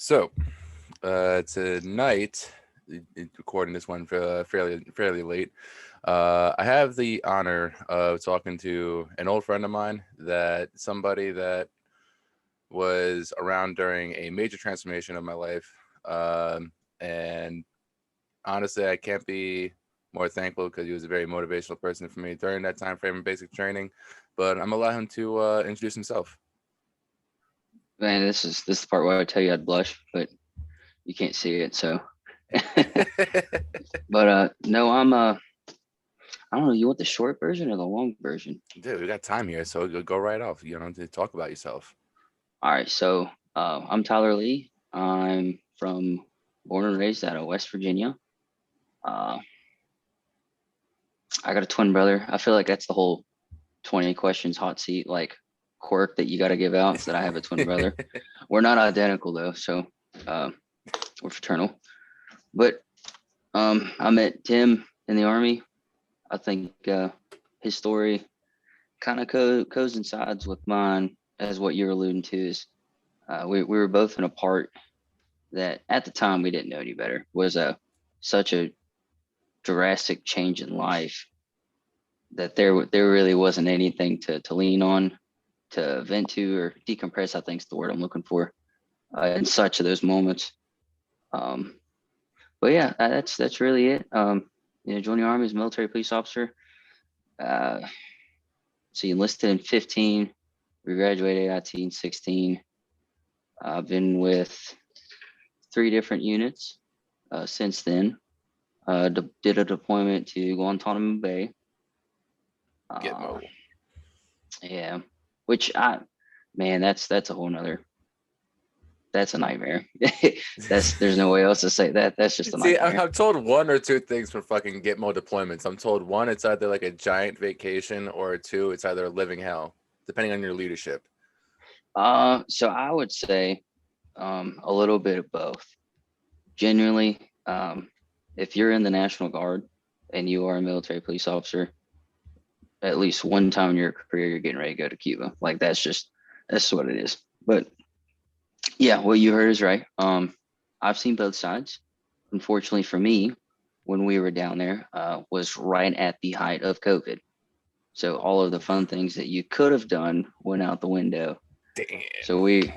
So tonight, recording this one fairly late. I have the honor of talking to an old friend of mine, somebody that was around during a major transformation of my life, and honestly, I can't be more thankful because he was a very motivational person for me during that time frame of basic training. But I'm gonna allow him to introduce himself. Man, this is the part where I tell you I'd blush, but you can't see it. So, but no, I don't know. You want the short version or the long version? Dude, we got time here, so go right off. To talk about yourself. All right. So, I'm Tyler Lee. I'm from born and raised out of West Virginia. Uh, I got a twin brother. I feel like that's the whole 20 questions hot seat like quirk that you got to give out. Is that I have a twin brother. We're not identical though, so we're fraternal. But I met Tim in the Army. I think his story kind of coincides with mine, as what you're alluding to is we were both in a part that at the time we didn't know any better, was such a drastic change in life that there really wasn't anything to lean on, to vent to, or decompress. I think is the word I'm looking for in such of those moments. Um, but yeah, that's really it. Joined the Army as a military police officer. Uh, so you enlisted in 15. We graduated AIT in 16. I've been with 3 different units since then. Did a deployment to Guantanamo Bay. Gitmo. Yeah, which that's a whole nother. That's a nightmare. There's no way else to say that. That's just a nightmare. See, I'm told one or two things from fucking Gitmo deployments. I'm told one, it's either like a giant vacation, or two, it's either a living hell, depending on your leadership. So I would say a little bit of both. Genuinely, if you're in the National Guard and you are a military police officer, at least one time in your career, you're getting ready to go to Cuba. Like that's what it is. But yeah, what you heard is right. I've seen both sides. Unfortunately for me, when we were down there, was right at the height of COVID. So all of the fun things that you could have done went out the window. Damn. So we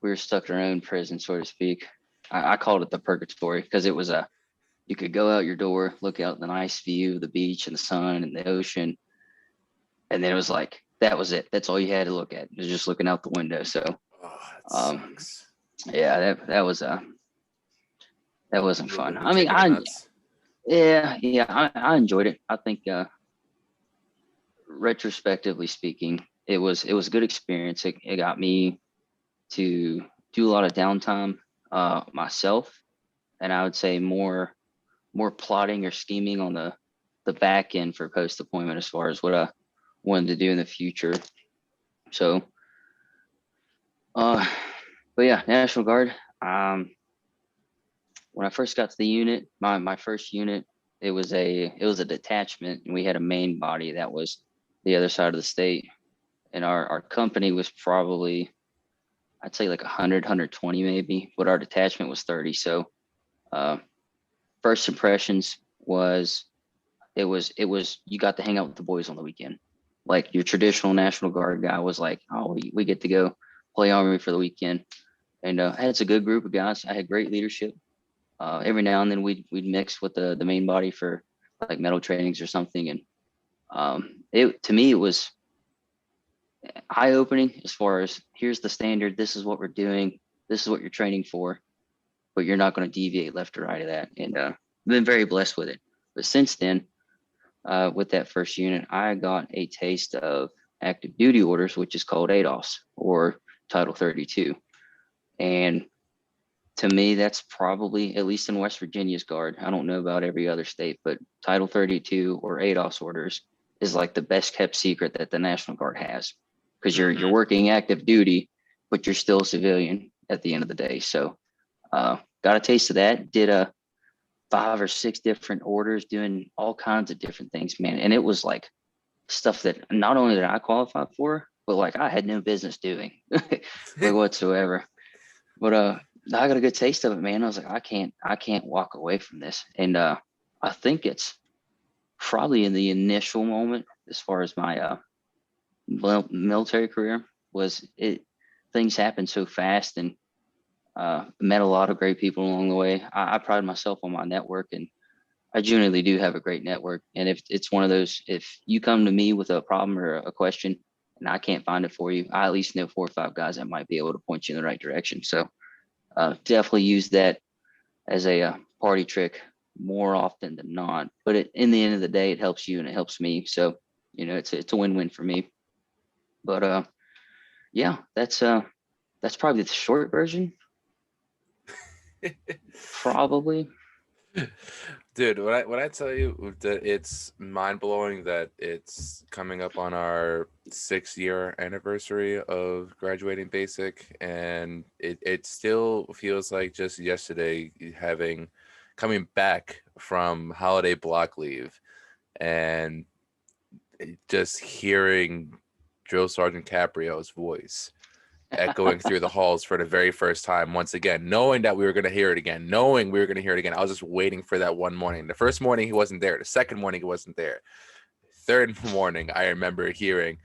were stuck in our own prison, so to speak. I called it the purgatory because it was you could go out your door, look out the nice view of the beach and the sun and the ocean, and then it was like that was it. That's all you had to look at. It was just looking out the window. So, That sucks. Yeah, that wasn't fun. I mean, Nuts. I enjoyed it. I think retrospectively speaking, it was a good experience. It got me to do a lot of downtime myself, and I would say more plotting or scheming on the back end for post deployment as far as what I wanted to do in the future. So, but yeah, National Guard. When I first got to the unit, my first unit, it was a detachment, and we had a main body that was the other side of the state, and our company was probably, I'd say like 100, 120 maybe, but our detachment was 30. So first impressions was it was you got to hang out with the boys on the weekend. Like your traditional National Guard guy was like, oh, we get to go play Army for the weekend. And I had a good group of guys. I had great leadership. Every now and then we'd mix with the main body for like medal trainings or something. And it to me, it was eye-opening as far as here's the standard, this is what we're doing, this is what you're training for, but you're not going to deviate left or right of that. And I've been very blessed with it. But since then, with that first unit, I got a taste of active duty orders, which is called ADOS or Title 32. And to me, that's probably, at least in West Virginia's Guard, I don't know about every other state, but Title 32 or ADOS orders is like the best kept secret that the National Guard has, because you're working active duty, but you're still a civilian at the end of the day. So got a taste of that, did 5 or 6 different orders, doing all kinds of different things, man. And it was like stuff that not only did I qualify for, but like I had no business doing like whatsoever. But I got a good taste of it, man. I was like, I can't walk away from this. And I think it's probably in the initial moment, as far as my military career, was it things happened so fast, and met a lot of great people along the way. I pride myself on my network, and I genuinely do have a great network. And if it's one of those, if you come to me with a problem or a question and I can't find it for you, I at least know 4 or 5 guys that might be able to point you in the right direction. So definitely use that as a party trick more often than not. But in the end of the day, it helps you and it helps me. So, it's a win-win for me. But yeah, that's probably the short version. Probably. Dude, when I tell you that it's mind blowing that it's coming up on our 6-year anniversary of graduating basic, and it still feels like just yesterday coming back from holiday block leave and just hearing Drill Sergeant Caprio's voice echoing through the halls for the very first time once again, knowing that we were going to hear it again, knowing we were going to hear it again. I was just waiting for that one morning. The first morning he wasn't there. The second morning he wasn't there. Third morning I remember hearing,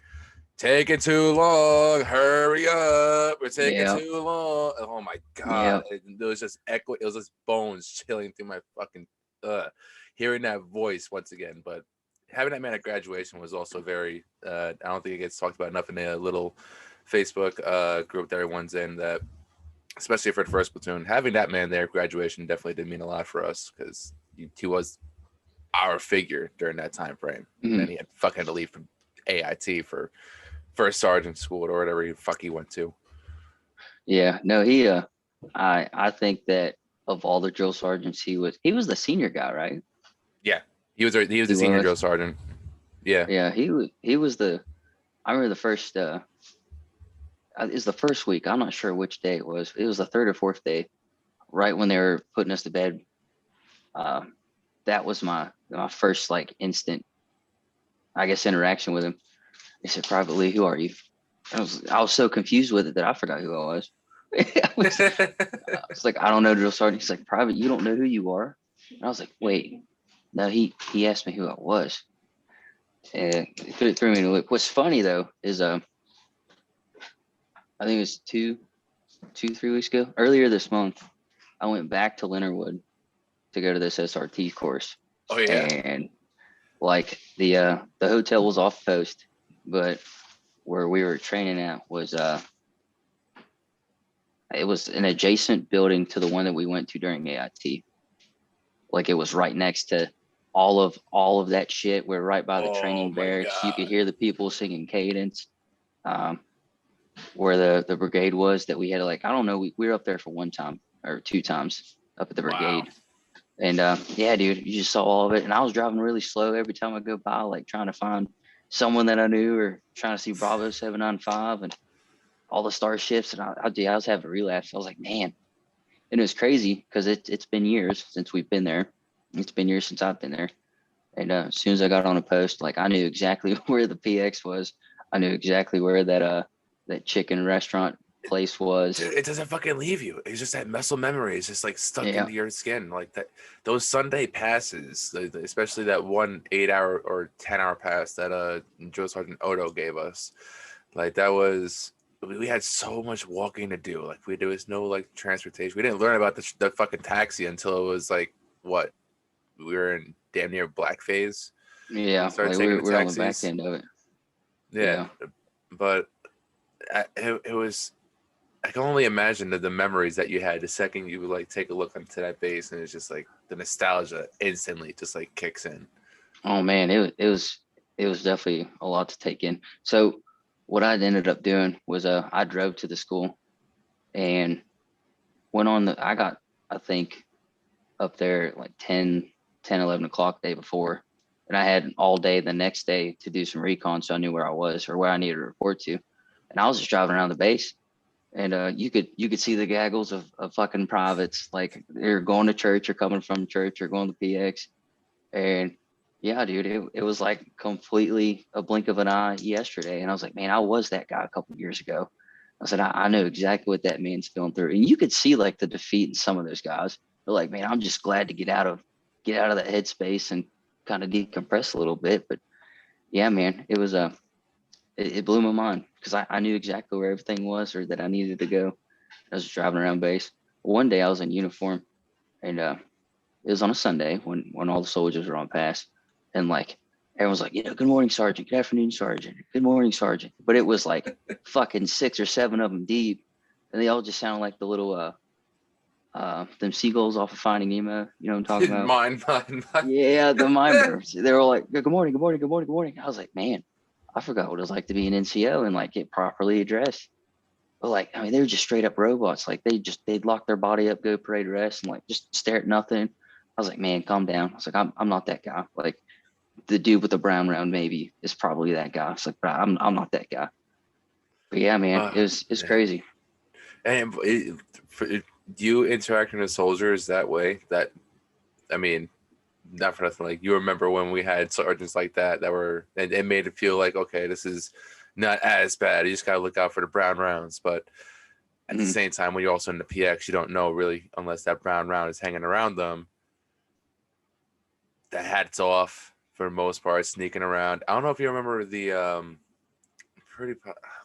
"Taking too long, hurry up, we're taking Yeah. too long." Oh my Yeah. god, it was just echo. It was just bones chilling through my fucking hearing that voice once again. But having that man at graduation was also very I don't think it gets talked about enough in a little Facebook group that everyone's in, that especially for the first platoon, having that man there at graduation definitely did mean a lot for us, because he was our figure during that time frame. And then Mhm. he had fucking to leave from AIT for first sergeant school or whatever he fuck he went to. Yeah. No, I think that of all the drill sergeants, he was the senior guy, right? Yeah, he was He the senior was. drill sergeant. Yeah. Yeah, he was the. I remember the first. Is the first week. I'm not sure which day it was. It was the third or fourth day, right when they were putting us to bed. Uh, that was my first like instant, I guess, interaction with him. He said, "Privately, who are you?" I was so confused with it that I forgot who I was. I was like, "I don't know, drill sergeant." He's like, "Private, you don't know who you are?" And I was like, "Wait, no." He asked me who I was, and it threw me in a loop. What's funny though is I think it was 3 weeks ago, earlier this month, I went back to Leonardwood to go to this SRT course, Oh yeah. and like the hotel was off post, but where we were training at was it was an adjacent building to the one that we went to during AIT. Like it was right next to all of that shit. We're right by the Oh training my barracks. You could god. hear the people singing cadence. Um, where the brigade was that we had, like, I don't know, we were up there for 1 time or 2 times up at the Wow. brigade. And yeah, dude, you just saw all of it. And I was driving really slow every time I go by, like trying to find someone that I knew or trying to see Bravo 795 and all the starships. And I was having a relapse. I was like, man. And it was crazy because it's been years since we've been there. It's been years since I've been there. And as soon as I got on a post, like I knew exactly where the PX was. I knew exactly where that chicken restaurant place was. Dude, it doesn't fucking leave you. It's just that muscle memory. It's just like stuck Yeah. into your skin. Like that, those Sunday passes, especially that one 8 hour or 10 hour pass that Joe Sergeant Odo gave us. Like that was, we had so much walking to do. Like there was no like transportation. We didn't learn about the fucking taxi until it was like what, we were in damn near black phase. We Yeah. started Like taking the we're on the back taxis. end of it. Yeah, Yeah. but it was, I can only imagine the memories that you had the second you would like take a look into that base, and it's just like the nostalgia instantly just like kicks in. Oh man, it was definitely a lot to take in. So what I ended up doing was I drove to the school and went on I got, I think, up there like 11 o'clock the day before. And I had all day the next day to do some recon, so I knew where I was or where I needed to report to. And I was just driving around the base, and you could see the gaggles of fucking privates, like they're going to church or coming from church or going to PX. And yeah, dude, it was like completely a blink of an eye yesterday. And I was like, man, I was that guy a couple years ago. I said, I know exactly what that man's going through. And you could see like the defeat in some of those guys. They're like, man, I'm just glad to get out of that headspace and kind of decompress a little bit. But yeah, man, it was it blew my mind because I knew exactly where everything was or that I needed to go. I was driving around base. One day I was in uniform, and it was on a Sunday when all the soldiers were on pass, and like everyone's like, good morning, Sergeant. Good afternoon, Sergeant. Good morning, Sergeant. But it was like fucking 6 or 7 of them deep, and they all just sounded like the little them seagulls off of Finding Nemo. You know what I'm talking about? Mine. Yeah, the mime birds. They were all like, good morning, good morning, good morning, good morning. I was like, man, I forgot what it was like to be an NCO and like get properly addressed. But like, I mean, they were just straight up robots. Like they'd lock their body up, go parade rest, and like just stare at nothing. I was like, man, calm down. I was like, I'm not that guy. Like the dude with the brown round maybe is probably that guy. It's like, but I'm not that guy. But yeah, man, it's crazy. And you interacting with soldiers that way, that, I mean, not for nothing, like you remember when we had sergeants like that were, and it made it feel like, okay, this is not as bad. You just got to look out for the brown rounds. But at the same time, when you're also in the PX, you don't know really, unless that brown round is hanging around them. The hat's off for the most part, sneaking around. I don't know if you remember the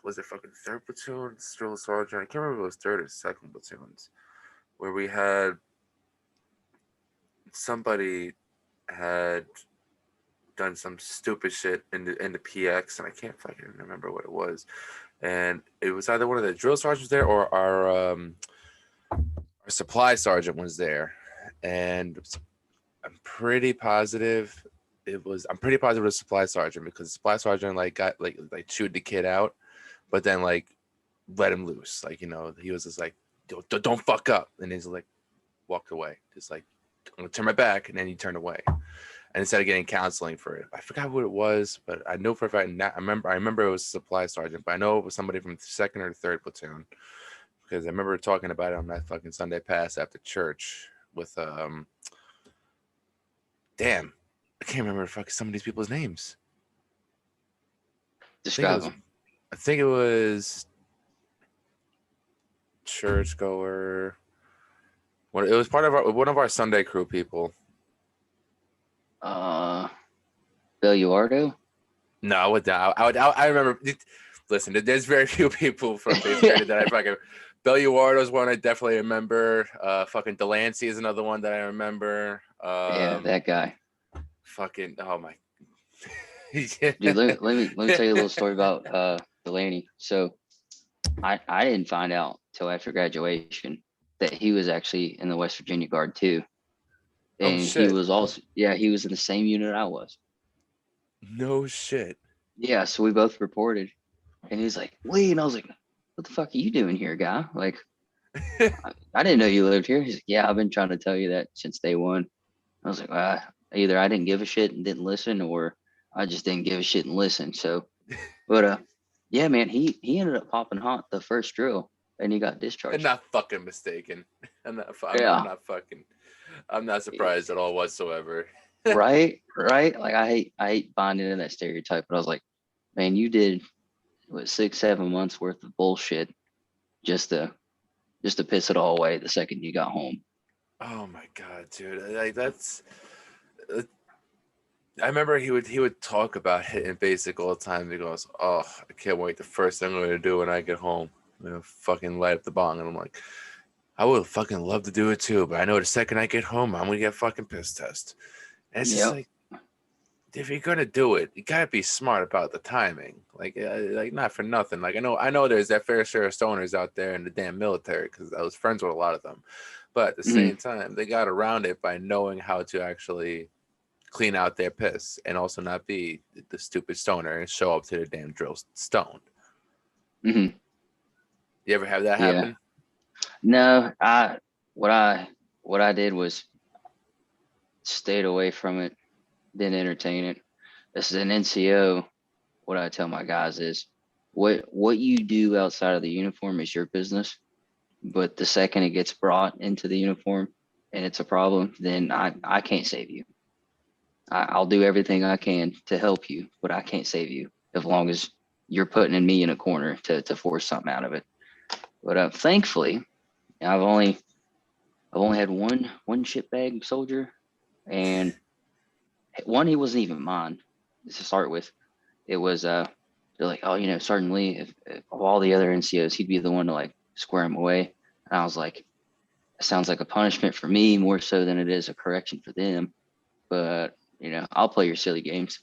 was it fucking third platoon drill sergeant? I can't remember if it was third or second platoons, where we had somebody had done some stupid shit in the PX, and I can't fucking remember what it was. And it was either one of the drill sergeants there or our supply sergeant was there, and I'm pretty positive it was supply sergeant, because the supply sergeant like got like chewed the kid out, but then like let him loose. Like, he was just like, don't fuck up. And he's like walked away. Just like, I'm gonna turn my back, and then he turned away. And instead of getting counseling for it, I forgot what it was, but I know for a fact. I remember it was a supply sergeant, but I know it was somebody from the second or third platoon, because I remember talking about it on that fucking Sunday pass after church with damn, I can't remember fucking some of these people's names. Describe them. I think it was churchgoer. It was part of one of our Sunday crew people. Belluardo? No, I remember. Listen, there's very few people from base grade that I fucking. Belluardo's one I definitely remember. Fucking Delancey is another one that I remember. Yeah, that guy. Fucking, oh my. Dude, let me tell you a little story about Delaney. So I didn't find out till after graduation that he was actually in the West Virginia Guard too. And he was also, he was in the same unit I was. No shit. Yeah, so we both reported, and he's like, Lee, and I was like, what the fuck are you doing here, guy? Like, I didn't know you lived here. He's like, yeah, I've been trying to tell you that since day one. I was like, either I didn't give a shit and didn't listen, or I just didn't give a shit and listen. So, but yeah, man, he ended up popping hot the first drill, and he got discharged. I'm not fucking mistaken. I'm not surprised at all whatsoever. right. Like I hate buying into that stereotype, but I was like, man, you did 6-7 months worth of bullshit just to piss it all away the second you got home. Oh my god, dude! Like that's. I remember he would talk about it in basic all the time. He goes, "Oh, I can't wait. The first thing I'm going to do when I get home, I'm going to fucking light up the bong." And I'm like, I would fucking love to do it too, but I know the second I get home, I'm going to get fucking piss test. And it's just like, if you're going to do it, you got to be smart about the timing. Like not for nothing. Like I know there's that fair share of stoners out there in the damn military, because I was friends with a lot of them. But at the same time, they got around it by knowing how to actually clean out their piss and also not be the stupid stoner and show up to the damn drill stoned. Mm-hmm. You ever have that happen? No, what I did was stayed away from it, didn't entertain it. This is an NCO. What I tell my guys is, what you do outside of the uniform is your business. But the second it gets brought into the uniform and it's a problem, then I can't save you. I'll do everything I can to help you, but I can't save you as long as you're putting me in a corner to force something out of it. But thankfully, I've only had one shit bag soldier, and one, he wasn't even mine to start with. It was they're like, oh, Sergeant Lee, if of all the other NCOs, he'd be the one to like square him away. And I was like, it sounds like a punishment for me more so than it is a correction for them. But I'll play your silly games,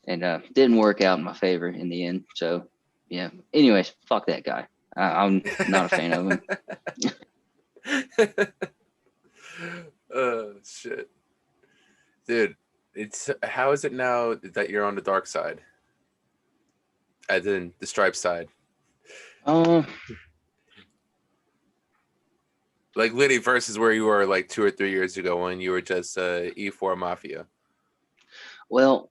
and didn't work out in my favor in the end. So yeah. Anyways, fuck that guy. I'm not a fan of him. Oh shit, dude. How is it now that you're on the dark side, as in the stripe side? Like Liddy versus where you were like 2 or 3 years ago when you were just E4 Mafia. Well,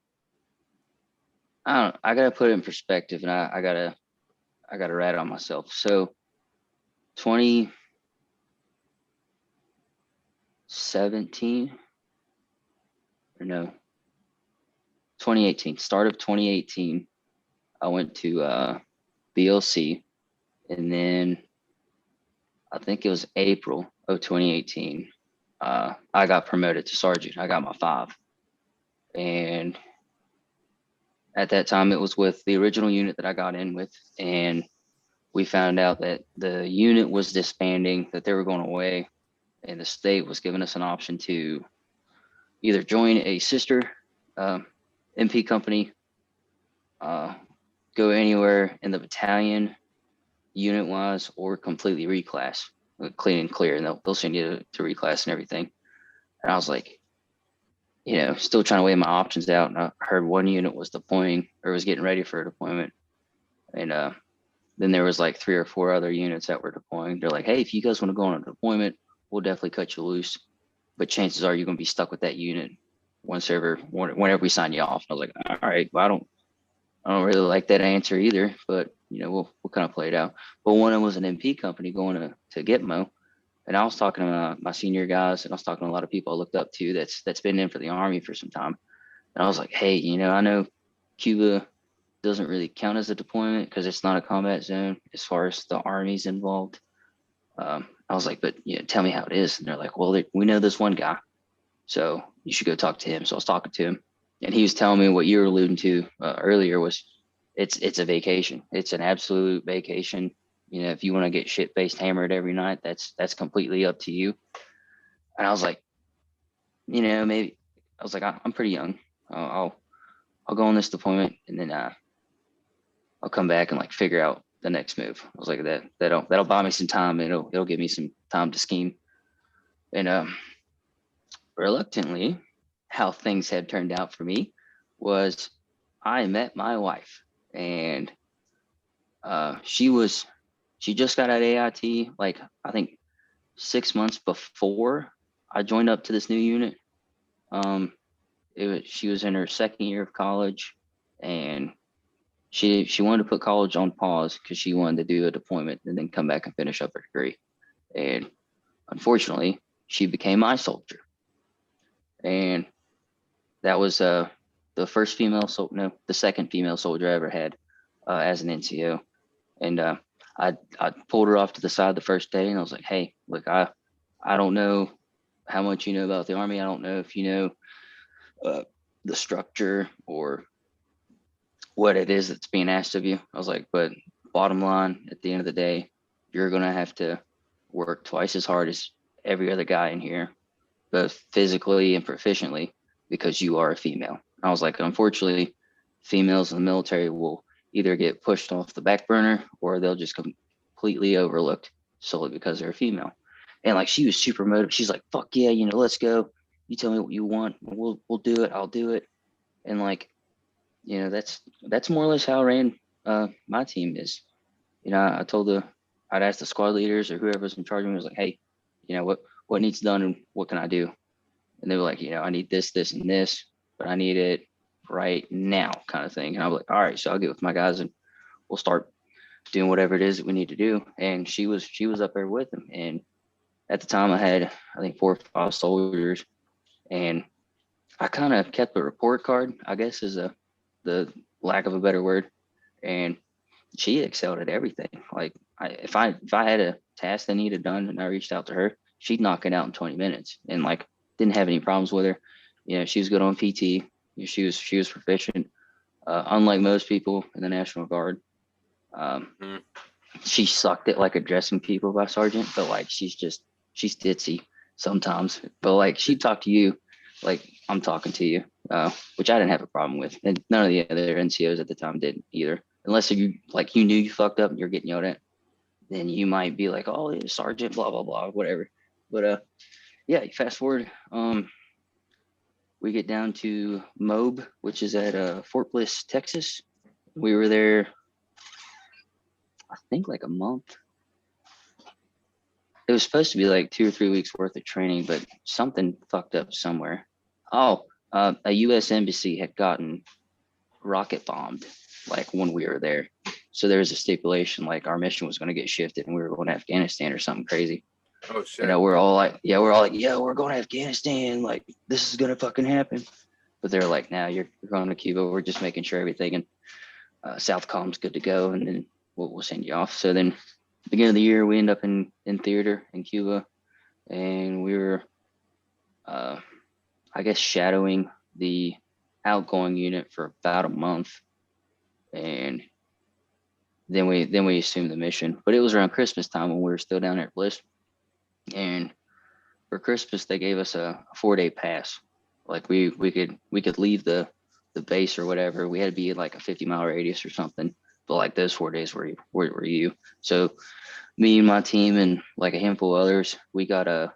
I gotta put it in perspective, and I gotta rat on myself. So 2017 or no, 2018, start of 2018, I went to BLC, and then I think it was April of 2018, I got promoted to sergeant. I got my 5. And at that time, it was with the original unit that I got in with, and we found out that the unit was disbanding, that they were going away, and the state was giving us an option to either join a sister MP company, go anywhere in the battalion unit wise, or completely reclass, clean and clear, and they'll send you to reclass and everything. And I was like, still trying to weigh my options out. And I heard one unit was deploying or was getting ready for a deployment. And then there was like 3 or 4 other units that were deploying. They're like, hey, if you guys want to go on a deployment, we'll definitely cut you loose. But chances are you're going to be stuck with that unit whenever we sign you off. And I was like, all right, well, I don't really like that answer either, but we'll kind of play it out. But one of them was an MP company going to Gitmo. And I was talking to my senior guys, and I was talking to a lot of people I looked up to that's been in for the Army for some time. And I was like, hey, I know Cuba doesn't really count as a deployment because it's not a combat zone as far as the Army's involved. I was like, but tell me how it is. And they're like, well, we know this one guy, so you should go talk to him. So I was talking to him, and he was telling me what you were alluding to earlier was it's a vacation. It's an absolute vacation. If you want to get shit-faced hammered every night, that's completely up to you. And I was like, maybe I was like, I'm pretty young. I'll go on this deployment, and then I'll come back and like figure out the next move. I was like, that'll buy me some time. It'll give me some time to scheme. And reluctantly, how things had turned out for me was I met my wife, and she just got out of AIT, like I think 6 months before I joined up to this new unit. She was in her second year of college, and she wanted to put college on pause because she wanted to do a deployment and then come back and finish up her degree. And unfortunately, she became my soldier. And that was the second female soldier I ever had as an NCO. And I pulled her off to the side the first day, and I was like, hey, look, I don't know how much you know about the Army. I don't know if you know the structure or what it is that's being asked of you. I was like, but bottom line, at the end of the day, you're going to have to work twice as hard as every other guy in here, both physically and proficiently, because you are a female. I was like, unfortunately, females in the military will either get pushed off the back burner or they'll just completely overlooked solely because they're a female. And like, she was super motivated. She's like, fuck yeah, let's go. You tell me what you want. We'll do it. I'll do it. And like, that's more or less how I ran my team is. I'd ask the squad leaders or whoever's in charge of me, was like, hey, what needs done and what can I do? And they were like, I need this, this, and this, but I need it right now, kind of thing. And I was like, all right, so I'll get with my guys and we'll start doing whatever it is that we need to do. And she was up there with them. And at the time I had, I think 4 or 5 soldiers, and I kind of kept a report card, I guess is the lack of a better word. And she excelled at everything. Like if I had a task I needed done and I reached out to her, she'd knock it out in 20 minutes and like didn't have any problems with her. She was good on PT. She was proficient. Unlike most people in the National Guard, Mm. she sucked at like addressing people by sergeant, but like she's ditzy sometimes. But like she'd talk to you like I'm talking to you, which I didn't have a problem with, and none of the other NCOs at the time did either. Unless you knew you fucked up and you're getting yelled at, then you might be like, oh, yeah, sergeant, blah blah blah, whatever. But yeah, fast forward, we get down to Moab, which is at Fort Bliss, Texas. We were there, I think, like a month. It was supposed to be like 2 or 3 weeks worth of training, but something fucked up somewhere. Oh, a U.S. embassy had gotten rocket bombed like when we were there. So there was a stipulation like our mission was going to get shifted and we were going to Afghanistan or something crazy. Oh shit. We're all like, yeah, we're going to Afghanistan. Like this is going to fucking happen. But they're like, nah, you're going to Cuba. We're just making sure everything in Southcom's good to go. And then we'll send you off. So then beginning of the year, we end up in theater in Cuba. And we were, I guess, shadowing the outgoing unit for about a month. And then we assumed the mission. But it was around Christmas time when we were still down there at Bliss. And for Christmas, they gave us a 4-day pass. Like we could leave the base or whatever. We had to be in like a 50-mile radius or something. But like those 4 days were you. So me and my team and like a handful of others, we got a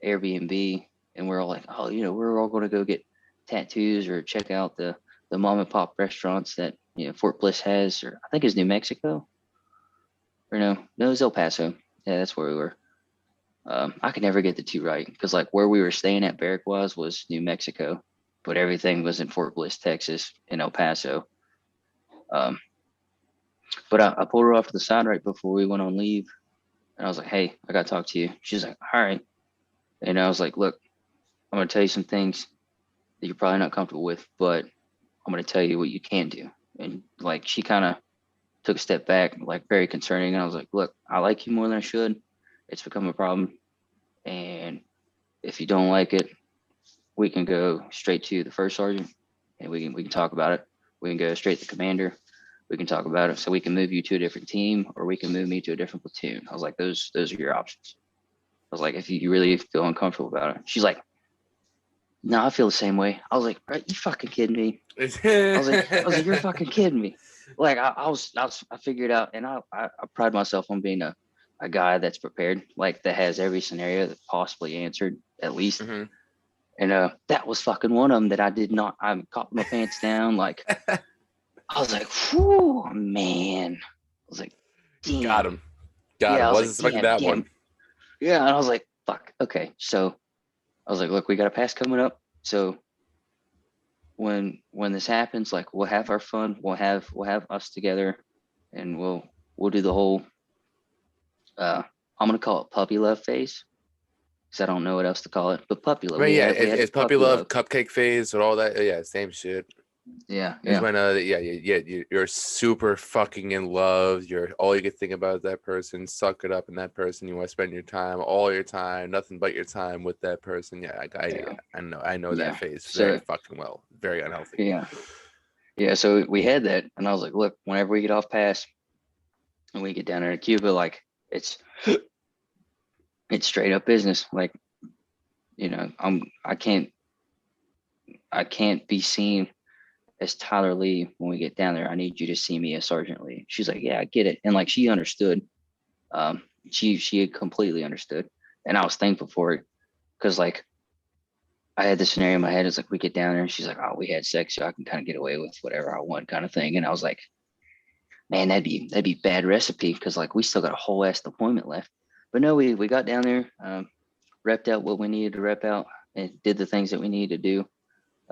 Airbnb and we're all like, oh, we're all going to go get tattoos or check out the mom and pop restaurants that Fort Bliss has, or I think it's New Mexico, or no, it was El Paso. Yeah, that's where we were. I could never get the two right because like where we were staying at barrack was New Mexico, but everything was in Fort Bliss, Texas, in El Paso. But I pulled her off to the side right before we went on leave, and I was like, "Hey, I got to talk to you." She's like, "All right," and I was like, "Look, I'm going to tell you some things that you're probably not comfortable with, but I'm going to tell you what you can do." And like she kind of took a step back, like very concerning, and I was like, "Look, I like you more than I should. It's become a problem. And if you don't like it, we can go straight to the first sergeant and we can talk about it. We can go straight to the commander. We can talk about it. So we can move you to a different team or we can move me to a different platoon." I was like, those are your options. I was like, if you really feel uncomfortable about it. She's like, "No, I feel the same way." I was like, "Are you fucking kidding me?" I was like, "You're fucking kidding me." Like I figured out, and I pride myself on being a guy that's prepared, like that has every scenario that possibly answered at least. Mm-hmm. And that was fucking one of them that I did not. I caught my pants down. Like I was like, "Whew, man." I was like, "Damn." Got him. Yeah, I was Wasn't like, expecting "Damn, that damn." one. Yeah, and I was like, "Fuck." Okay, so I was like, "Look, we got a pass coming up. So when this happens, like we'll have our fun. We'll have us together, and we'll do the whole. I'm gonna call it puppy love phase because I don't know what else to call it. But puppy love. Right, yeah, We had it's puppy love, cupcake phase, and all that. Yeah, same shit. Yeah, Is yeah, when you're super fucking in love. You're all you can think about is that person. Suck it up in that person. You want to spend your time, all your time, nothing but your time with that person. Yeah, I know that yeah. phase very So fucking well. Very unhealthy. yeah. So we had that, and I was like, "Look, whenever we get off pass and we get down there to Cuba, like it's straight up business. Like I can't be seen as Tyler Lee when we get down there. I need you to see me as Sergeant Lee." She's like, "Yeah, I get it," and like she understood. She had completely understood, and I was thankful for it because like I had this scenario in my head. It's like we get down there, and she's like, "Oh, we had sex, so I can kind of get away with whatever I want," kind of thing. And I was like, "Man, that'd be bad recipe because like we still got a whole ass deployment left." But no, we got down there, repped out what we needed to rep out, and did the things that we needed to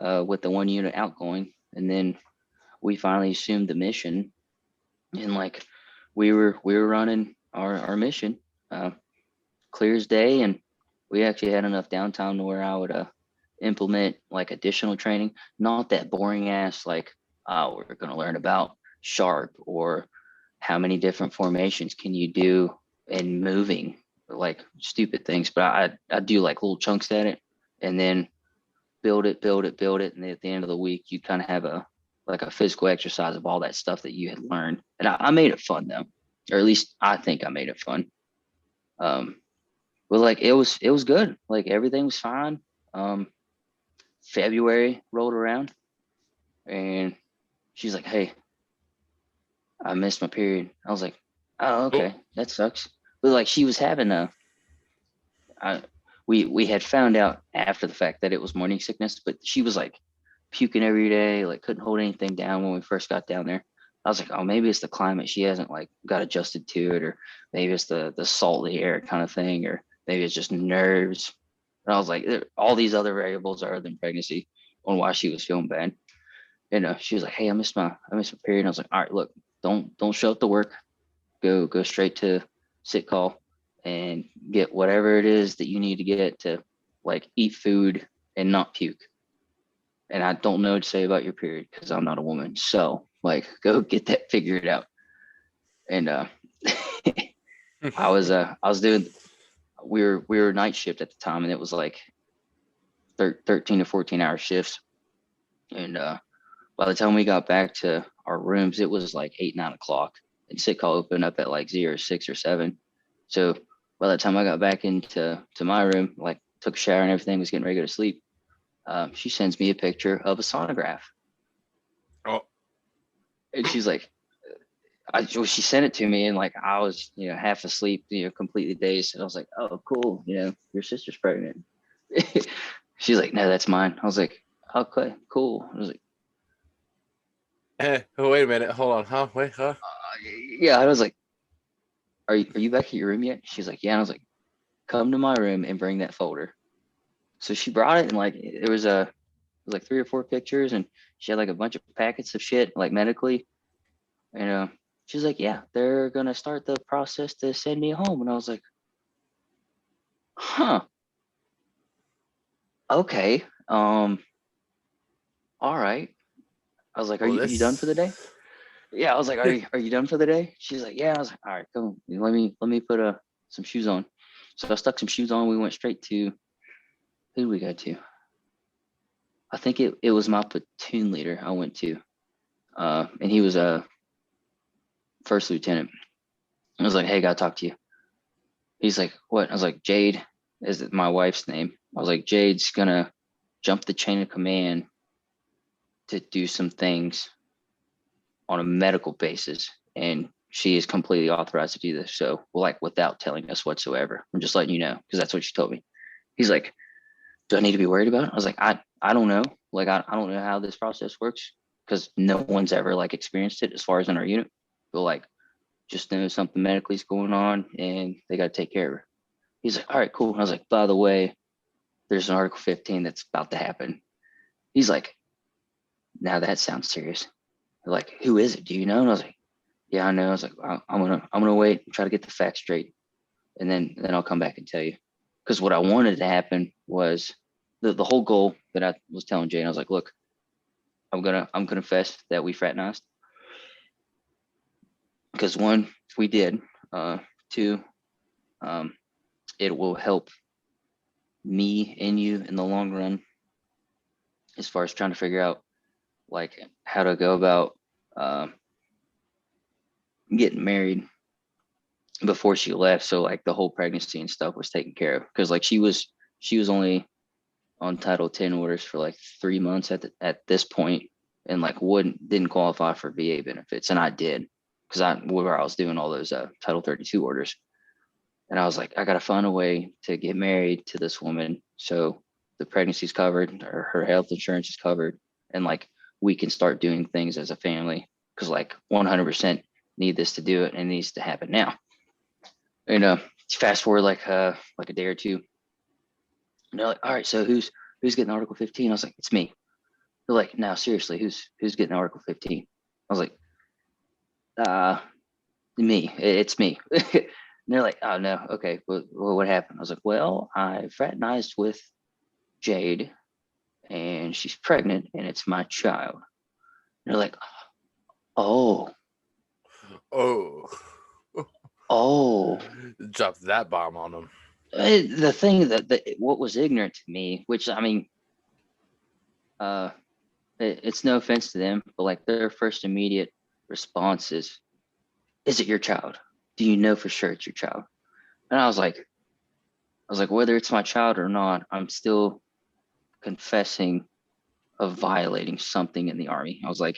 do with the one unit outgoing, and then we finally assumed the mission, and like we were running our mission clear as day, and we actually had enough downtime to where I would implement like additional training, not that boring ass like, "Oh, we're going to learn about sharp or how many different formations can you do in moving, like stupid things. But I do like little chunks at it, and then build it. And then at the end of the week, you kind of have a physical exercise of all that stuff that you had learned. And I made it fun though, or at least I think I made it fun. But like it was good. Like everything was fine. February rolled around, and she's like, "Hey, I missed my period." I was like, "Oh, okay, that sucks." But like she was having we had found out after the fact that it was morning sickness, but she was like puking every day, like couldn't hold anything down when we first got down there. I was like, oh, maybe it's the climate. She hasn't like got adjusted to it, or maybe it's the salt of the air kind of thing, or maybe it's just nerves. And I was like, all these other variables other than pregnancy on why she was feeling bad. And she was like, hey, I missed my period. And I was like, all right, look, don't show up to work. Go straight to sick call and get whatever it is that you need to get to like eat food and not puke. And I don't know what to say about your period because I'm not a woman. So like go get that figured out. And I was doing we were night shift at the time, and it was like 13 to 14 hour shifts. And by the time we got back to our rooms, it was like 8, 9 o'clock. And sick call opened up at like 6 or 7. So by the time I got back into my room, like took a shower and everything, was getting ready to go to sleep, she sends me a picture of a sonograph. Oh. And she's like, she sent it to me, and like I was, half asleep, completely dazed. And I was like, oh, cool, your sister's pregnant. She's like, no, that's mine. I was like, okay, cool. I was like, oh, wait a minute, hold on, huh? Wait, huh? Yeah, I was like, are you back at your room yet? She's like, yeah. And I was like, come to my room and bring that folder. So she brought it, and like it was like 3 or 4 pictures, and she had like a bunch of packets of shit like medically. And she's like, yeah, they're gonna start the process to send me home. And I was like, huh, okay, all right. I was like, are you done for the day? Yeah, I was like, are you done for the day? She's like, yeah. I was like, all right, come, let me put some shoes on. So I stuck some shoes on. We went straight to, who did we go to? I think it was my platoon leader I went to, and he was a first lieutenant. I was like, hey, gotta talk to you. He's like, what? I was like, Jade is my wife's name. I was like, Jade's gonna jump the chain of command to do some things on a medical basis, and she is completely authorized to do this. So, like, without telling us whatsoever, I'm just letting you know because that's what she told me. He's like, do I need to be worried about it? I was like, I don't know. Like, I don't know how this process works because no one's ever like experienced it as far as in our unit. But like, just know something medically is going on and they got to take care of her. He's like, all right, cool. And I was like, by the way, there's an Article 15 that's about to happen. He's like, now that sounds serious. They're like, who is it? Do you know? And I was like, yeah, I know. I was like, I'm gonna wait and try to get the facts straight, and then I'll come back and tell you. Because what I wanted to happen was the whole goal that I was telling Jane. I was like, look, I'm gonna confess that we fraternized. Because one, we did. Two, it will help me and you in the long run as far as trying to figure out like how to go about getting married before she left. So like the whole pregnancy and stuff was taken care of, because like she was only on Title 10 orders for like 3 months at this point, and like didn't qualify for VA benefits, and I did because I was doing all those Title 32 orders. And I was like, I gotta find a way to get married to this woman so the pregnancy's covered, or her health insurance is covered, and like we can start doing things as a family, because like 100% need this to do it, and it needs to happen now. And fast forward like a day or two, and they're like, all right, so who's getting Article 15? I was like, it's me. They're like, no, seriously, who's getting Article 15? I was like, me, it's me. And they're like, oh no, okay, well, what happened? I was like, well, I fraternized with Jade and she's pregnant and it's my child. And they're like, oh. Oh, Oh, dropped that bomb on them. the thing that what was ignorant to me, which I mean, it's no offense to them, but like their first immediate response is it your child? Do you know for sure it's your child? And I was like, whether it's my child or not, I'm still confessing of violating something in the army. I was like,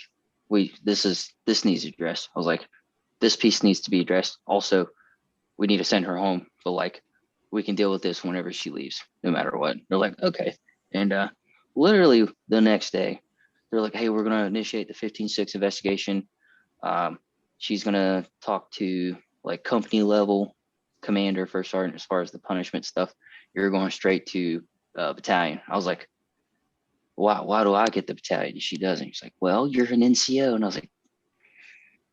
this needs addressed. I was like, this piece needs to be addressed. Also, we need to send her home, but like, we can deal with this whenever she leaves, no matter what. They're like, okay. And literally the next day, they're like, hey, we're gonna initiate the 15-6 investigation. She's gonna talk to like company level commander, first sergeant, as far as the punishment stuff. You're going straight to battalion. I was like, why do I get the battalion? She doesn't. She's like, well, you're an NCO. And I was like,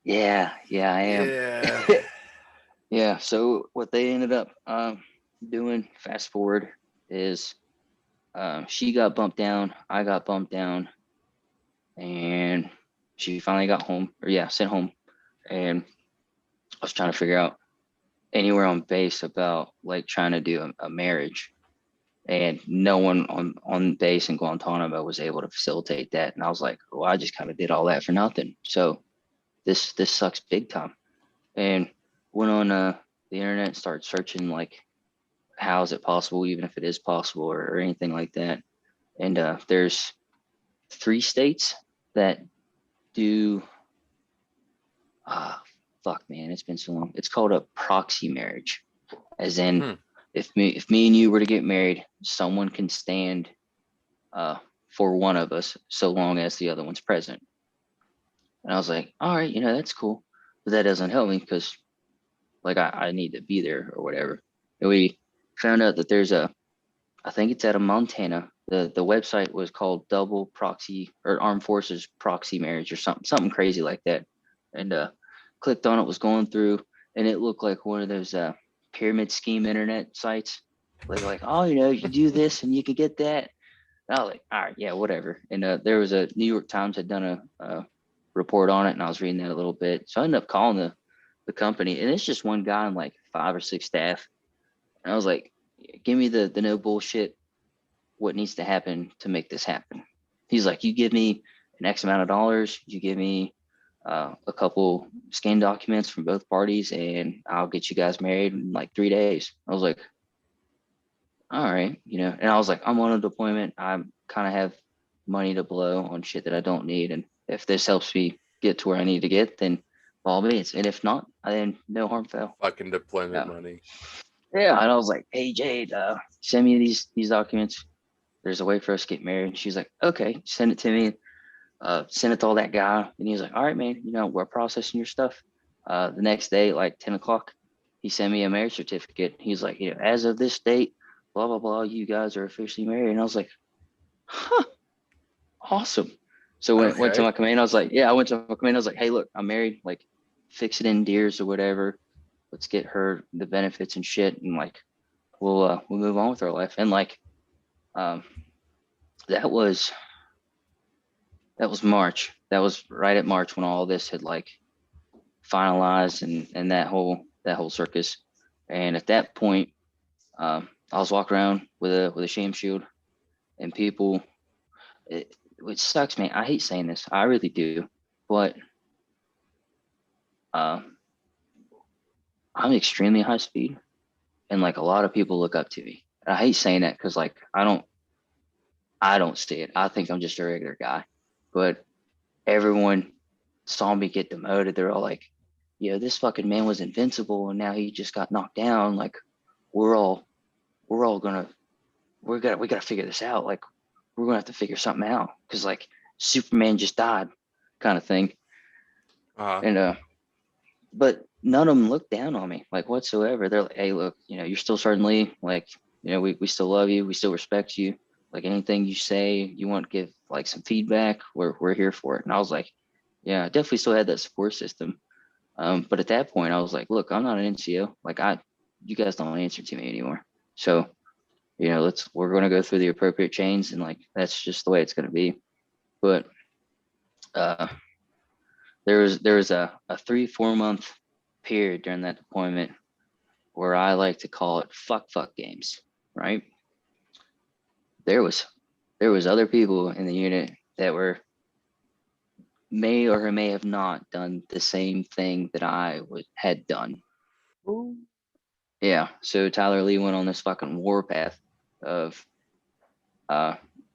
yeah, I am. Yeah. Yeah. So what they ended up doing, fast forward, is she got bumped down, I got bumped down, and she finally got home, or yeah, sent home. And I was trying to figure out anywhere on base about like trying to do a marriage, and no one on base in Guantanamo was able to facilitate that. And I was like, well, I just kind of did all that for nothing. So this sucks big time. And went on the internet and started searching like, how is it possible, even if it is possible, or anything like that. And there's 3 states that do fuck man, it's been so long. It's called a proxy marriage. As in, if me and you were to get married, someone can stand for one of us so long as the other one's present. And I was like, all right, that's cool. But that doesn't help me because like I need to be there or whatever. And we found out that there's I think it's out of Montana. The website was called Double Proxy or Armed Forces Proxy Marriage or something crazy like that. And clicked on it, was going through, and it looked like one of those pyramid scheme internet sites. Like, oh, you do this and you can get that. And I was like, all right, yeah, whatever. And there was a New York Times had done a report on it, and I was reading that a little bit. So I ended up calling the company, and it's just one guy and like 5 or 6 staff. And I was like, give me the no bullshit, what needs to happen to make this happen. He's like, you give me an X amount of dollars, you give me a couple scan documents from both parties, and I'll get you guys married in like 3 days. I was like, all right, and I was like, I'm on a deployment. I kind of have money to blow on shit that I don't need. And if this helps me get to where I need to get, then by all means. And if not, then no harm, foul. Fucking deployment money. Yeah. And I was like, hey, Jade, send me these documents. There's a way for us to get married. And she's like, okay, send it to me. Send it to all that guy. And he's like, all right, man, we're processing your stuff. The next day, like 10 o'clock, he sent me a marriage certificate. He's like, as of this date, blah, blah, blah, you guys are officially married. And I was like, huh, awesome. So when I went to my command, I was like, I went to my command. I was like, hey, look, I'm married. Like, fix it in deers or whatever. Let's get her the benefits and shit. And like, we'll move on with our life. And like, that was March. That was right at March when all this had like finalized and that whole circus. And at that point, I was walking around with a shame shield, and people, which sucks, man. I hate saying this, I really do, but I'm extremely high speed, and like a lot of people look up to me. And I hate saying that because like I don't see it. I think I'm just a regular guy, but everyone saw me get demoted. They're all like, this fucking man was invincible and now he just got knocked down. Like we gotta figure this out. Like we're gonna have to figure something out because like Superman just died, kind of thing. And but none of them looked down on me like whatsoever. They're like, hey, look, you're still Sergeant Lee. Like, we still love you. We still respect you. Like anything you say, you want to give like some feedback, we're here for it. And I was like, yeah, I definitely still had that support system. But at that point I was like, look, I'm not an NCO. Like you guys don't answer to me anymore. So, we're going to go through the appropriate chains, and like, that's just the way it's going to be. But there was a 3-4 month period during that deployment where I like to call it fuck games, right? There was other people in the unit that may or may have not done the same thing that I had done. Ooh. Yeah. So Tyler Lee went on this fucking warpath of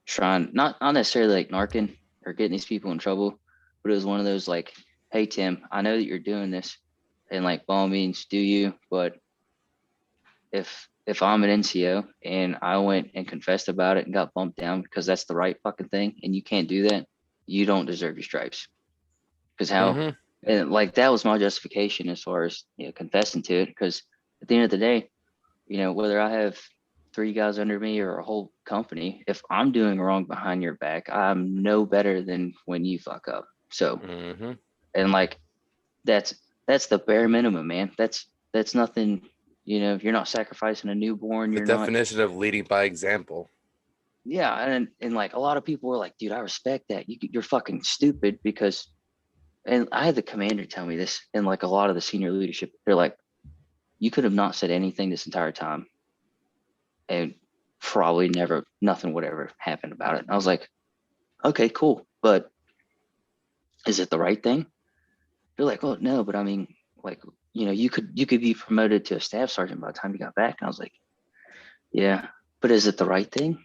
trying not necessarily like narking or getting these people in trouble, but it was one of those like, hey Tim, I know that you're doing this, and like by all means do you, but if I'm an NCO and I went and confessed about it and got bumped down because that's the right fucking thing, and you can't do that, you don't deserve your stripes. Because Mm-hmm. and like that was my justification as far as confessing to it. Because at the end of the day, whether I have 3 guys under me or a whole company, if I'm doing wrong behind your back, I'm no better than when you fuck up. So, Mm-hmm. and like that's the bare minimum, man. That's nothing. You're not sacrificing a newborn. The You're not. definition of leading by example. Yeah, and like a lot of people were like, dude, I respect that. You're fucking stupid because. And I had the commander tell me this, and like a lot of the senior leadership, they're like, you could have not said anything this entire time, and probably nothing would ever happen about it. And I was like, okay, cool, but is it the right thing? They're like, oh no, but I mean, like, you could be promoted to a staff sergeant by the time you got back. And I was like, yeah, but is it the right thing?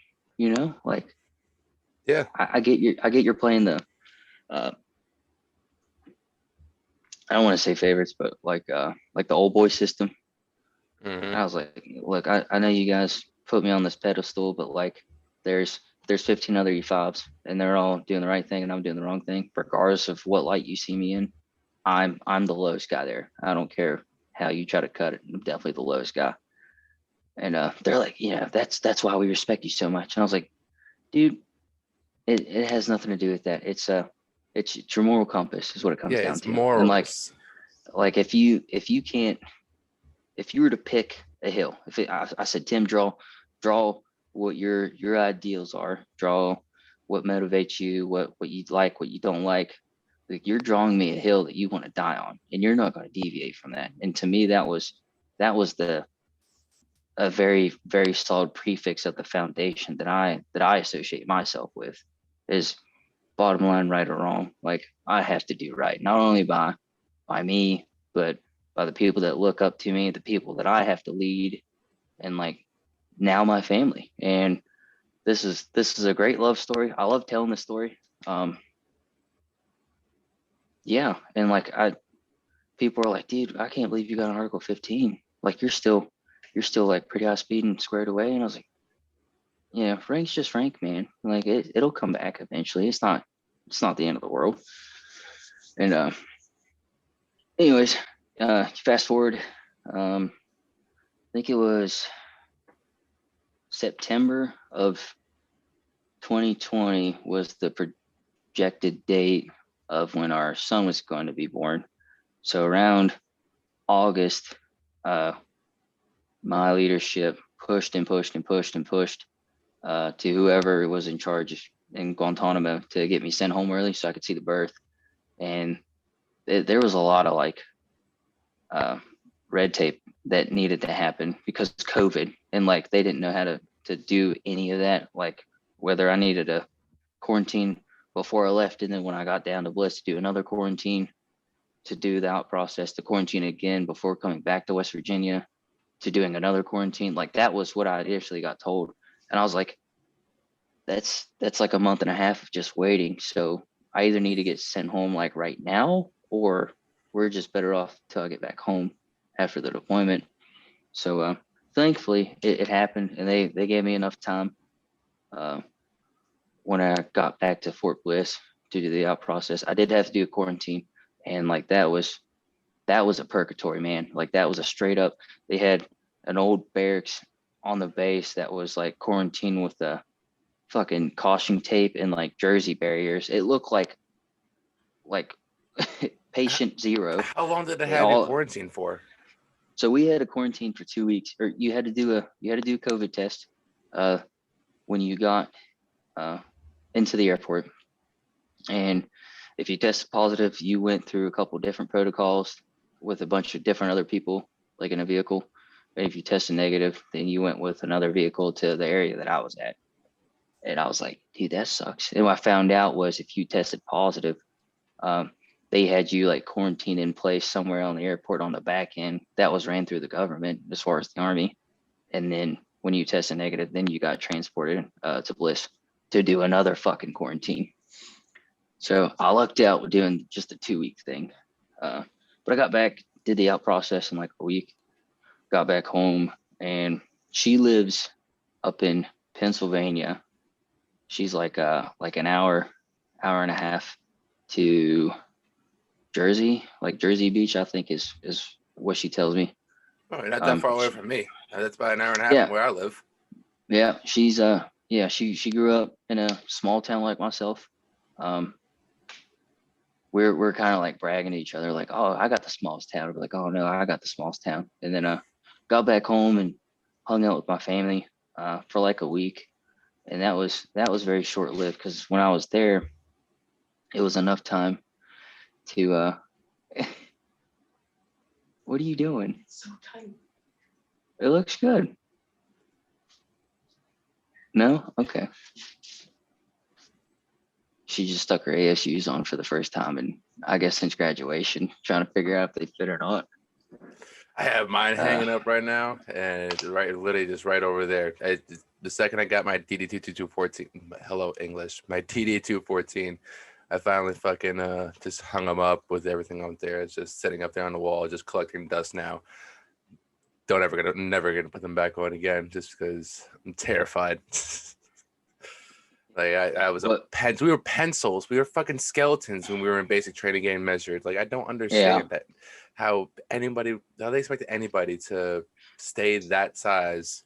Like, Yeah. I get you're playing the, I don't want to say favorites, but like the old boy system. Mm-hmm. I was like, look, I know you guys put me on this pedestal, but like there's 15 other E5s and they're all doing the right thing and I'm doing the wrong thing, regardless of what light you see me in. I'm the lowest guy there. I don't care how you try to cut it. I'm definitely the lowest guy. And they're like, that's why we respect you so much. And I was like, dude, it has nothing to do with that. It's your moral compass is what it comes Yeah, down it's to. And morals. like if you can't, if you were to pick a hill, I said, Tim, draw what your ideals are, draw what motivates you, what you like, what you don't like. Like you're drawing me a hill that you want to die on, and you're not going to deviate from that. And to me, that was the a very very solid prefix of the foundation that I associate myself with is bottom line, right or wrong. Like I have to do right, not only by me, but by the people that look up to me, the people that I have to lead, and like now my family. And this is a great love story. I love telling this story. Yeah, and like people are like, dude, I can't believe you got an Article 15. Like you're still like pretty high speed and squared away. And I was like, yeah, rank's just rank, man. Like it'll come back eventually. It's not the end of the world. And anyways, fast forward, I think it was September of 2020 was the projected date of when our son was going to be born. So around August, my leadership pushed and pushed and pushed and pushed to whoever was in charge in Guantanamo to get me sent home early so I could see the birth. And there was a lot of like red tape that needed to happen because COVID, and like they didn't know how to do any of that. Like whether I needed a quarantine before I left, and then when I got down to Bliss to do another quarantine, to do the out process, to quarantine again before coming back to West Virginia, to doing another quarantine. Like that was what I initially got told, and I was like, that's like a month and a half of just waiting. So I either need to get sent home like right now, or we're just better off till I get back home after the deployment. So thankfully it happened, and they gave me enough time when I got back to Fort Bliss to do the out process. I did have to do a quarantine, and like that was a purgatory, man. Like that was a straight up. They had an old barracks on the base that was like quarantined with the fucking caution tape and like jersey barriers. It looked like patient zero. How long did they They have you all. quarantined for? So we had a quarantine for 2 weeks, or you had to do a COVID test when you got into the airport, and if you tested positive, you went through a couple different protocols with a bunch of different other people, like in a vehicle. And if you tested negative, then you went with another vehicle to the area that I was at. And I was like, dude, that sucks. And what I found out was if you tested positive, they had you like quarantined in place somewhere on the airport on the back end. That was ran through the government as far as the Army. And then when you tested negative, then you got transported to Bliss to do another fucking quarantine. So I lucked out with doing just a 2-week thing. But I got back, did the out process in like a week, got back home, and she lives up in Pennsylvania. She's like an hour and a half to Jersey, like Jersey Beach, I think is what she tells me. Oh, not that far away from me. That's about an hour and a half Yeah. from where I live. Yeah, she's she grew up in a small town like myself. We're kind of like bragging to each other, like, oh, I got the smallest town. We're like, oh no, I got the smallest town. And then got back home and hung out with my family for like a week, and that was very short lived because when I was there, it was enough time to what are you doing? So tight. It looks good. No? Okay. She just stuck her ASUs on for the first time, and I guess since graduation, trying to figure out if they fit or not. I have mine hanging up right now, and it's literally just right over there. The second I got my DD214, hello English, my DD214, I finally fucking just hung them up with everything out there. It's just sitting up there on the wall, just collecting dust now. Never gonna put them back on again, just because I'm terrified. Like I was we were pencils, we were fucking skeletons when we were in basic training getting measured. Like I don't understand that how they expect anybody to stay that size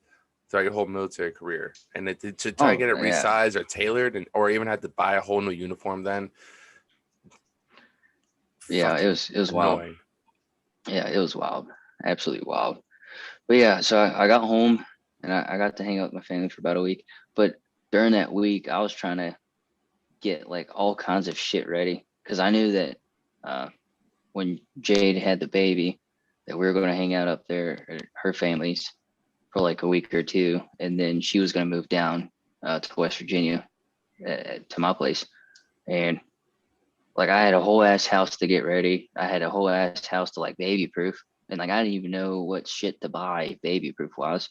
throughout your whole military career, and to try to get it resized or tailored, or even have to buy a whole new uniform then. Yeah, it was wild. Yeah, it was wild, absolutely wild. But yeah, so I got home and I got to hang out with my family for about a week. But during that week, I was trying to get like all kinds of shit ready because I knew that when Jade had the baby, that we were going to hang out up there at her family's for like a week or two, and then she was going to move down to West Virginia to my place. And like I had a whole ass house to get ready. I had a whole ass house to like baby proof, and like I didn't even know what shit to buy baby proof wise.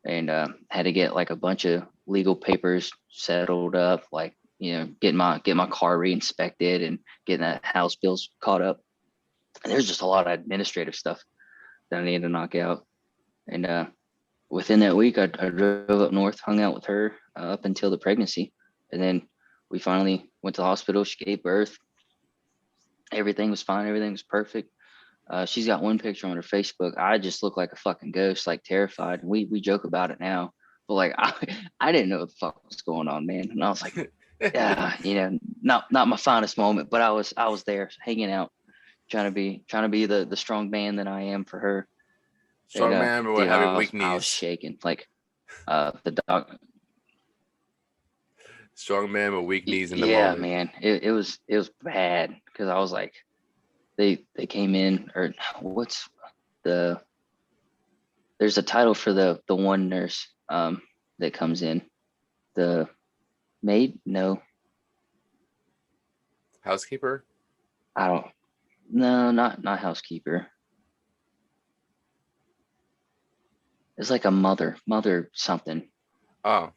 And had to get like a bunch of legal papers settled up, like, you know, get my car re-inspected and getting that house bills caught up. And there's just a lot of administrative stuff that I needed to knock out. And within that week, I drove up north, hung out with her up until the pregnancy. And then we finally went to the hospital. She gave birth. Everything was fine. Everything was perfect. She's got one picture on her Facebook. I just look like a fucking ghost, like terrified. We joke about it now, but like I didn't know what the fuck was going on, man. And I was like, yeah, you know, not my finest moment, but I was there hanging out, trying to be the strong man that I am for her. Strong man, but having weak knees. I was shaking, like the dog. Strong man with weak knees in the moment. Yeah, man, it was bad because I was like, they came in, or what's there's a title for the one nurse that comes in, the maid, no, housekeeper. Not housekeeper. It's like a mother something. Oh,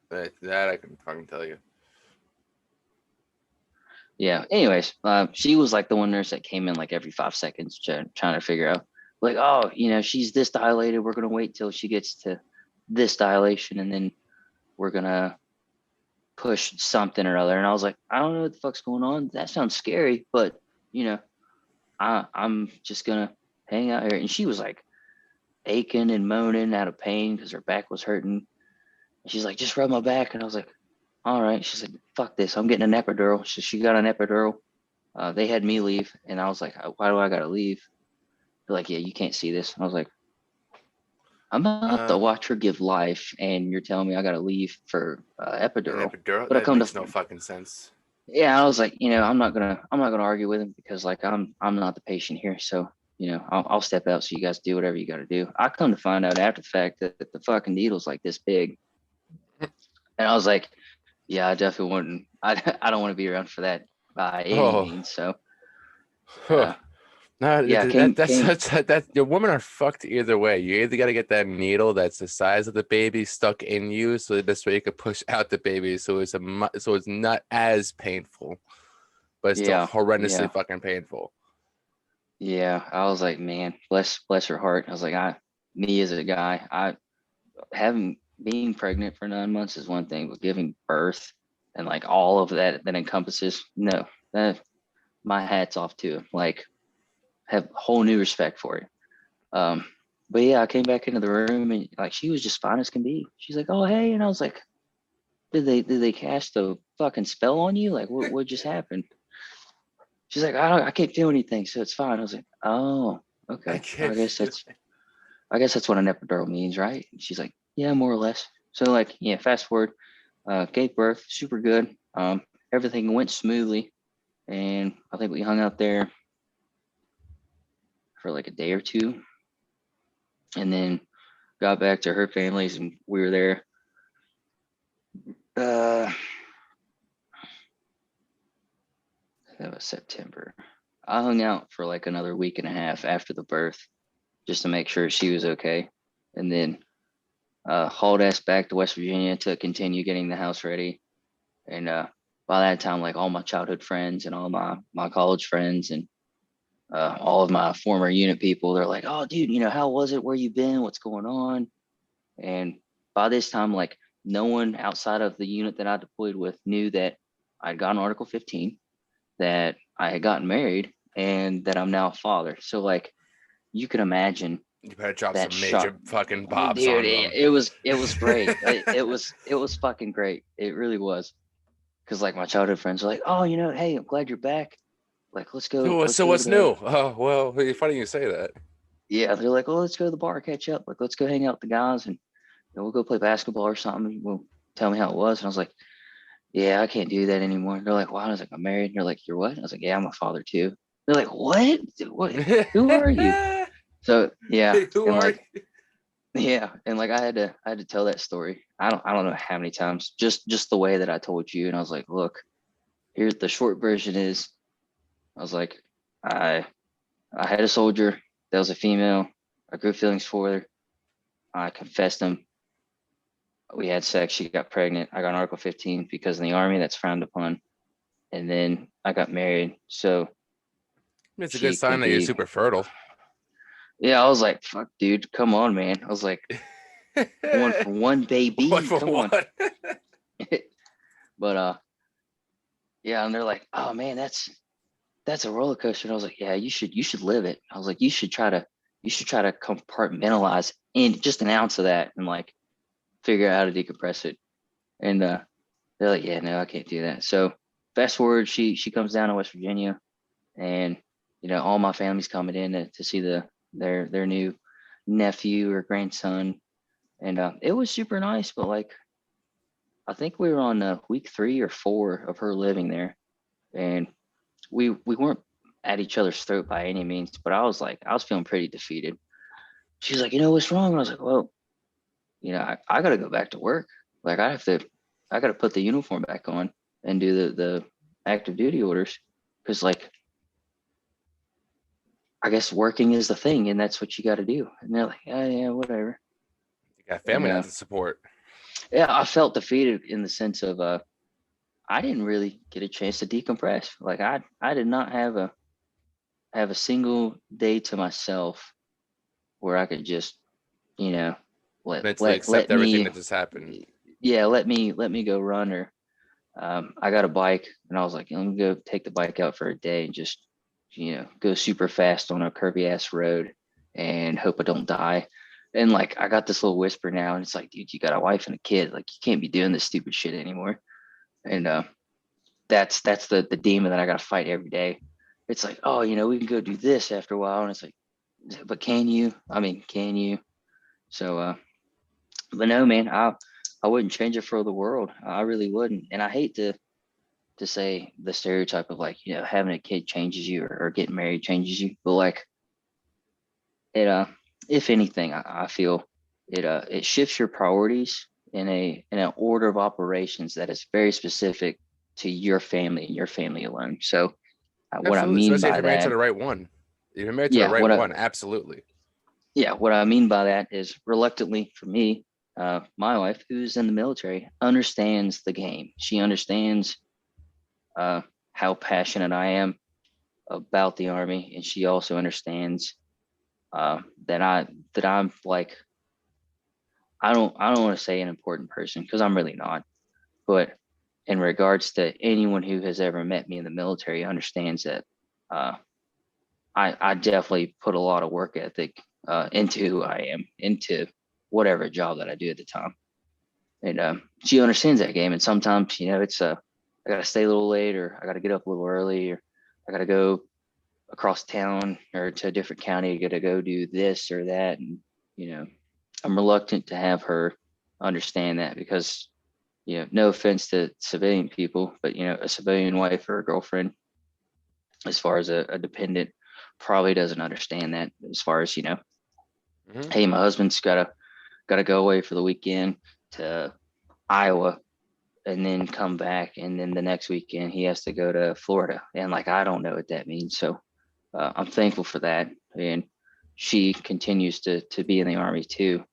that I can fucking tell you. Yeah. Anyways, she was like the one nurse that came in like every 5 seconds trying to figure out, like, oh, you know, she's this dilated. We're gonna wait till she gets to this dilation, and then we're gonna push something or other. And I was like, I don't know what the fuck's going on. That sounds scary, but you know, I'm just gonna hang out here. And she was like aching and moaning out of pain because her back was hurting. And she's like, just rub my back. And I was like, all right. She's like, fuck this, I'm getting an epidural. So she got an epidural. They had me leave, and I was like, why do I gotta leave? They're like, yeah, you can't see this. And I was like, I'm about to watch her give life, and you're telling me I gotta leave for epidural. An epidural? But That makes no fucking sense. yeah, I was like, I'm not gonna argue with him because like I'm not the patient here. So, I'll step out so you guys do whatever you got to do. I come to find out after the fact that the fucking needle's like this big. And I was like, yeah, I definitely wouldn't. I don't want to be around for that by any Oh, means. So, huh. No, yeah, came that's came. that your women are fucked either way. You either got to get that needle that's the size of the baby stuck in you, so this way you could push out the baby, so so it's not as painful, but it's still Yeah, horrendously yeah, fucking painful. yeah. I was like, man, bless her heart. I was like, me as a guy, I having being pregnant for 9 months is one thing, but giving birth and like all of that encompasses, no, that my hat's off to him. Like, have whole new respect for it. Um, but yeah, I came back into the room and like she was just fine as can be. She's like, "Oh hey," and I was like, "Did they cast a fucking spell on you? Like, what just happened?" She's like, I can't feel anything, so it's fine." I was like, "Oh, I okay. can't feel. I guess that's what an epidural means, right?" And she's like, "Yeah, more or less." So like, yeah, fast forward, gave birth, super good. Everything went smoothly, and I think we hung out there for like a day or two, and then got back to her family's, and we were there. Uh, that was September. I hung out for like another week and a half after the birth just to make sure she was okay, and then hauled ass back to West Virginia to continue getting the house ready. And by that time, like all my childhood friends and all my college friends and all of my former unit people, they're like, "Oh, dude, how was it? Where you been? What's going on?" And by this time, like no one outside of the unit that I deployed with knew that I'd gotten Article 15, that I had gotten married, and that I'm now a father. So like you can imagine You better drop that some shock. major fucking bobs Dude, on it, them. it was it was great. It was fucking great. It really was. Cause like my childhood friends are like, "Oh, hey, I'm glad you're back. Like, let's So go to what's the." new? Oh well, it's funny you say that. Yeah, they're like, "Oh, let's go to the bar, catch up. Like, let's go hang out with the guys, and we'll go play basketball or something. Well, tell me how it was." And I was like, "Yeah, I can't do that anymore." They're like, "Why?" I was like, "I'm married." And they're like, "You're what?" And I was like, "Yeah, I'm a father too." They're like, "What? What? Who are you?" So yeah, Who and are like you? yeah, and like I had to tell that story. I don't know how many times, just the way that I told you. And I was like, "Look, here's the short version is," I was like, I I had a soldier that was a female. I grew feelings for her. I confessed them. We had sex. She got pregnant. I got an Article 15 because in the army that's frowned upon. And then I got married. So It's a good she sign could that you're be. super fertile. Yeah, I was like, fuck, dude, come on, man. I was like, one for one, One baby. for Come on. one. But yeah, and they're like, oh man, that's a roller coaster. And I was like, yeah, you should live it. I was like, you should try to compartmentalize in just an ounce of that and like figure out how to decompress it. And they're like, yeah, no, I can't do that. So fast forward, she comes down to West Virginia, and all my family's coming in to see their new nephew or grandson, and it was super nice. But like, I think we were on week 3 or 4 of her living there, and we weren't at each other's throat by any means. But I was feeling pretty defeated. She's like, what's wrong? And I was like, well, I got to go back to work. Like I got to put the uniform back on and do the active duty orders because like I guess working is the thing and that's what you got to do. And they're like, yeah, yeah, whatever. You got And family now to support. yeah, I felt defeated in the sense of I didn't really get a chance to decompress. Like I did not have a single day to myself where I could just you know let Mentally let accept let everything me that just happened. yeah let me go run. Or I got a bike and I was like, let me go take the bike out for a day and just go super fast on a curvy ass road and hope I don't die. And like I got this little whisper now, and it's like, dude, you got a wife and a kid. Like you can't be doing this stupid shit anymore. And that's the demon that I got to fight every day. It's like, oh, we can go do this after a while, and it's like, but can you? I mean, can you? So, but no, man, I wouldn't change it for the world. I really wouldn't. And I hate to to say the stereotype of like, having a kid changes you, or getting married changes you, but like it if anything, I feel it shifts your priorities in an order of operations that is very specific to your family and your family alone. So what I Absolutely, mean especially if by you're married to that, the right one. If you're married to the yeah, right one, absolutely. what I mean by that is, reluctantly for me, my wife, who's in the military, understands the game. She understands how passionate I am about the Army, and she also understands that I'm like, I don't want to say an important person, because I'm really not, but in regards to anyone who has ever met me in the military understands that uh, I definitely put a lot of work ethic into who I am, into whatever job that I do at the time. And she understands that game. And sometimes, it's I got to stay a little late, or I got to get up a little early, or I got to go across town or to a different county. I got to go do this or that. And, you know, I'm reluctant to have her understand that, because, no offense to civilian people, but, a civilian wife or a girlfriend, as far as a dependent, probably doesn't understand that, as far as, Hmm. hey, my husband's gotta go away for the weekend to Iowa, and then come back, and then the next weekend he has to go to Florida, and like, I don't know what that means. So I'm thankful for that. And she continues to be in the Army too,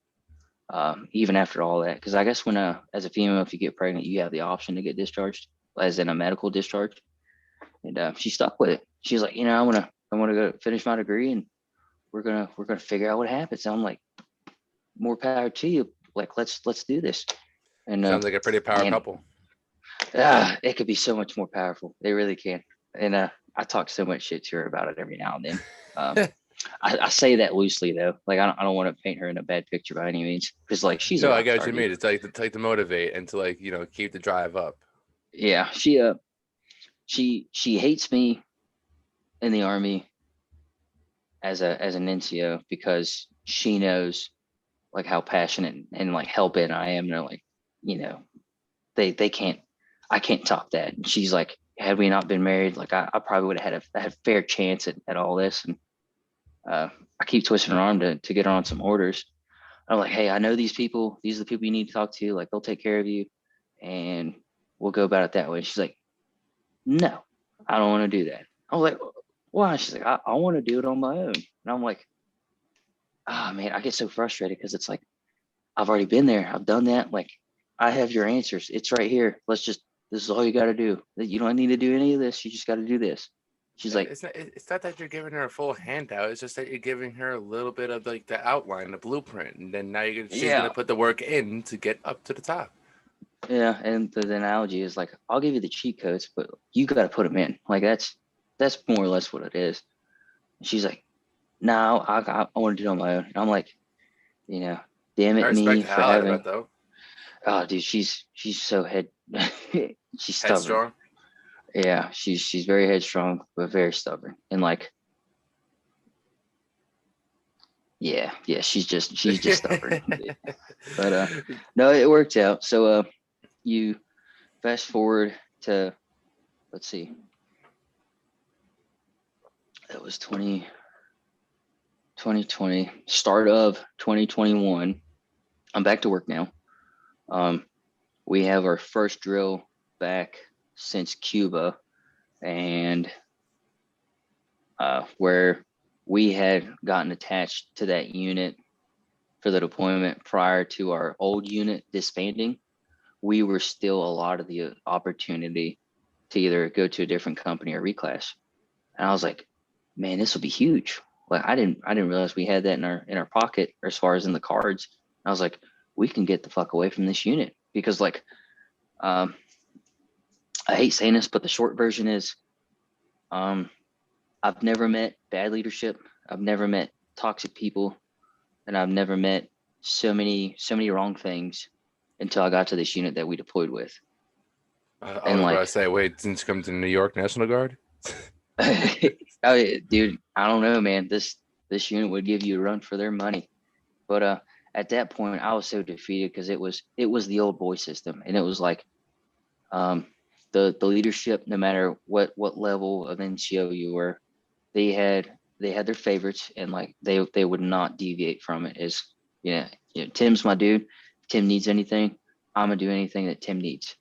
even after all that, because I guess when as a female, if you get pregnant, you have the option to get discharged, as in a medical discharge. And she stuck with it. She's like, I want to go finish my degree, and we're gonna figure out what happens. And I'm like, more power to you. Like, let's do this. And Sounds like a pretty power man, couple. it could be so much more powerful. They really can. And I talk so much shit to her about it every now and then. I say that loosely though. Like, I don't want to paint her in a bad picture by any means, because like, she's a No, I rock get what star, you dude. mean. It's like to motivate and to, like, keep the drive up. Yeah, she hates me in the Army as an NCO, because she knows like how passionate and like hell bent I am. And they're like, you know, they can't, I can't top that. And she's like, had we not been married, like, I probably would have had a fair chance at all this. And I keep twisting her arm to get her on some orders. I'm like, hey, I know these people. These are the people you need to talk to. Like, they'll take care of you, and we'll go about it that way. She's like, no, I don't want to do that. I was like, why? She's like, I want to do it on my own. And I'm like, man, I get so frustrated, because it's like, I've already been there. I've done that. Like, I have your answers. It's right here. This is all you got to do. You don't need to do any of this. You just got to do this. She's like, It's not that you're giving her a full handout. It's just that you're giving her a little bit of like the outline, the blueprint, and then now she's gonna yeah, put the work in to get up to the top. yeah. And the analogy is like, I'll give you the cheat codes, but you got to put them in. Like, that's more or less what it is. And she's like, no, I want to do it on my own. And I'm like, you know, damn I it, respect me the for hell out of having. it though. Oh, dude, she's so she's stubborn. Headstrong. Yeah, she's very headstrong, but very stubborn. And like, yeah, she's just stubborn. But no, it worked out. So you fast forward to, let's see, that was 2020, start of 2021. I'm back to work now. Um, we have our first drill back since Cuba, and where we had gotten attached to that unit for the deployment prior to our old unit disbanding, we were still allotted the opportunity to either go to a different company or reclass. And I was like, man, this will be huge. Like, I didn't realize we had that in our pocket, or as far as in the cards. And I was like, we can get the fuck away from this unit, because like, um, I hate saying this, but the short version is, um, I've never met bad leadership. I've never met toxic people, and I've never met so many wrong things until I got to this unit that we deployed with. I And was about to like, say, wait, since you come to New York National Guard. dude, I don't know, man. This unit would give you a run for their money. But at that point, I was so defeated, because it was the old boy system, and it was like, um, the leadership, no matter what level of NCO you were, they had their favorites, and like they would not deviate from it. Is Tim's my dude. If Tim needs anything, I'm gonna do anything that Tim needs.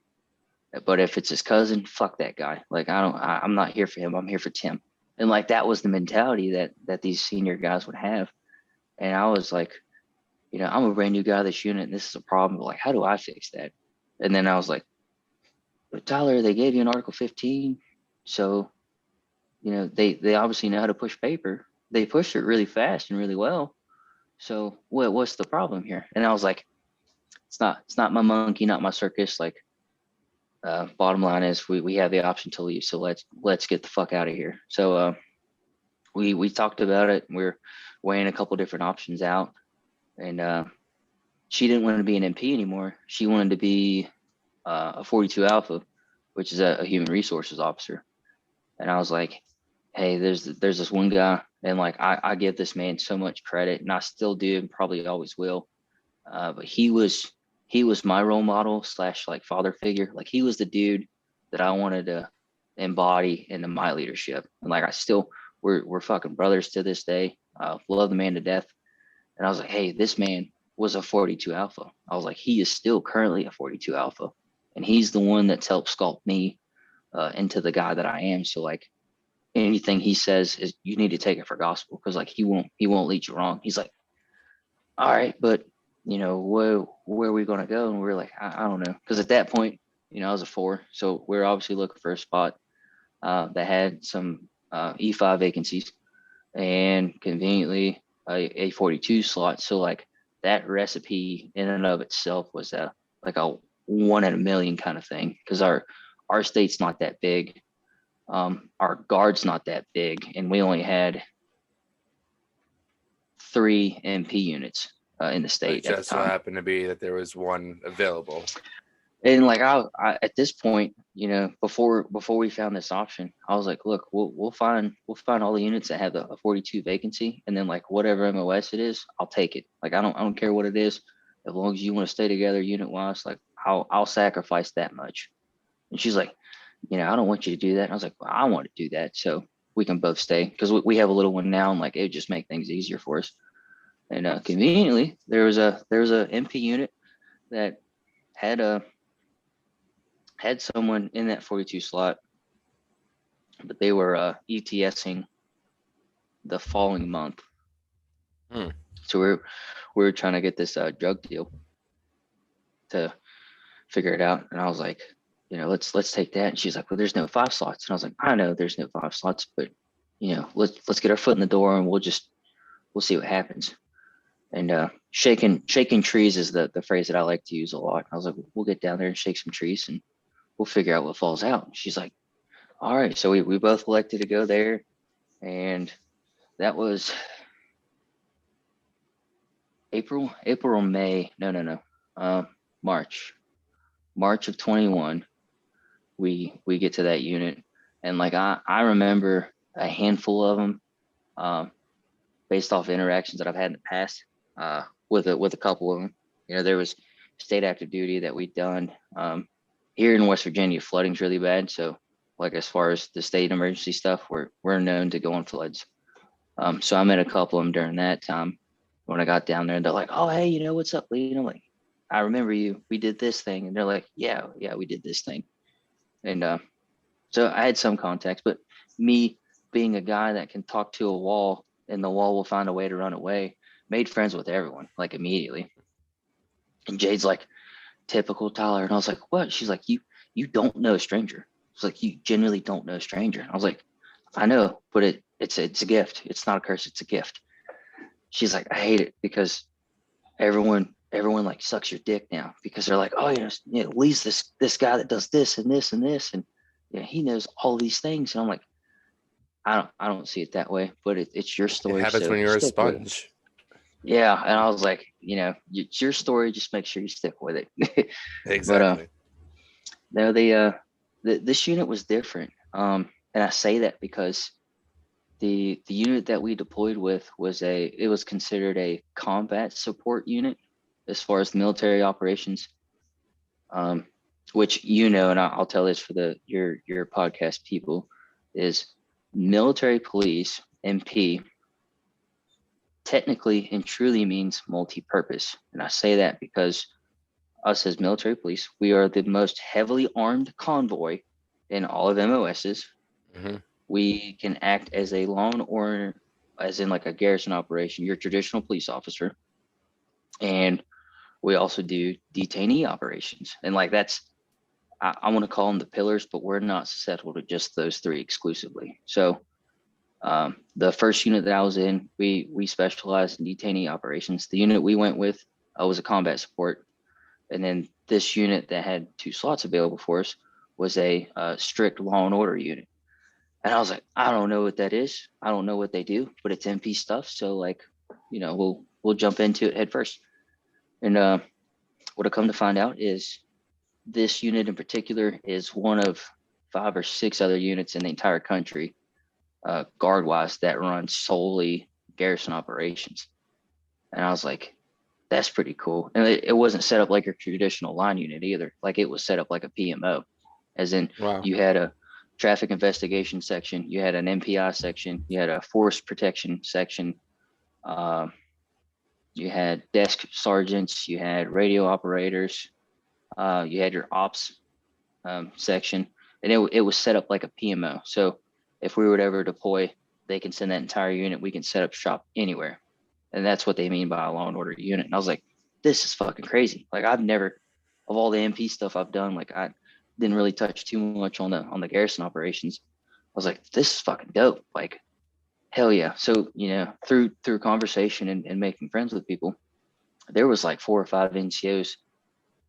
But if it's his cousin, fuck that guy. Like I'm not here for him. I'm here for Tim. And like that was the mentality that these senior guys would have. And I was like, I'm a brand new guy to this unit, and this is a problem. But like, how do I fix that? And then I was like, but Tyler, they gave you an Article 15, so they obviously know how to push paper. They pushed it really fast and really well. So what's the problem here? And I was like, it's not my monkey, not my circus. Like, bottom line is we have the option to leave. So let's get the fuck out of here. So we talked about it. We're weighing a couple different options out, and she didn't want to be an MP anymore. She wanted to be a 42 Alpha, which is a human resources officer. And I was like, hey, there's this one guy, and like I give this man so much credit, and I still do, and probably always will. But he was my role model / like father figure. Like he was the dude that I wanted to embody into my leadership. And like we're fucking brothers to this day. Love the man to death. And I was like, hey, this man was a 42 Alpha. I was like, he is still currently a 42 Alpha, and he's the one that's helped sculpt me into the guy that I am. So like anything he says is you need to take it for gospel, because like he won't lead you wrong. He's like, all right, but where are we going to go? And we're like, I don't know. Because at that point, I was a 4. So we're obviously looking for a spot that had some E5 vacancies, and conveniently a 42 slot. So like that recipe in and of itself was like a 1 in a million kind of thing, because our state's not that big. Our guard's not that big, and we only had 3 MP units in the state. It just so happened to be that there was one available. And like I at this point, before we found this option, I was like, look, we'll find all the units that have a 42 vacancy, and then like whatever MOS it is, I'll take it. Like I don't care what it is, as long as you want to stay together unit wise. Like I'll sacrifice that much. And she's like, I don't want you to do that. And I was like, well, I want to do that, so we can both stay, because we have a little one now, and like it would just make things easier for us. And conveniently, there was a MP unit that had someone in that 42 slot, but they were ETSing the following month. So we were trying to get this drug deal to figure it out. And I was like, let's take that. And she's like, well, there's no 5 slots. And I was like, I know there's no 5 slots, but let's get our foot in the door, and we'll see what happens. And shaking trees is the phrase that I like to use a lot. I was like, we'll get down there and shake some trees, and we'll figure out what falls out. And she's like, all right. So we both elected to go there, and that was April or May. No. March of 21. We get to that unit, and like I remember a handful of them, based off interactions that I've had in the past, with a couple of them. There was state active duty that we'd done. Here in West Virginia, flooding's really bad. So like as far as the state emergency stuff, we're known to go on floods. So I met a couple of them during that time. When I got down there, and they're like, oh, hey, what's up, Lee? And I'm like, I remember you. We did this thing. And they're like, yeah, we did this thing. And so I had some contacts, but me being a guy that can talk to a wall, and the wall will find a way to run away, made friends with everyone, like immediately. And Jade's like, typical Tyler. And I was like, what? She's like, you don't know a stranger. It's like, you genuinely don't know a stranger. I was like, I know, but it's a gift. It's not a curse. It's a gift. She's like, I hate it, because everyone like sucks your dick now, because they're like, oh, Lee's this guy that does this and this and this, and he knows all these things. And I'm like, I don't see it that way, but it's your story. It happens when you're a sponge. Yeah, and I was like, it's your story. Just make sure you stick with it. Exactly. But no, this unit was different, and I say that because the unit that we deployed with was considered a combat support unit as far as the military operations. which, and I'll tell this for your podcast people, is military police, MP, technically and truly means multi-purpose. And I say that because us as military police, we are the most heavily armed convoy in all of MOSs. Mm-hmm. We can act as a law and order, as in like a garrison operation, your traditional police officer. And we also do detainee operations. And like I want to call them the pillars, but we're not susceptible to just those three exclusively. So the first unit that I was in, we specialized in detainee operations. The unit we went with was a combat support. And then this unit that had 2 slots available for us was a strict law and order unit. And I was like, I don't know what that is. I don't know what they do, but it's MP stuff. So like, we'll jump into it head first. And what I come to find out is this unit in particular is one of 5 or 6 other units in the entire country, guard-wise, that run solely garrison operations. And I was like, that's pretty cool. And it wasn't set up like a traditional line unit either. Like it was set up like a PMO, as in you had a traffic investigation section, you had an MPI section, you had a force protection section, you had desk sergeants, you had radio operators, you had your ops section, and it was set up like a PMO. So if we were to ever deploy, they can send that entire unit. We can set up shop anywhere. And that's what they mean by a law and order unit. And I was like, this is fucking crazy. Like I've never, of all the MP stuff I've done, like I didn't really touch too much on the garrison operations. I was like, this is fucking dope. Like, hell yeah. So, through conversation and making friends with people, there was like 4 or 5 NCOs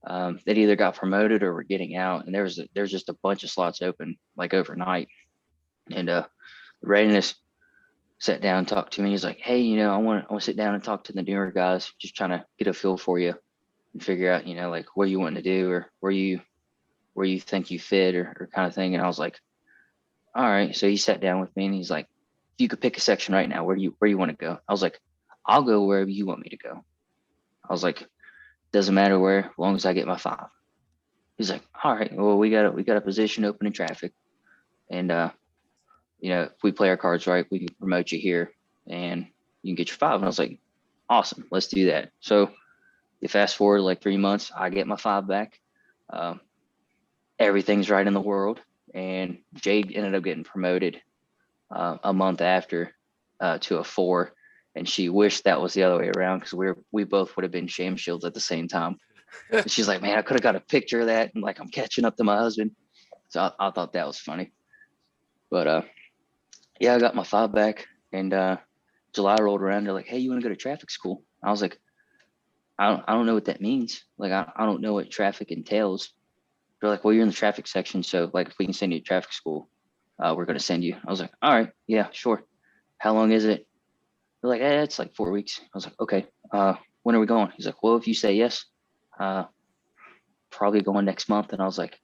that either got promoted or were getting out. And there's just a bunch of slots open like overnight. And the readiness sat down and talked to me. He's like, hey, I want to sit down and talk to the newer guys, just trying to get a feel for you and figure out, like what you want to do or where you think you fit or kind of thing. And I was like, all right. So he sat down with me and he's like, if you could pick a section right now, where you want to go? I was like, I'll go wherever you want me to go. I was like, doesn't matter where, as long as I get my 5. He's like, all right, well, we got a position open in traffic. And, if we play our cards right, we can promote you here and you can get your 5. And I was like, awesome, let's do that. So you fast forward like 3 months, I get my 5 back. Everything's right in the world. And Jade ended up getting promoted a month after to a 4. And she wished that was the other way around because we both would have been shame shields at the same time. And she's like, man, I could have got a picture of that. And like, I'm catching up to my husband. So I thought that was funny. But yeah, I got my 5 back. And July rolled around. They're like, hey, you want to go to traffic school? I was like, I don't know what that means. Like, I don't know what traffic entails. They're like, well, you're in the traffic section. So like, if we can send you to traffic school, we're going to send you. I was like, all right, yeah, sure. How long is it? They're like, it's like 4 weeks. I was like, okay, when are we going? He's like, well, if you say yes, probably going next month. And I was like,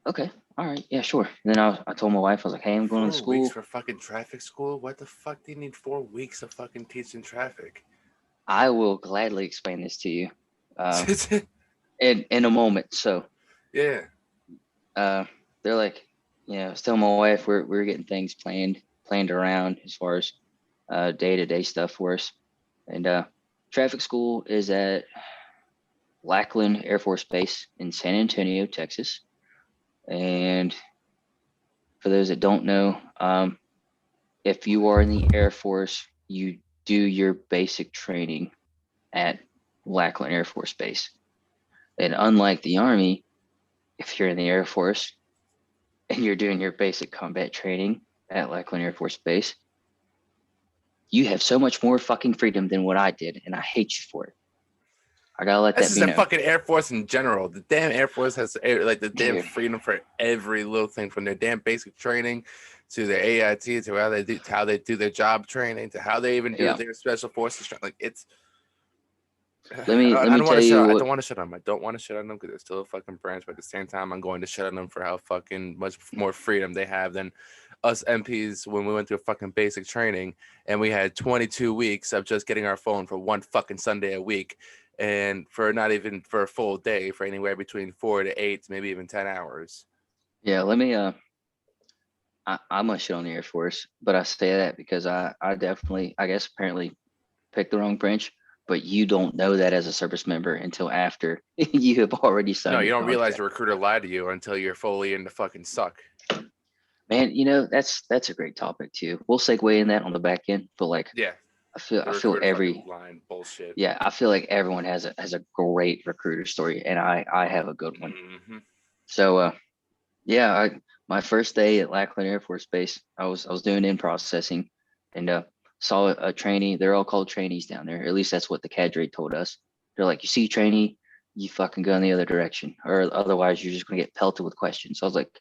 okay, all right, yeah, sure. And then I told my wife, I was like, hey, I'm going to school. 4 weeks for fucking traffic school? What the fuck do you need 4 weeks of fucking teaching traffic? I will gladly explain this to you in a moment. So yeah, they're like, I was telling my wife we're getting things planned around as far as day-to-day stuff for us. And traffic school is at Lackland Air Force Base in San Antonio, Texas. And for those that don't know, if you are in the Air Force, you do your basic training at Lackland Air Force Base. And unlike the Army, if you're in the Air Force and you're doing your basic combat training at Lackland Air Force Base, you have so much more fucking freedom than what I did, and I hate you for it. I gotta let that be known. This is the fucking Air Force in general. The damn Air Force has like the damn freedom for every little thing, from their damn basic training to their AIT to how they do their job training to how they even do their special forces training. Like it's. Let me tell you. I don't want to shut on them. I don't want to shut on them because they're still a fucking branch, but at the same time, I'm going to shut on them for how fucking much more freedom they have than us MPs when we went through fucking basic training and we had 22 weeks of just getting our phone for one fucking Sunday a week. and for not even for a full day, for anywhere between 4 to 8, maybe even 10 hours. Yeah, let me I'm gonna shit on the Air Force, but I say that because I definitely, I guess apparently picked the wrong branch, but you don't know that as a service member until after you have already signed No, you your don't realize contract. the recruiter lied to you until you're fully in the fucking suck. Man, that's a great topic too. We'll segue in that on the back end, but like Yeah, I the feel recruiter fucking every lying bullshit. yeah, I feel like everyone has a great recruiter story, and I have a good one. Mm-hmm. So yeah, my first day at Lackland Air Force Base, I was doing in processing, and saw a trainee. They're all called trainees down there. At least that's what the cadre told us. They're like, you see trainee, you fucking go in the other direction, or otherwise you're just gonna get pelted with questions. So I was like,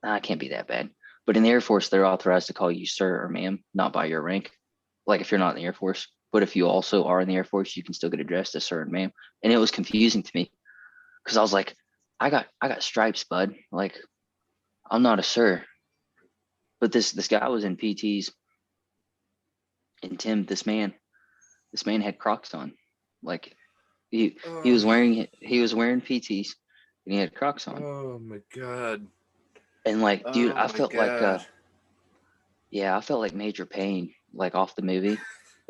nah, I can't be that bad. But in the Air Force, they're authorized to call you sir or ma'am, not by your rank. Like if you're not in the Air Force, but if you also are in the Air Force, you can still get addressed as sir and ma'am. And it was confusing to me because I was like, I got stripes, bud. Like I'm not a sir. But this guy was in PTs, and Tim, this man had Crocs on. Like he was wearing PTs, and he had Crocs on. Oh my god. And like, dude, Oh my god. I felt like Major Payne, like off the movie.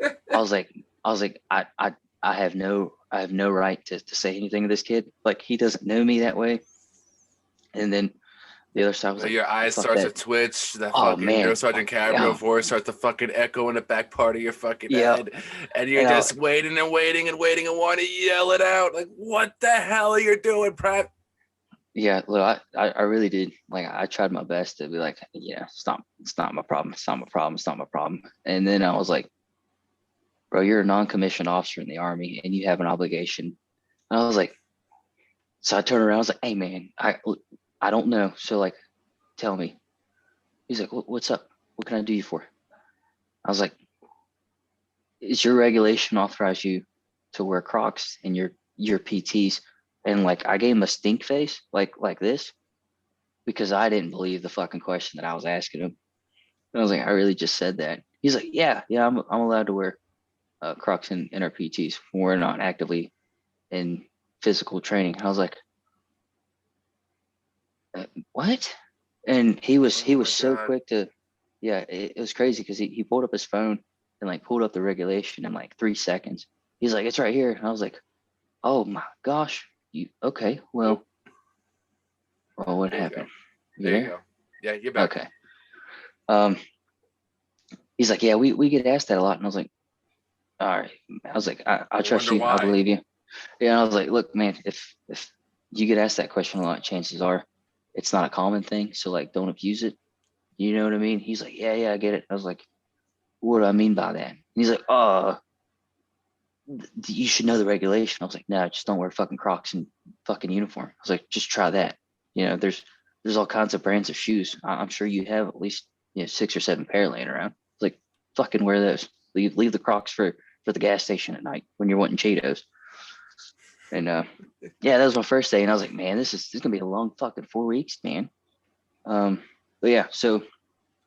I was like, I have no right to say anything to this kid. Like he doesn't know me that way. And then the other side was like, Your eyes fuck starts that. to twitch. That Oh fucking Drill man, Sergeant Cabrio yeah, voice starts to fucking echo in the back part of your fucking yeah. head, and you're And just waiting and waiting and waiting and want to yell it out like, "What the hell are you doing, Pratt?" yeah, look, I really did. Like I tried my best to be like, yeah, stop, it's not my problem, it's not my problem, it's not my problem. And then I was like, bro, you're a non-commissioned officer in the Army, and you have an obligation. And I was like, so I turned around, I was like, hey man, I don't know, so like, tell me. He's like, what's up? What can I do you for? I was like, is your regulation authorize you to wear Crocs in your PTs? And like, I gave him a stink face, like this, because I didn't believe the fucking question that I was asking him. And I was like, I really just said that. He's like, yeah, I'm allowed to wear Crocs in our PTs when we're not actively in physical training. I was like, what? And he was Oh my so god. quick to, yeah, it was crazy because he pulled up his phone and like pulled up the regulation in like 3 seconds. He's like, it's right here. And I was like, oh my gosh, you okay? Well, what There you go. happened? You There you there? go. Yeah, you're back. Okay. Um, he's like, yeah, we get asked that a lot, and I was like, all right. I was like, I I trust wonder you. I why. believe you. Yeah. And I was like, look, man, if you get asked that question a lot, chances are it's not a common thing. So like, don't abuse it. You know what I mean? He's like, yeah, I get it. I was like, what do I mean by that? And he's like, you should know the regulation. I was like, no, just don't wear fucking Crocs and fucking uniform. I was like, just try that. There's all kinds of brands of shoes. I'm sure you have at least 6 or 7 pair laying around. It's like, fucking wear those. Leave the Crocs for the gas station at night when you're wanting Cheetos. And yeah, that was my first day, and I was like, man, this is gonna be a long fucking 4 weeks, man. But yeah, so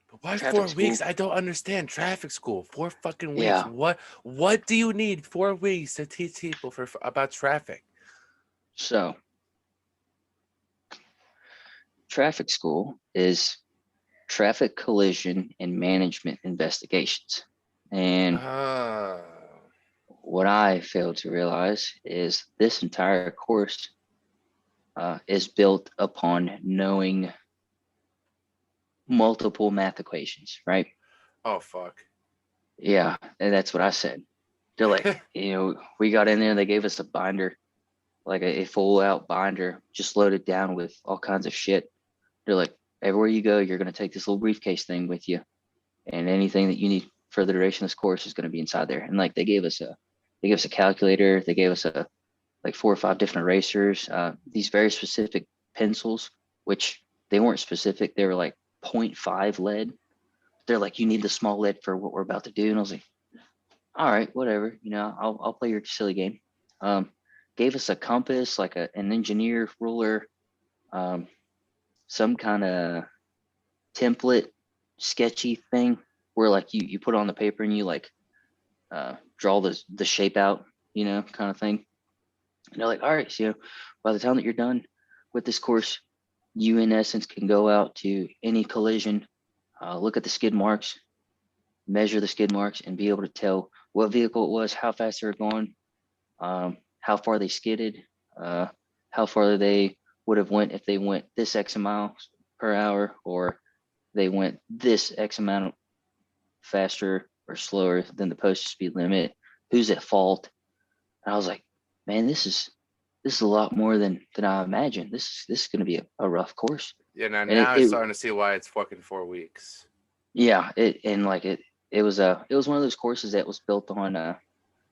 But why traffic 4 weeks? school. I don't understand. Traffic school, 4 fucking weeks. Yeah, What do you need 4 weeks to teach people about traffic? so traffic school is traffic collision and management investigations. And Oh. what I failed to realize is this entire course is built upon knowing multiple math equations, right? Oh fuck. Yeah, and that's what I said. They're like, we got in there and they gave us a binder, like a full out binder, just loaded down with all kinds of shit. They're like, everywhere you go, you're going to take this little briefcase thing with you, and anything that you need for the duration of this course is going to be inside there. And like, they gave us a calculator. They gave us like 4 or 5 different erasers, these very specific pencils, which they weren't specific. They were like 0.5 lead. They're like, you need the small lead for what we're about to do. And I was like, all right, whatever, I'll play your silly game. Gave us a compass, like an engineer ruler, some kind of template sketchy thing where like you put it on the paper and you like draw the shape out, kind of thing. And they're like, all right, so by the time that you're done with this course, you in essence can go out to any collision, look at the skid marks, measure the skid marks, and be able to tell what vehicle it was, how fast they were going, how far they skidded, how far they would have went if they went this X miles per hour, or they went this X amount faster or slower than the posted speed limit, who's at fault. And I was like, man, this is a lot more than I imagined. This is going to be a rough course. Yeah, now And I'm starting to see why it's fucking 4 weeks. yeah, it was one of those courses that was built on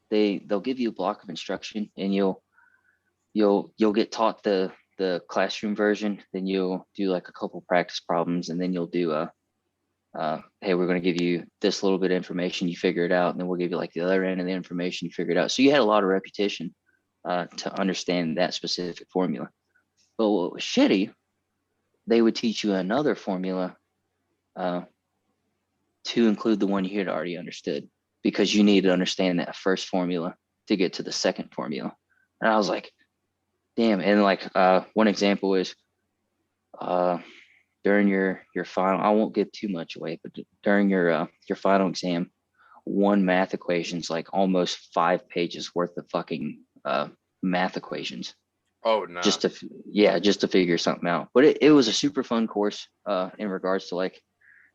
they'll give you a block of instruction, and you'll get taught the classroom version, then you'll do like a couple practice problems, and then you'll do hey, we're going to give you this little bit of information, you figure it out, and then we'll give you like the other end of the information, you figure it out. So you had a lot of repetition to understand that specific formula. But what was shitty, they would teach you another formula to include the one you had already understood, because you need to understand that first formula to get to the second formula. And I was like, damn. And like one example is during your final, I won't give too much away, but during your final exam, one math equation's like almost 5 pages worth of fucking math equations. Oh no. Just to figure something out. But it was a super fun course in regards to like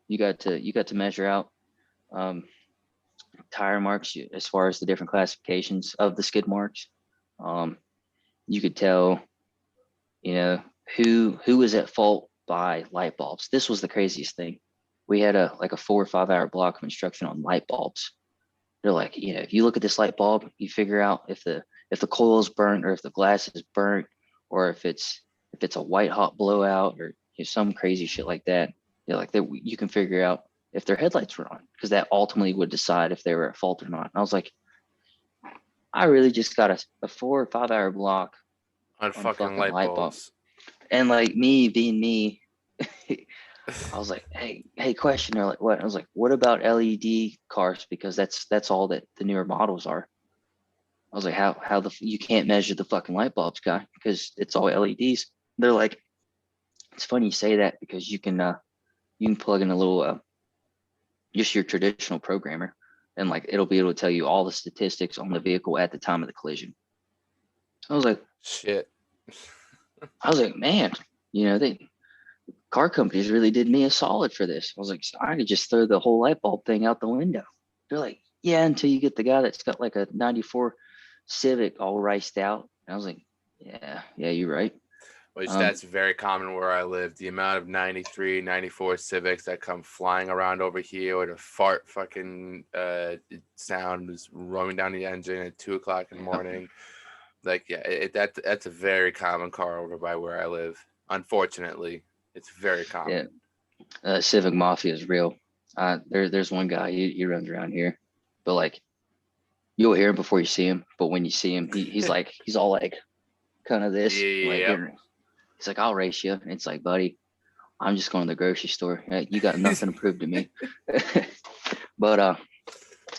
you got to measure out tire marks as far as the different classifications of the skid marks. You could tell, who was at fault by light bulbs. This was the craziest thing. We had a 4 or 5 hour block of instruction on light bulbs. They're like, if you look at this light bulb, you figure out if the coil is burnt, or if the glass is burnt, or if it's a white hot blowout, or some crazy shit like that. You can figure out if their headlights were on, because that ultimately would decide if they were at fault or not. And I was like, I really just got a 4 or 5 hour block on fucking light bulbs. And like me being me, I was like, hey, question. They're like, what? I was like, what about LED cars? Because that's all that the newer models are. I was like, how you can't measure the fucking light bulbs, guy, because it's all LEDs. They're like, it's funny you say that, because you can plug in a little just your traditional programmer, and like it'll be able to tell you all the statistics on the vehicle at the time of the collision. I was like, shit. I was like, man, car companies really did me a solid for this. I was like, so I could just throw the whole light bulb thing out the window. They're like, yeah, until you get the guy that's got like a 94 Civic all riced out. And I was like, yeah, you're right. Which that's very common where I live. The amount of 93, 94 Civics that come flying around over here, or the fart fucking sound is roaming down the engine at 2 o'clock in the morning. Like, yeah, that's a very common car over by where I live. Unfortunately, it's very common. Yeah. Civic Mafia is real. There's one guy, he runs around here, but like, you'll hear him before you see him. But when you see him, he's like, he's all like, kind of this. Yeah. Like, he's like, I'll race you. And it's like, buddy, I'm just going to the grocery store. You got nothing to prove to me. But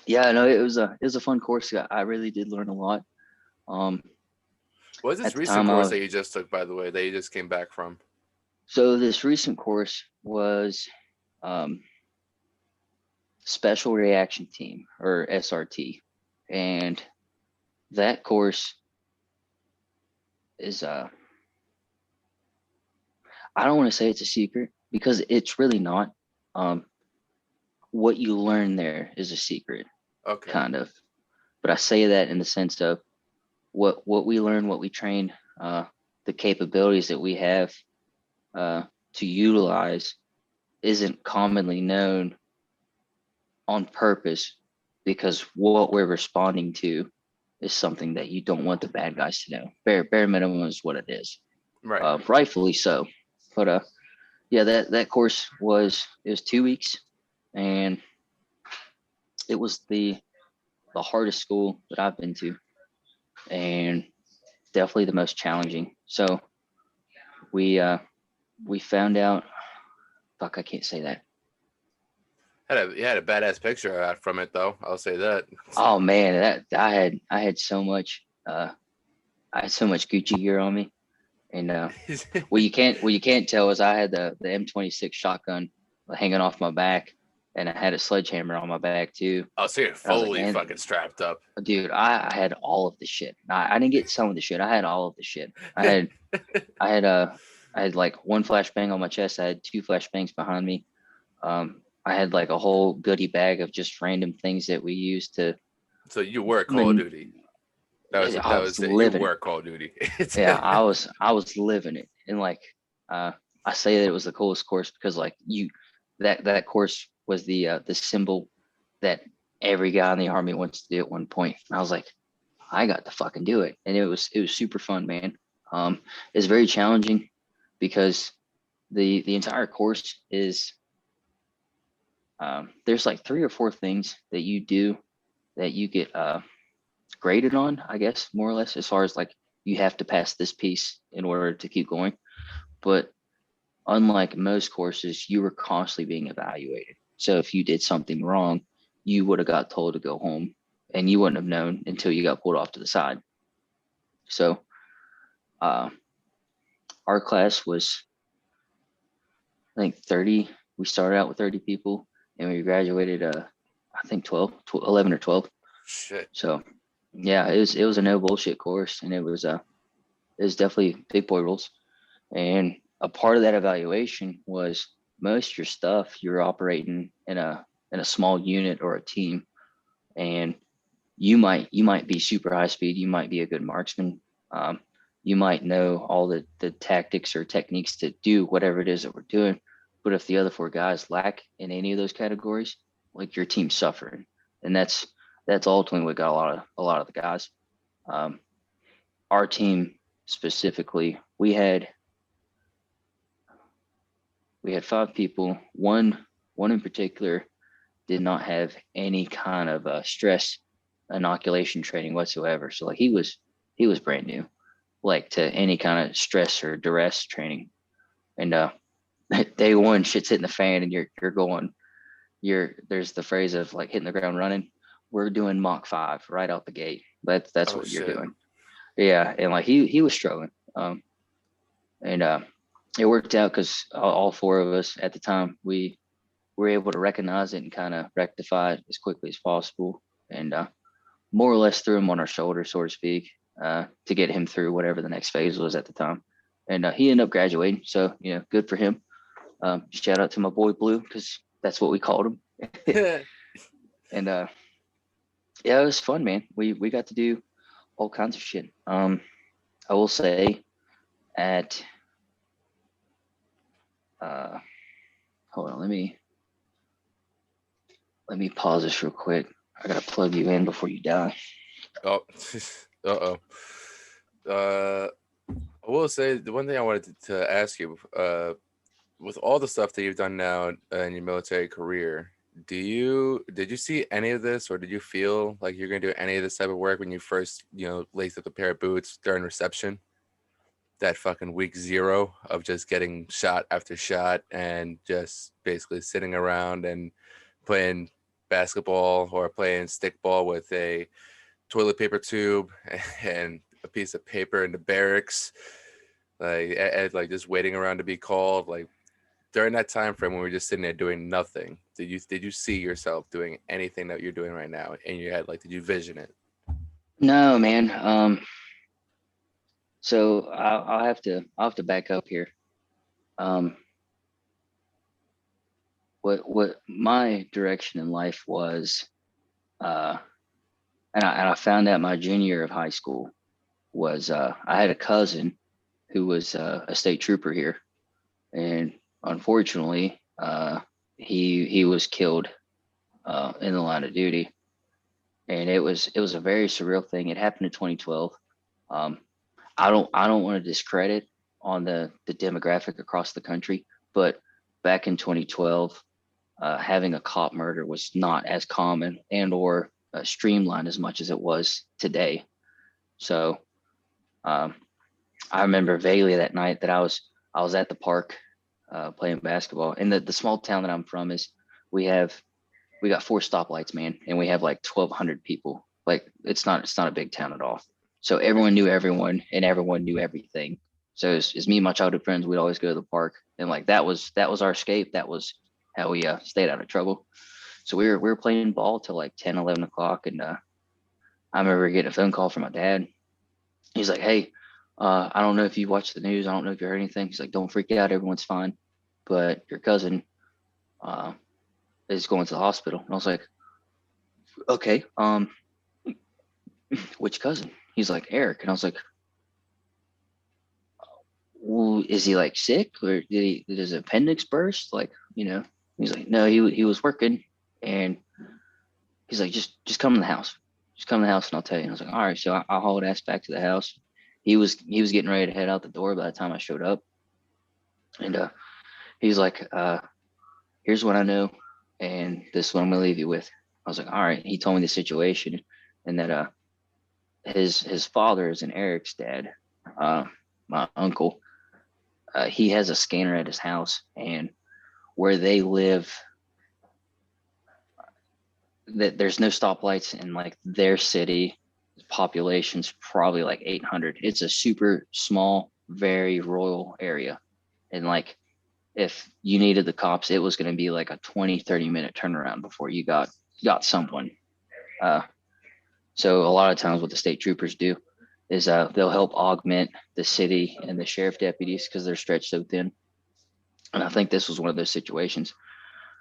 yeah, no, it was a fun course. I really did learn a lot. What was this recent course that you just took, by the way, that you just came back from? So this recent course was Special Reaction Team, or SRT. And that course is I don't want to say it's a secret, because it's really not. What you learn there is a secret. Okay. Kind of. But I say that in the sense of what we learn, what we train, the capabilities that we have to utilize isn't commonly known on purpose, because what we're responding to is something that you don't want the bad guys to know. Bare minimum is what it is. Right. Rightfully so. But yeah, that course was 2 weeks, and it was the hardest school that I've been to, and definitely the most challenging. So we found out, fuck, I can't say that. You had a badass picture from it, though. I'll say that. Oh man, that I had so much. I had so much Gucci gear on me, and what you can't tell is I had the M26 shotgun hanging off my back, and I had a sledgehammer on my back too. Oh, so you're And I was like, fully man, fucking strapped up. dude, I had all of the shit. I didn't get some of the shit. I had all of the shit. I had like one flashbang on my chest. I had two flashbangs behind me. I had like a whole goodie bag of just random things that we used to. So you were Call of Duty. I was it. You living were it. Call of Duty. Yeah, I was living it, and like I say that it was the coolest course because like that course was the symbol that every guy in the army wants to do at one point. And I was like, I got to fucking do it, and it was super fun, man. It's very challenging because the entire course is there's like 3 or 4 things that you do that you get graded on, I guess, more or less, as far as like you have to pass this piece in order to keep going. But unlike most courses, you were constantly being evaluated. So if you did something wrong, you would have got told to go home, and you wouldn't have known until you got pulled off to the side. So our class was, I think, 30. We started out with 30 people, and we graduated, I think 11 or 12. Shit. So yeah, it was a no bullshit course, and it was definitely big boy rules. And a part of that evaluation was most of your stuff you're operating in a small unit or a team, and you might be super high speed, you might be a good marksman, you might know all the tactics or techniques to do whatever it is that we're doing, but if the other 4 guys lack in any of those categories, like, your team's suffering. And that's ultimately what got a lot of the guys. Our team specifically, we had 5 people. One in particular did not have any kind of stress inoculation training whatsoever. So like he was brand new, like, to any kind of stress or duress training. And day one, shit's hitting the fan, and there's the phrase of like hitting the ground running. We're doing Mach 5 right out the gate. That's what you're doing. Yeah, and like he was struggling. And it worked out because all 4 of us at the time, we were able to recognize it and kind of rectify it as quickly as possible, and more or less threw him on our shoulder, so to speak, to get him through whatever the next phase was at the time. And he ended up graduating, so good for him. Shout out to my boy Blue, because that's what we called him. And yeah, it was fun, man. We got to do all kinds of shit. I will say at hold on, let me pause this real quick. I gotta plug you in before you die. Oh, I will say the one thing I wanted to ask you, with all the stuff that you've done now in your military career, did you see any of this, or did you feel like you're gonna do any of this type of work when you first, laced up a pair of boots during reception? That fucking week 0 of just getting shot after shot and just basically sitting around and playing basketball or playing stickball with a toilet paper tube and a piece of paper in the barracks, like just waiting around to be called. Like, during that time frame when we were just sitting there doing nothing, did you see yourself doing anything that you're doing right now in your head? Like, did you vision it? No, man. So I'll have to back up here. What my direction in life was, and I found out my junior year of high school, was I had a cousin who was a state trooper here, and unfortunately, he was killed in the line of duty, and it was a very surreal thing. It happened in 2012. I don't want to discredit on the demographic across the country, but back in 2012, having a cop murder was not as common and or streamlined as much as it was today. So I remember vaguely that night that I was at the park playing basketball. And the small town that I'm from is we got 4 stoplights, man, and we have like 1,200 people. Like, it's not a big town at all. So everyone knew everyone and everyone knew everything. So it's me and my childhood friends. We'd always go to the park, and like that was our escape. That was how we stayed out of trouble. So we were playing ball till like 10, 11 o'clock, and I remember getting a phone call from my dad. He's like, "Hey, I don't know if you watched the news. I don't know if you heard anything." He's like, "Don't freak out. Everyone's fine, but your cousin uh, is going to the hospital." And I was like, "Okay, which cousin?" He's like, "Eric," and I was like, well, is he like sick or did his appendix burst? Like, he's like, no, he was working, and he's like, just come to the house. Just come to the house and I'll tell you. And I was like, all right. So I hauled ass back to the house. He was getting ready to head out the door by the time I showed up. And he's like, here's what I know, and this is what I'm gonna leave you with. I was like, all right. He told me the situation, and that his father is an Eric's dad, my uncle. He has a scanner at his house, and where they live, that there's no stoplights in like their city. Population's probably like 800. It's a super small, very rural area, and like if you needed the cops, it was going to be like a 20-30 minute turnaround before you got someone. So a lot of times what the state troopers do is they'll help augment the city and the sheriff deputies because they're stretched so thin. And I think this was one of those situations.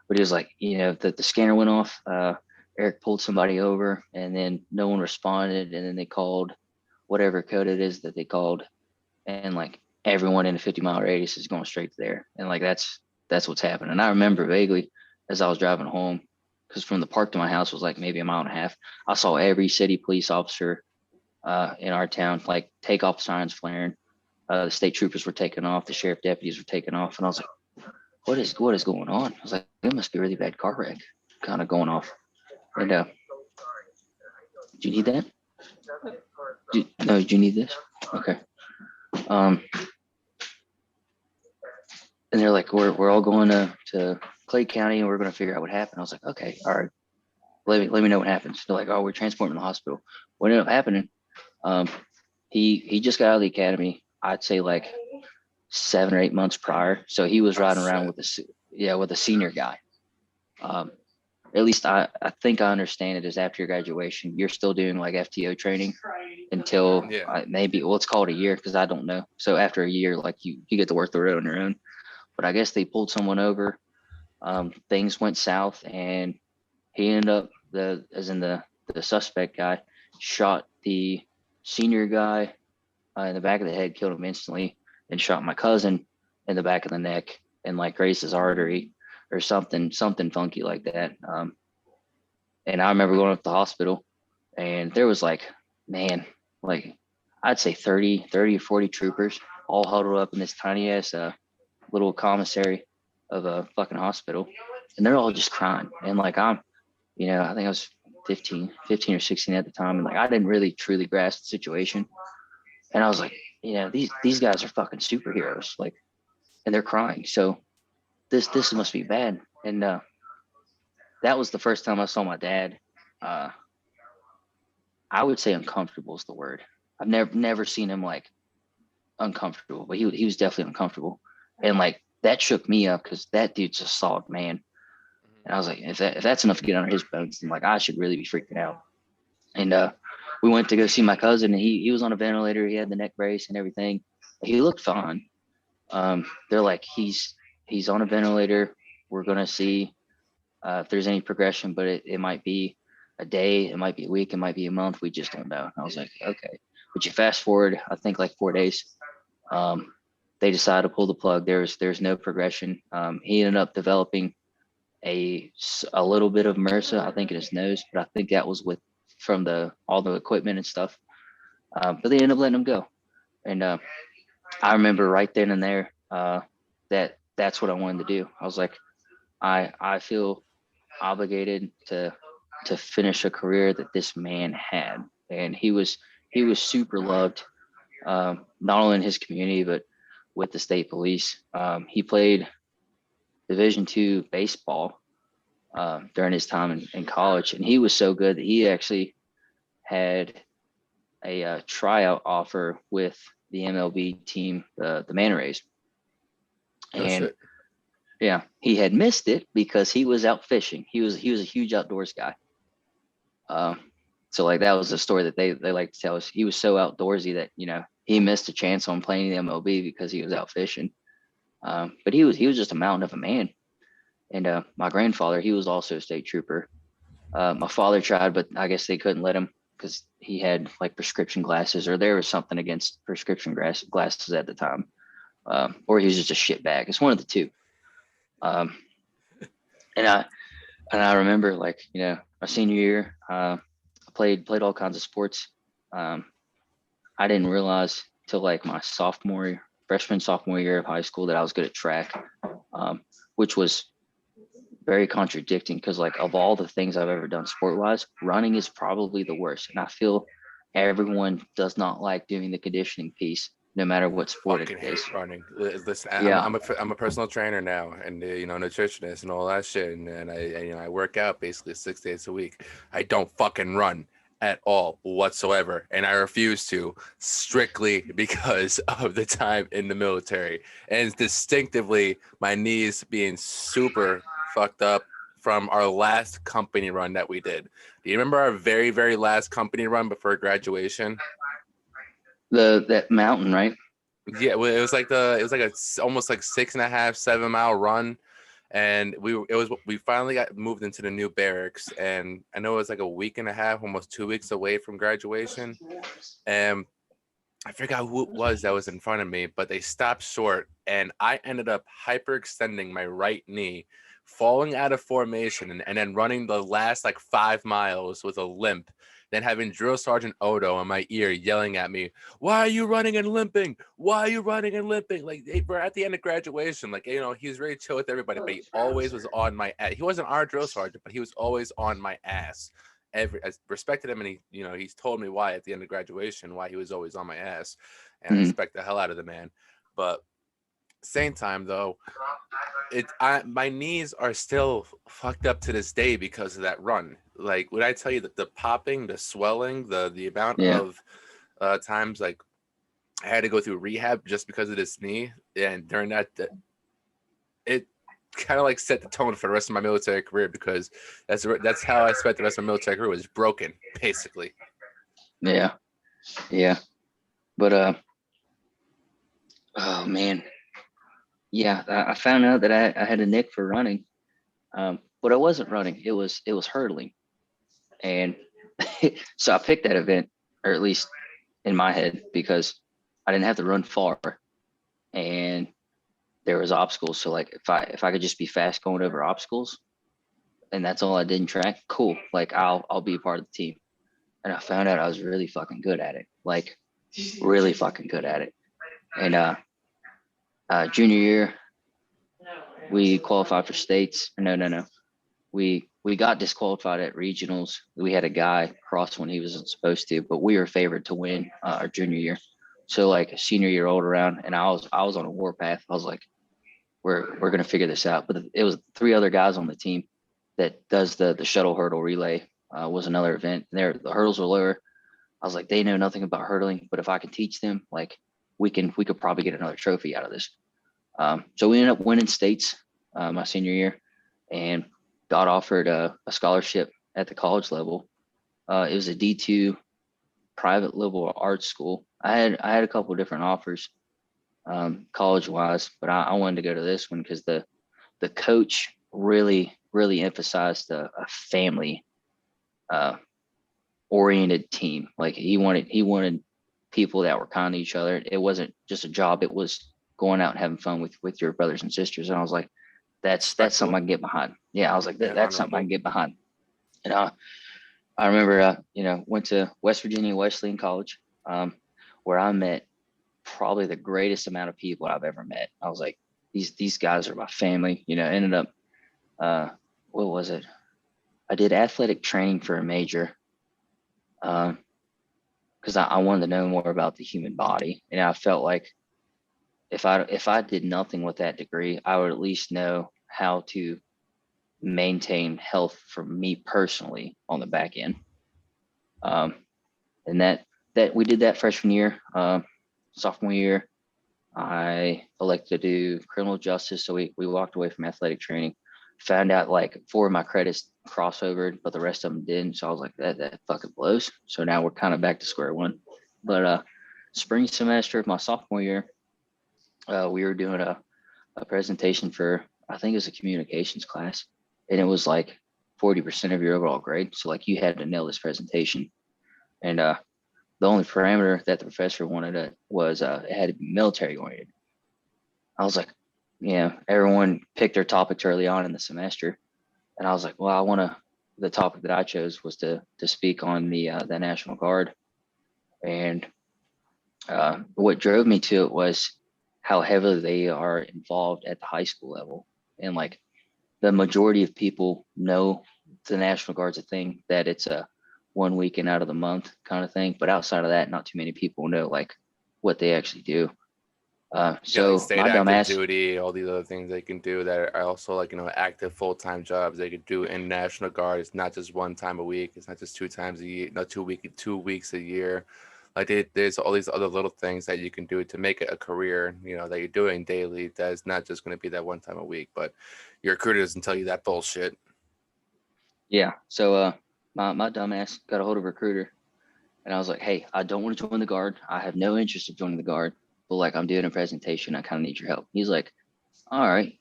But it was like, the scanner went off. Eric pulled somebody over, and then no one responded. And then they called whatever code it is that they called. And like everyone in a 50-mile radius is going straight to there. And like, that's what's happening. And I remember vaguely as I was driving home, because from the park to my house was like maybe a mile and a half. I saw every city police officer in our town, like take off signs flaring. The state troopers were taking off. The sheriff deputies were taking off. And I was like, what is going on? I was like, it must be a really bad car wreck kind of going off. And do you need that? No, do you need this? Okay. And they're like, we're all going to Clay County, and we're going to figure out what happened. I was like, okay, all right. Let me know what happens. They're like, oh, we're transporting him to the hospital. What ended up happening? He just got out of the academy. I'd say like 7 or 8 months prior. So he was riding around with a senior guy. At least I think I understand it is after your graduation, you're still doing like FTO training until maybe, it's called a year because I don't know. So after a year, like you get to work the road on your own. But I guess they pulled someone over. Things went south, and he ended up the suspect guy shot the senior guy in the back of the head, killed him instantly, and shot my cousin in the back of the neck and like grazed his artery or something funky like that. And I remember going up to the hospital, and there was like I'd say 30 or 40 troopers all huddled up in this tiny ass little commissary of a fucking hospital, and they're all just crying. And like I think I was 15 or 16 at the time, and like I didn't really truly grasp the situation. And I was like, these guys are fucking superheroes, like, and they're crying. So this must be bad. And that was the first time I saw my dad. I would say uncomfortable is the word. I've never seen him like uncomfortable, but he was definitely uncomfortable. And like that shook me up because that dude's a solid man. And I was like, if that's enough to get under his bones, then like I should really be freaking out. And we went to go see my cousin, and he was on a ventilator. He had the neck brace and everything. He looked fine. They're like, he's on a ventilator. We're gonna see if there's any progression, but it might be a day, it might be a week, it might be a month. We just don't know. And I was like, okay. But you fast forward, I think like 4 days. They decided to pull the plug. There's no progression. He ended up developing a little bit of MRSA, I think, in his nose, but I think that was from all the equipment and stuff. But they ended up letting him go. And I remember right then and there that's what I wanted to do. I was like, I feel obligated to finish a career that this man had, and he was super loved, not only in his community but with the state police. He played Division II baseball during his time in college, and he was so good that he actually had a tryout offer with the MLB team, the Manta Rays. No And shit. yeah, he had missed it because he was out fishing. He was a huge outdoors guy. So like that was a story that they like to tell us. He was so outdoorsy that, you know, he missed a chance on playing the MLB because he was out fishing. But he was just a mountain of a man. And my grandfather, he was also a state trooper. My father tried, but I guess they couldn't let him because he had like prescription glasses, or there was something against prescription glasses at the time. Or he was just a shitbag. It's one of the two. Um, and I remember, like, you know, my senior year, I played all kinds of sports. I didn't realize till like my freshman, sophomore year of high school that I was good at track, which was very contradicting because, like, of all the things I've ever done sport wise, running is probably the worst. And I feel everyone does not like doing the conditioning piece, no matter what sport Fucking it is. hate running. Listen, Yeah. I'm a personal trainer now, and you know, nutritionist and all that shit, and you know, I work out basically 6 days a week. I don't fucking run at all whatsoever, and I refuse to, strictly because of the time in the military, and distinctively my knees being super fucked up from our last company run that we did. Do you remember our very last company run before graduation? That mountain, right? Yeah, well, it was like almost like 6.5, 7 mile run, and we finally got moved into the new barracks, and I know it was like a week and a half, almost 2 weeks away from graduation, and I forgot who it was that was in front of me, but they stopped short, and I ended up hyperextending my right knee, falling out of formation, and then running the last like 5 miles with a limp, then having Drill Sergeant Odo in my ear yelling at me, "Why are you running and limping? Why are you running and limping?" Like, we're at the end of graduation, like, you know, he's very chill with everybody, but he always was on my ass. He wasn't our drill sergeant, but he was always on my ass. I respected him, and he, you know, he's told me why at the end of graduation, why he was always on my ass, and I Mhm. respect the hell out of the man. But same time though, my knees are still fucked up to this day because of that run. Like, would I tell you that the popping, the swelling, the amount Yeah. of times like I had to go through rehab just because of this knee, and during that, it kind of like set the tone for the rest of my military career, because that's how I spent the rest of my military career, was broken, basically. Yeah. Yeah. But oh man. Yeah, I found out that I had a nick for running. But I wasn't running. It was hurdling. And so I picked that event, or at least in my head, because I didn't have to run far and there was obstacles. So like if I could just be fast going over obstacles and that's all I did in track, cool. Like I'll be a part of the team. And I found out I was really fucking good at it. Like really fucking good at it. And junior year, we qualified for states. No. We got disqualified at regionals. We had a guy cross when he wasn't supposed to, but we were favored to win our junior year. So like senior year rolled around, and I was on a warpath. I was like, we're gonna figure this out. But it was 3 other guys on the team that does the shuttle hurdle relay. Was another event. The hurdles were lower. I was like, they know nothing about hurdling, but if I can teach them, like we could probably get another trophy out of this. So we ended up winning states my senior year, and got offered a scholarship at the college level. It was a D2 private liberal arts school. I had a couple of different offers college wise, but I wanted to go to this one because the coach really emphasized a family oriented team. Like he wanted people that were kind to each other. It wasn't just a job. It was going out and having fun with your brothers and sisters. And I was like, that's something I can get behind. Yeah, I was like, Yeah, that's something I honorable. can get behind. And I remember, went to West Virginia Wesleyan College, where I met probably the greatest amount of people I've ever met. I was like, these guys are my family. Ended up, what was it? I did athletic training for a major, because I wanted to know more about the human body, and I felt like if I did nothing with that degree, I would at least know how to maintain health for me personally on the back end. And that we did that freshman year. Sophomore year, I elected to do criminal justice. So we walked away from athletic training. Found out like 4 of my credits crossovered, but the rest of them didn't. So I was like, that fucking blows. So now we're kind of back to square one. But spring semester of my sophomore year, we were doing a presentation for, I think it was a communications class, and it was like 40% of your overall grade. So like you had to nail this presentation. And the only parameter that the professor wanted was it had to be military oriented. I was like, everyone picked their topics early on in the semester. And I was like, well, the topic that I chose was to speak on the National Guard. And what drove me to it was how heavily they are involved at the high school level. And like the majority of people know the National Guard's a thing, that it's a 1 weekend out of the month kind of thing. But outside of that, not too many people know like what they actually do. So like state my active dumbass, duty, all these other things they can do that are also like, active full-time jobs they could do in National Guard. It's not just one time a week. It's not just 2 times a year, not 2 weeks a year. Like there's all these other little things that you can do to make it a career, that you're doing daily. That's not just going to be that one time a week, but your recruiter doesn't tell you that bullshit. Yeah. So my dumbass got a hold of a recruiter, and I was like, hey, I don't want to join the Guard. I have no interest in joining the Guard, but like I'm doing a presentation. I kind of need your help. He's like, all right,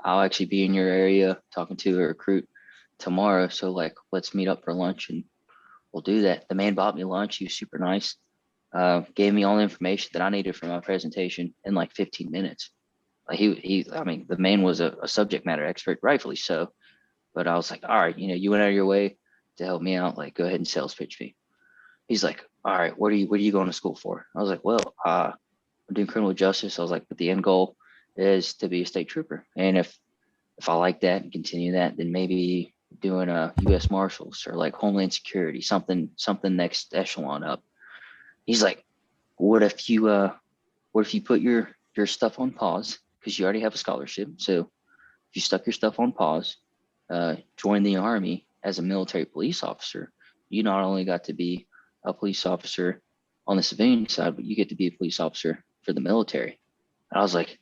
I'll actually be in your area talking to a recruit tomorrow. So like, let's meet up for lunch and we'll do that. The man bought me lunch. He was super nice. Gave me all the information that I needed for my presentation in like 15 minutes. Like I mean, the man was a subject matter expert, rightfully so. But I was like, all right, you went out of your way to help me out. Like, go ahead and sales pitch me. He's like, all right, what are you going to school for? I was like, well, I'm doing criminal justice. I was like, but the end goal is to be a state trooper. And if I like that and continue that, then maybe doing a U.S. Marshals or like Homeland Security, something next echelon up. He's like, what if you put your stuff on pause, because you already have a scholarship. So if you stuck your stuff on pause, join the Army as a military police officer, you not only got to be a police officer on the civilian side, but you get to be a police officer for the military. And I was like,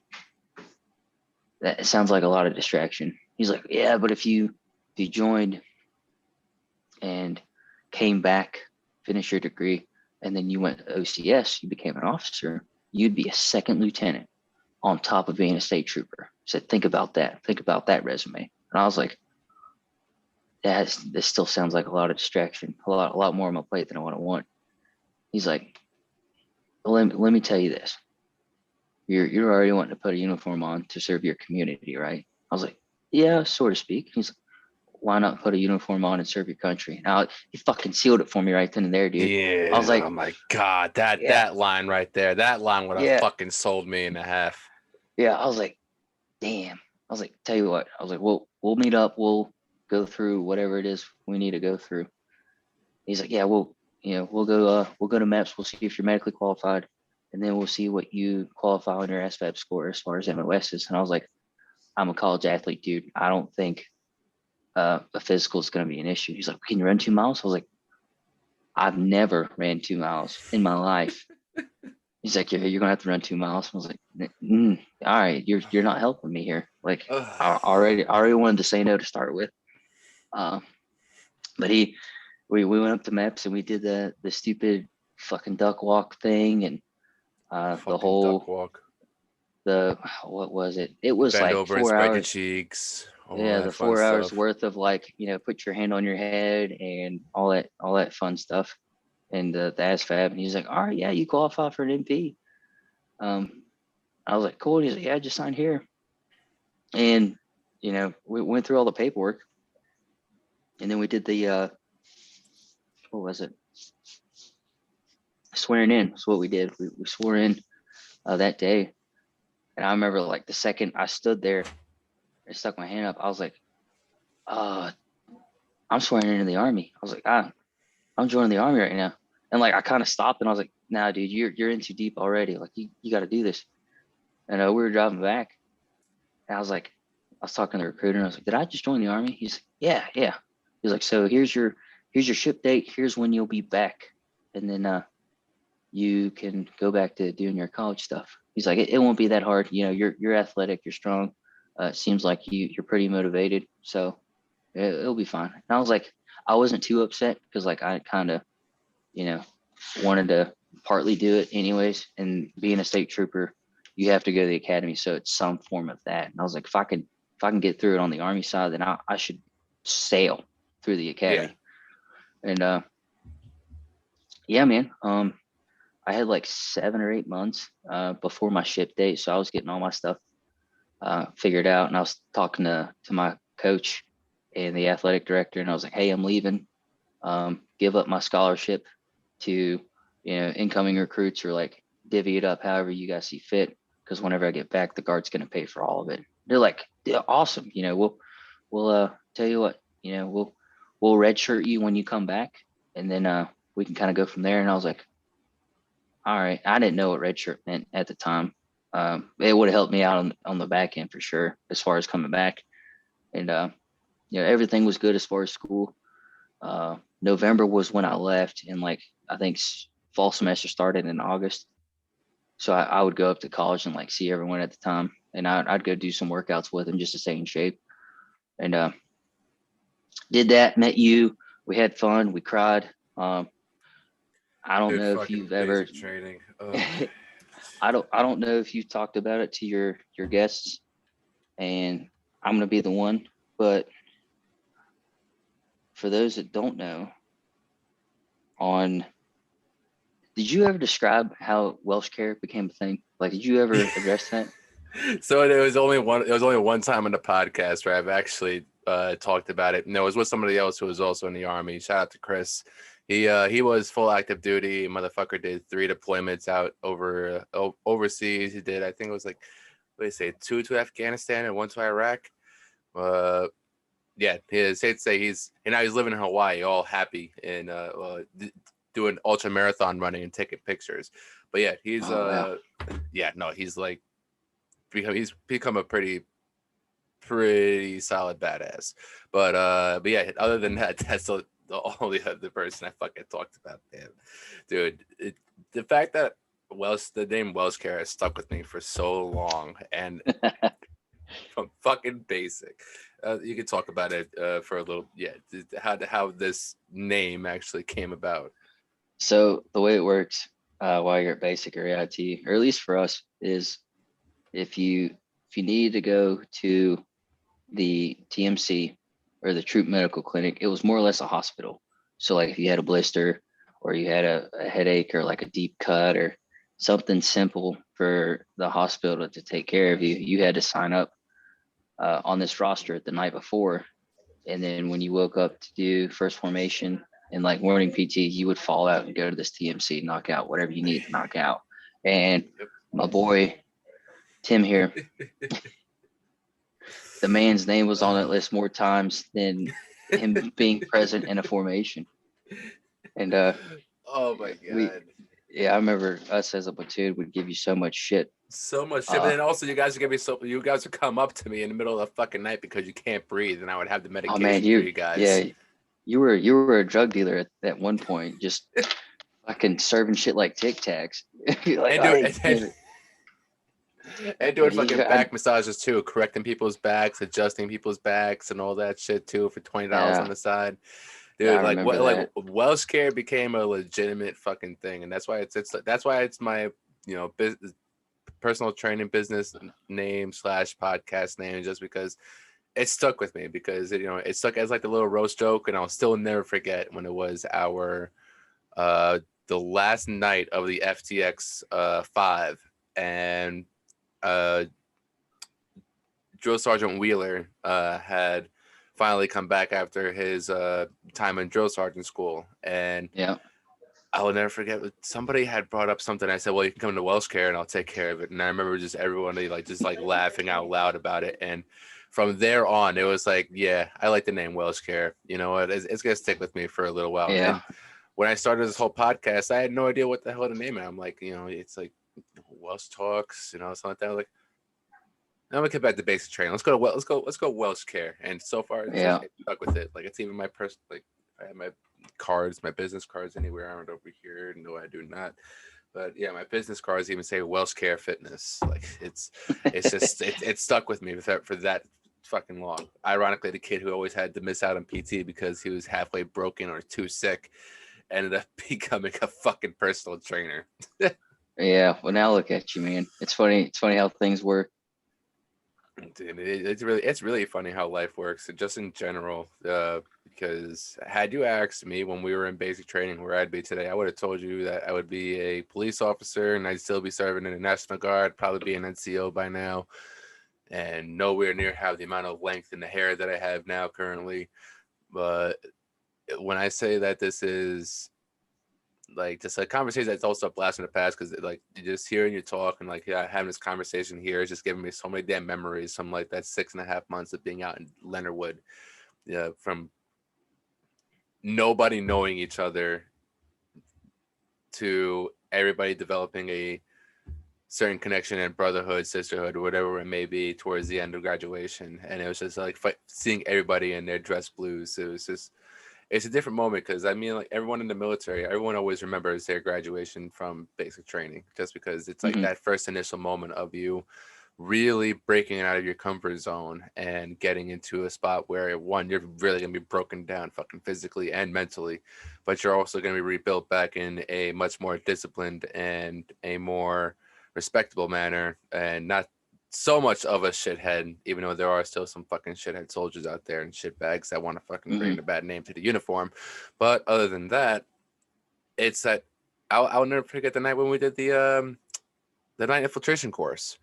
that sounds like a lot of distraction. He's like, yeah, but if you joined and came back, finished your degree, and then you went to OCS, you became an officer, you'd be a second lieutenant on top of being a state trooper. He said, think about that. Think about that resume. And I was like, this still sounds like a lot of distraction, a lot more on my plate than I want. He's like, well, let me tell you this. You're already wanting to put a uniform on to serve your community, right? I was like, yeah, so to speak. He's like, why not put a uniform on and serve your country? Now he fucking sealed it for me right then and there, dude. Yeah. I was like, oh my God, that line right there, that line would have fucking sold me in a half. Yeah. I was like, damn. I was like, tell you what, I was like, we'll meet up. We'll go through whatever it is we need to go through. He's like, yeah, we'll go to MEPS. We'll see if you're medically qualified, and then we'll see what you qualify on your SVAB score as far as MOS is. And I was like, I'm a college athlete, dude. I don't think a physical is going to be an issue. He's like, can you run 2 miles? I was like, I've never ran 2 miles in my life. He's like, you're going to have to run 2 miles. I was like, all right, you're not helping me here. Like, I already wanted to say no to start with. But we went up to MEPS and we did the stupid fucking duck walk thing, and the whole duck walk. What was it? It was Bend like over 4 and spread your hours. cheeks. Yeah, the 4 hours worth of like, put your hand on your head and all that fun stuff. And the ASVAB, and he's like, all right, yeah, you qualify for an MP. I was like, cool. And he's like, yeah, just sign here. And we went through all the paperwork, and then we did the what was it? Swearing in. That's what we did. We swore in that day. And I remember like the second I stood there and stuck my hand up, I was like, I'm swearing into the Army. I was like, I'm joining the Army right now. And like, I kind of stopped and I was like, nah, dude, you're in too deep already. Like you got to do this. And we were driving back, and I was talking to the recruiter, and I was like, did I just join the Army? He's like, yeah. He's like, so here's your ship date. Here's when you'll be back. And then you can go back to doing your college stuff. He's like, it won't be that hard. You know, you're athletic, you're strong. It seems like you're pretty motivated, so it'll be fine. And I was like, I wasn't too upset because like I kind of, you know, wanted to partly do it anyways. And being a state trooper, you have to go to the academy, so it's some form of that. And I was like, if I can get through it on the Army side, then I should sail through the academy. Yeah. And yeah, man. I had like 7 or 8 months before my ship date, so I was getting all my stuff figured out. And I was talking to my coach and the athletic director, and I was like, hey, I'm leaving. Give up my scholarship to, you know, incoming recruits, or like divvy it up however you guys see fit, because whenever I get back, the guard's going to pay for all of it. They're like, yeah, awesome. You know, we'll tell you what, you know, we'll redshirt you when you come back, and then we can kind of go from there. And I was like, all right. I didn't know what redshirt meant at the time. It would have helped me out on the back end for sure, as far as coming back. And you know, everything was good as far as school. November was when I left, and like I think fall semester started in August. So I would go up to college and like see everyone at the time, and I'd go do some workouts with them just to stay in shape. And did that, met you. We had fun. We cried. I don't know if you've ever training. I don't know if you've talked about it to your guests, and I'm gonna be the one, but for those that don't know, did you ever describe how Welshcare became a thing? Like, did you ever address that? So it was only one time in the podcast where I've actually talked about it, and it was with somebody else who was also in the Army. Shout out to Chris. He was full active duty. Motherfucker did 3 deployments out overseas. He did, I think it was like, what do you say, 2 to Afghanistan and 1 to Iraq. Yeah, it's safe to say now he's living in Hawaii, all happy and doing ultra marathon running and taking pictures. But yeah, he's wow. he's like he's become a pretty solid badass. But yeah, other than that, that's the only other person I fucking talked about. Damn, dude, the fact that the name Welshcare has stuck with me for so long, and from fucking basic. You could talk about it for a little. Yeah, how this name actually came about. So the way it works while you're at basic or AIT, or at least for us, is if you need to go to the TMC or the Troop Medical Clinic, it was more or less a hospital. So like if you had a blister, or you had a headache, or like a deep cut, or something simple for the hospital to take care of you, you had to sign up on this roster the night before. And then when you woke up to do first formation and like morning PT, you would fall out and go to this TMC, knock out whatever you need to knock out. And my boy Tim here, the man's name was on that list more times than him being present in a formation. And oh my god. I remember us as a platoon would give you so much shit. So much shit. But then also you guys would come up to me in the middle of the fucking night because you can't breathe, and I would have the medication for you guys. Yeah, you were a drug dealer at one point, just fucking serving shit like Tic Tacs. Like, and doing fucking back massages too, correcting people's backs, adjusting people's backs, and all that shit too for $20 on the side. Dude, like Welshcare became a legitimate fucking thing, and that's why it's my business, personal training business name / podcast name, just because it stuck with me, because it stuck as like the little roast joke, and I'll still never forget when it was our the last night of the FTX 5, and Drill Sergeant Wheeler had finally come back after his time in drill sergeant school, and I will never forget, somebody had brought up something. I said, well, you can come to Welshcare and I'll take care of it. And I remember just everyone just laughing out loud about it. And from there on, it was like, yeah, I like the name Welshcare. You know what? It's going to stick with me for a little while. Yeah. And when I started this whole podcast, I had no idea what the hell to name it. I'm like, it's like Welsh Talks, something like that. I was like, now I'm gonna get back to basic training. Let's go Welshcare. And so far, it's stuck with it. Like, it's even my personal, like, I have my cards, my business cards anywhere. I don't over here. No, I do not. But yeah, my business cards even say Welshcare Fitness. Like it's just it stuck with me for that fucking long. Ironically, the kid who always had to miss out on PT because he was halfway broken or too sick ended up becoming a fucking personal trainer. Yeah. Well, now look at you, man. It's funny. It's funny how things work. Dude, it's really funny how life works, just in general. Because had you asked me when we were in basic training where I'd be today, I would have told you that I would be a police officer and I'd still be serving in the National Guard, probably be an NCO by now, and nowhere near have the amount of length in the hair that I have now currently. But when I say that this is like just a conversation that's also a blast in the past, because like just hearing you talk and like yeah, having this conversation here is just giving me so many damn memories from like that 6.5 months of being out in Leonard Wood, yeah, from nobody knowing each other to everybody developing a certain connection and brotherhood, sisterhood, or whatever it may be towards the end of graduation. And it was just like seeing everybody in their dress blues. It was just, it's a different moment because I mean, like everyone in the military, everyone always remembers their graduation from basic training, just because it's like Hmm. that first initial moment of you really breaking out of your comfort zone and getting into a spot where one, you're really gonna be broken down fucking physically and mentally, but you're also gonna be rebuilt back in a much more disciplined and a more respectable manner, and not so much of a shithead, even though there are still some fucking shithead soldiers out there and shitbags that want to fucking Hmm. bring a bad name to the uniform. But other than that, it's that I'll never forget the night when we did the night infiltration course.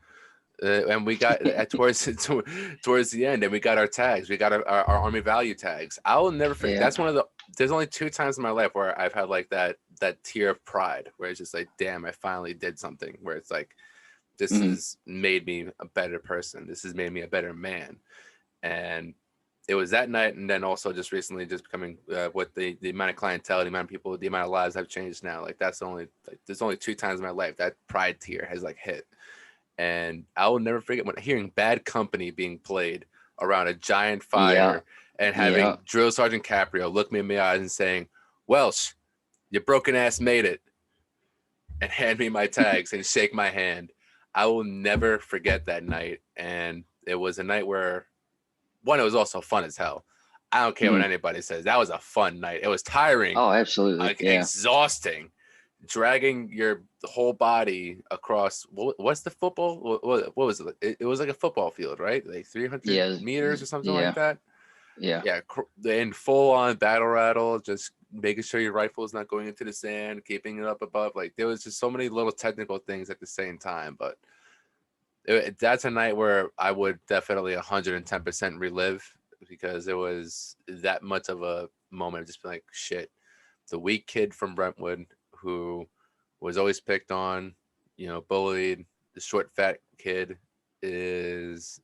And we got towards the end, and we got our tags. We got our army value tags. I will never forget. Yeah. That's one of the. There's only 2 times in my life where I've had like that tear of pride, where it's just like, damn, I finally did something. Where it's like, this Hmm. has made me a better person. This has made me a better man. And it was that night, and then also just recently, just becoming with the amount of clientele, the amount of people, the amount of lives I've changed now. Like that's only like there's only 2 times in my life that pride tier has like hit. And I will never forget when hearing Bad Company being played around a giant Yeah. fire and Yeah. having Drill Sergeant Caprio look me in the eyes and saying, Welsh, your broken ass made it, and hand me my tags and shake my hand. I will never forget that night. And it was a night where, one, it was also fun as hell. I don't care what Hmm. anybody says. That was a fun night. It was tiring, Oh, absolutely. like Yeah. exhausting, dragging your whole body across what's the football, what was it? It was like a football field, right? Like 300 Yeah. meters or something like Yeah. that. Yeah. Yeah, in full on battle rattle, just making sure your rifle is not going into the sand, keeping it up above. Like there was just so many little technical things at the same time. But that's a night where I would definitely 110% relive, because it was that much of a moment of just being like, shit, the weak kid from Brentwood who was always picked on, bullied, the short, fat kid is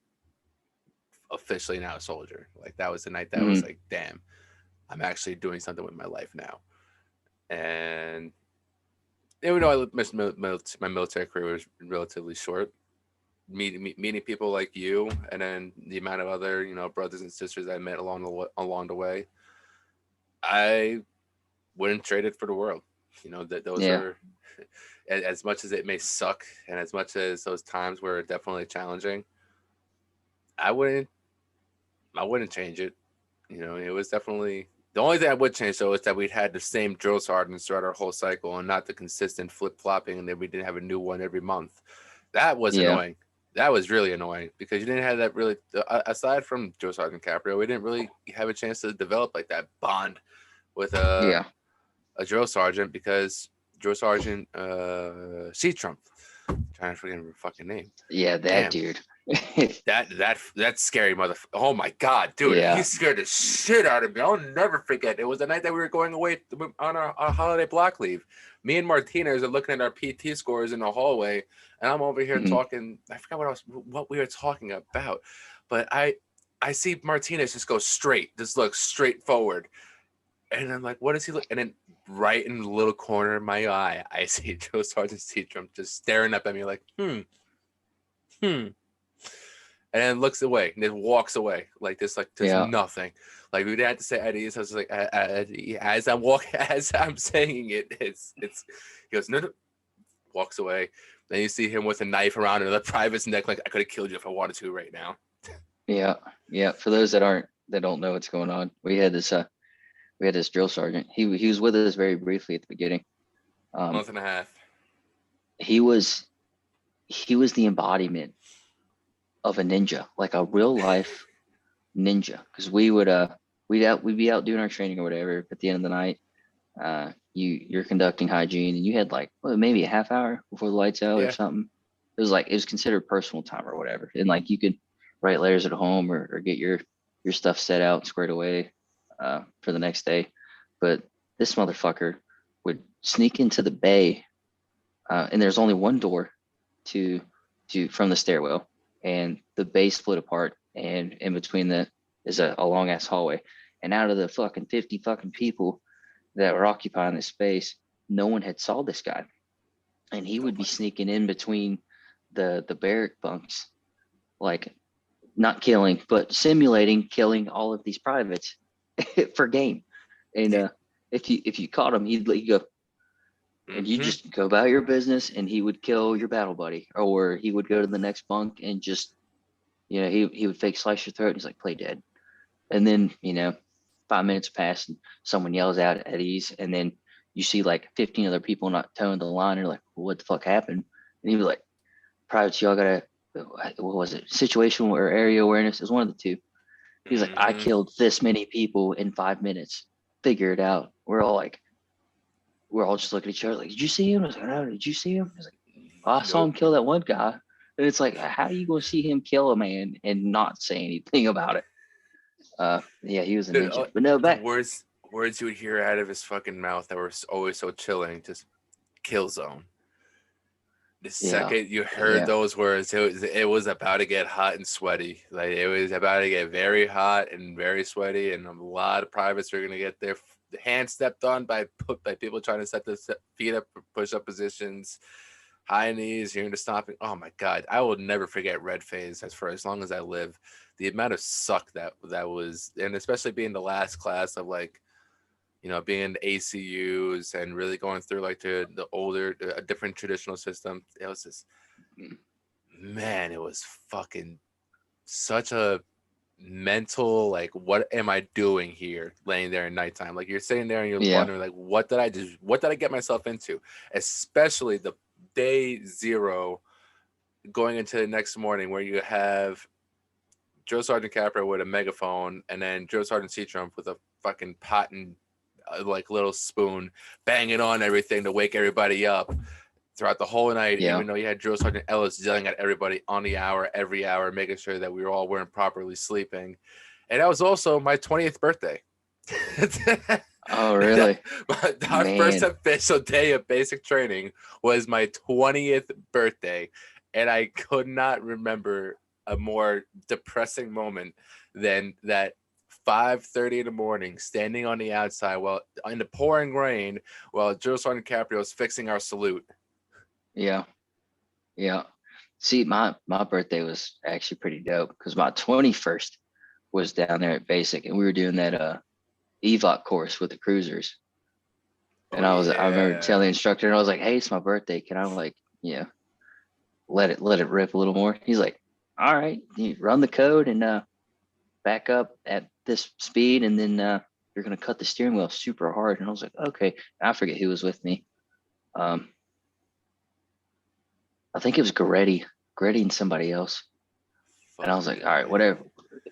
officially now a soldier. Like that was the night that was Hmm. like, damn, I'm actually doing something with my life now. And even though my military career was relatively short, meeting people like you, and then the amount of other brothers and sisters I met along the way, I wouldn't trade it for the world. That those Yeah. are as much as it may suck, and as much as those times were definitely challenging, I wouldn't change it. It was definitely the only thing I would change though is that we'd had the same drill sergeants throughout our whole cycle, and not the consistent flip flopping, and then we didn't have a new one every month. That was Yeah. annoying. That was really annoying because you didn't have that really. Aside from Joe Sergeant Caprio, we didn't really have a chance to develop like that bond with Yeah. a drill sergeant, because drill sergeant C Trump, trying to forget her fucking name. Yeah. That Damn, dude. that scary motherfucker. Oh my god, dude, he Yeah. scared the shit out of me. I'll never forget. It was the night that we were going away on our holiday block leave. Me and Martinez are looking at our PT scores in the hallway, and I'm over here Hmm. talking. I forgot what we were talking about, but I see Martinez just go straight, just look straight forward, and I'm like, what is he look? And then right in the little corner of my eye, I see Joe Sergeant C Trump just staring up at me like, hmm, and then looks away and then walks away like this, like there's Yeah. nothing. Like we didn't have to say Eddie. So I was like, as I'm walking, as I'm saying it, it's. He goes, no, no. walks away. Then you see him with a knife around another private's neck, like I could have killed you if I wanted to right now. Yeah. Yeah. For those that don't know what's going on, we had this drill sergeant. He was with us very briefly at the beginning. Month and a half. He was the embodiment of a ninja, like a real life ninja. Because we'd be out doing our training or whatever. At the end of the night, you're conducting hygiene, and you had like maybe a half hour before the lights out or something. It was considered personal time or whatever, and like you could write letters at home or get your stuff set out, squared away for the next day. But this motherfucker would sneak into the bay, and there's only one door to from the stairwell, and the bay split apart, and in between is a long ass hallway. And out of the fucking 50 fucking people that were occupying this space, no one had saw this guy, and he would be sneaking in between the barrack bunks, like not killing but simulating killing all of these privates for game. And if you caught him, he'd let you go, and you just go about your business, and he would kill your battle buddy, or he would go to the next bunk and just, he would fake slice your throat, and he's like, play dead. And then 5 minutes pass, and someone yells out at ease, and then you see like 15 other people not towing the line. You're like, well, what the fuck happened? And he'd be like, privates, y'all gotta, what was it, situational or area awareness? It was one of the two. He was like, I killed this many people in 5 minutes. Figure it out. We're all just looking at each other like, did you see him? I was like, no, did you see him? I was like, oh, I saw him kill that one guy. And it's like, how are you going to see him kill a man and not say anything about it? Yeah, he was a ninja. But no, back. The words you would hear out of his fucking mouth that were always so chilling, just kill zone. The second you heard those words, it was about to get hot and sweaty. Like, it was about to get very hot and very sweaty, and a lot of privates are gonna get their hands stepped on by people trying to set their feet up for push-up positions, high knees, hearing the stomping. Oh my God, I will never forget Red Phase for as long as I live. The amount of suck that was, and especially being the last class of like, being in the ACUs and really going through like the older, a different traditional system. It was just, man, it was fucking such a mental, like, what am I doing here laying there at nighttime? Like, you're sitting there and you're wondering, like, what did I get myself into? Especially the day zero going into the next morning, where you have Joe Sergeant Capra with a megaphone, and then Joe Sergeant Seatrump with a fucking pot and like little spoon banging on everything to wake everybody up throughout the whole night. Even though you had Drill Sergeant Ellis yelling at everybody on the hour, every hour, making sure that we weren't properly sleeping. And that was also my 20th birthday. Oh, really? Our first official day of basic training was my 20th birthday, and I could not remember a more depressing moment than that. 5:30 in the morning, standing on the outside while in the pouring rain, while Drill Sergeant Caprio was fixing our salute. Yeah. See, my birthday was actually pretty dope, because my 21st was down there at basic, and we were doing that EVOC course with the cruisers. And I remember telling the instructor, and I was like, hey, it's my birthday. Can I let it rip a little more? He's like, all right, you run the code and back up at this speed, and then you're going to cut the steering wheel super hard. And I was like, okay. And I forget who was with me. I think it was Goretti and somebody else. And I was like, all right, whatever.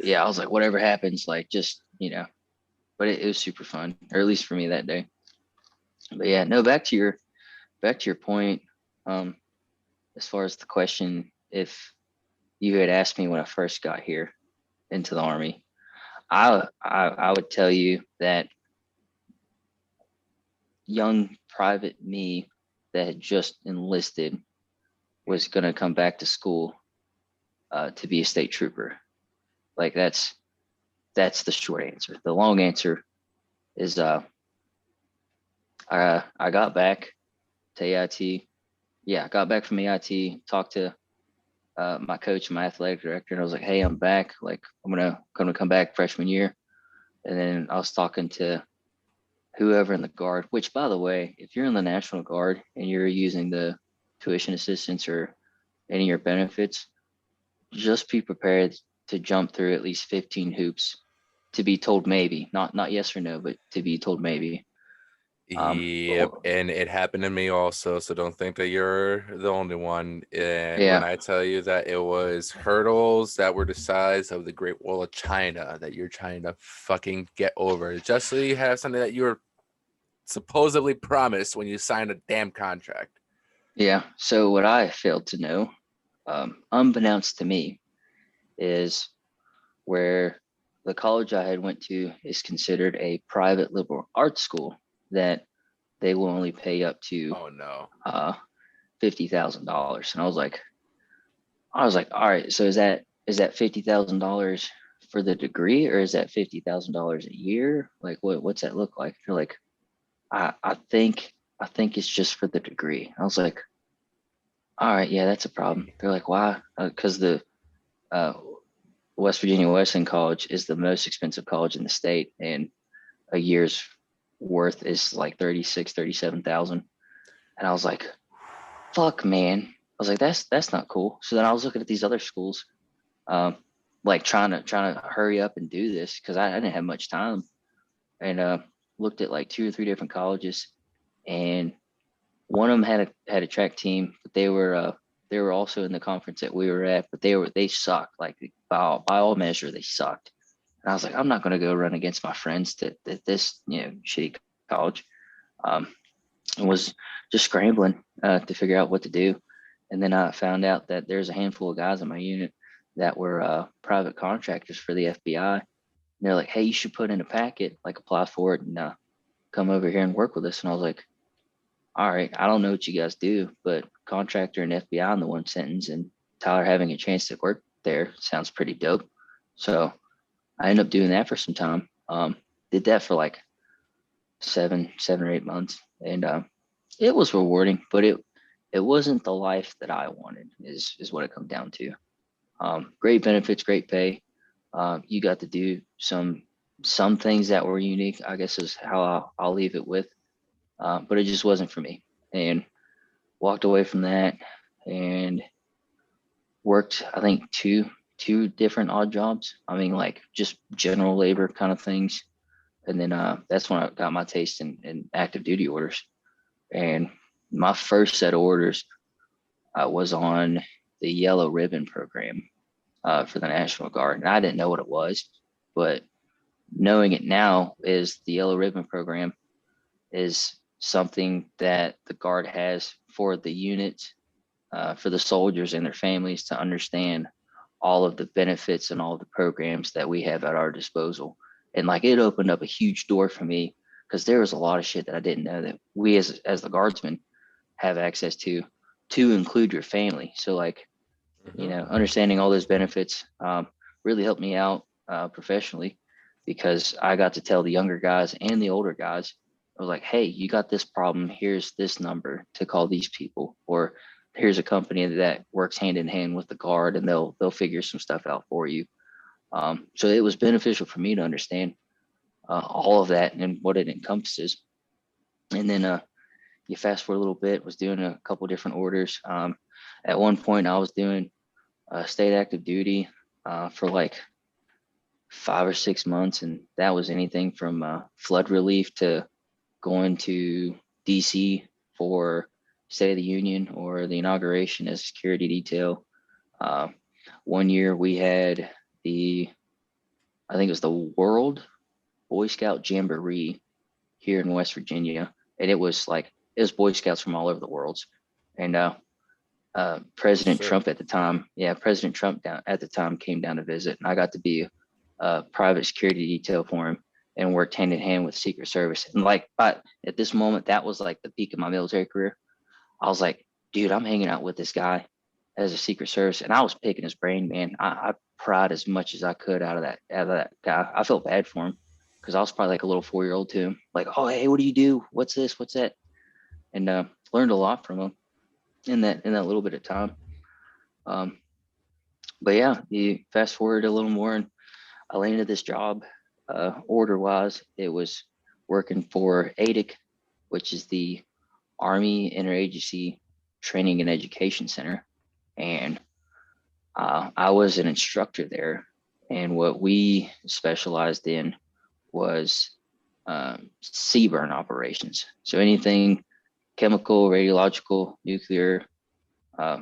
Yeah, I was like, whatever happens, like, just, but it was super fun, or at least for me that day. But yeah, no, back to your point. As far as the question, if you had asked me when I first got here into the Army, I would tell you that young private me that had just enlisted was going to come back to school to be a state trooper. Like, that's the short answer. The long answer is I got back to AIT. Yeah, I got back from AIT, talked to my coach and my athletic director, and I was like, hey, I'm back. Like, I'm gonna come back freshman year. And then I was talking to whoever in the Guard, which, by the way, if you're in the National Guard and you're using the tuition assistance or any of your benefits, just be prepared to jump through at least 15 hoops to be told maybe, not yes or no, but to be told maybe. Yep, and it happened to me also. So don't think that you're the only one. And when Yeah, I tell you that it was hurdles that were the size of the Great Wall of China that you're trying to fucking get over, just so you have something that you were supposedly promised when you signed a damn contract. yeah. So what I failed to know, unbeknownst to me, is where the college I had went to is considered a private liberal arts school that they will only pay up to Oh no. $50,000. And I was like, all right, so is that $50,000 for the degree, or is that $50,000 a year? Like, what's that look like? They're like, I think it's just for the degree. I was like, all right, yeah, that's a problem. They're like, why? Because the uh, West Virginia Wesleyan College is the most expensive college in the state, and a year's worth is like 36, 37,000. And I was like, fuck, man. I was like, that's not cool. So then I was looking at these other schools, um, like trying to hurry up and do this because I didn't have much time, and looked at like 2 or 3 different colleges, and one of them had a track team, but they were also in the conference that we were at, but they sucked, like by all measure they sucked. And I was like, I'm not going to go run against my friends to this shitty college. Um, and was just scrambling to figure out what to do. And then I found out that there's a handful of guys in my unit that were private contractors for the FBI. And they're like, hey, you should put in a packet, like apply for it and come over here and work with us. And I was like, all right, I don't know what you guys do, but contractor and FBI in the one sentence, and Tyler having a chance to work there sounds pretty dope. So I ended up doing that for some time. Did that for like 7 or 8 months, and it was rewarding, but it wasn't the life that I wanted. Is what it comes down to. Great benefits, great pay. You got to do some things that were unique, I guess, is how I'll leave it with. But it just wasn't for me, and walked away from that and worked, I think, two different odd jobs. I mean, like just general labor kind of things. And then that's when I got my taste in active duty orders. And my first set of orders was on the Yellow Ribbon program for the National Guard. And I didn't know what it was, but knowing it now is the Yellow Ribbon program is something that the Guard has for the units, for the soldiers and their families to understand all of the benefits and all of the programs that we have at our disposal. And like it opened up a huge door for me because there was a lot of shit that I didn't know that we as the guardsmen have access to include your family. So like, understanding all those benefits really helped me out professionally, because I got to tell the younger guys and the older guys, I was like, hey, you got this problem. Here's this number to call these people, or here's a company that works hand in hand with the Guard, and they'll figure some stuff out for you. So it was beneficial for me to understand all of that and what it encompasses. And then you fast forward a little bit, was doing a couple different orders. At one point, I was doing state active duty for like 5 or 6 months, and that was anything from flood relief to going to DC for State of the Union or the inauguration as security detail. One year we had I think it was the World Boy Scout Jamboree here in West Virginia, and it was Boy Scouts from all over the world. And President Trump at the time, President Trump at the time came down to visit, and I got to be a private security detail for him and worked hand in hand with Secret Service. And but at this moment, that was like the peak of my military career. I was like, dude, I'm hanging out with this guy as a Secret Service, and I was picking his brain, man. I pried as much as I could out of that guy. I felt bad for him because I was probably like a little 4-year-old to him, like, oh, hey, what do you do? What's this? What's that? And learned a lot from him in that little bit of time. But yeah, you fast forward a little more, and I landed this job. Order wise, it was working for ADIC, which is the Army Interagency Training and Education Center, and I was an instructor there. And what we specialized in was CBRN operations. So anything chemical, radiological, nuclear,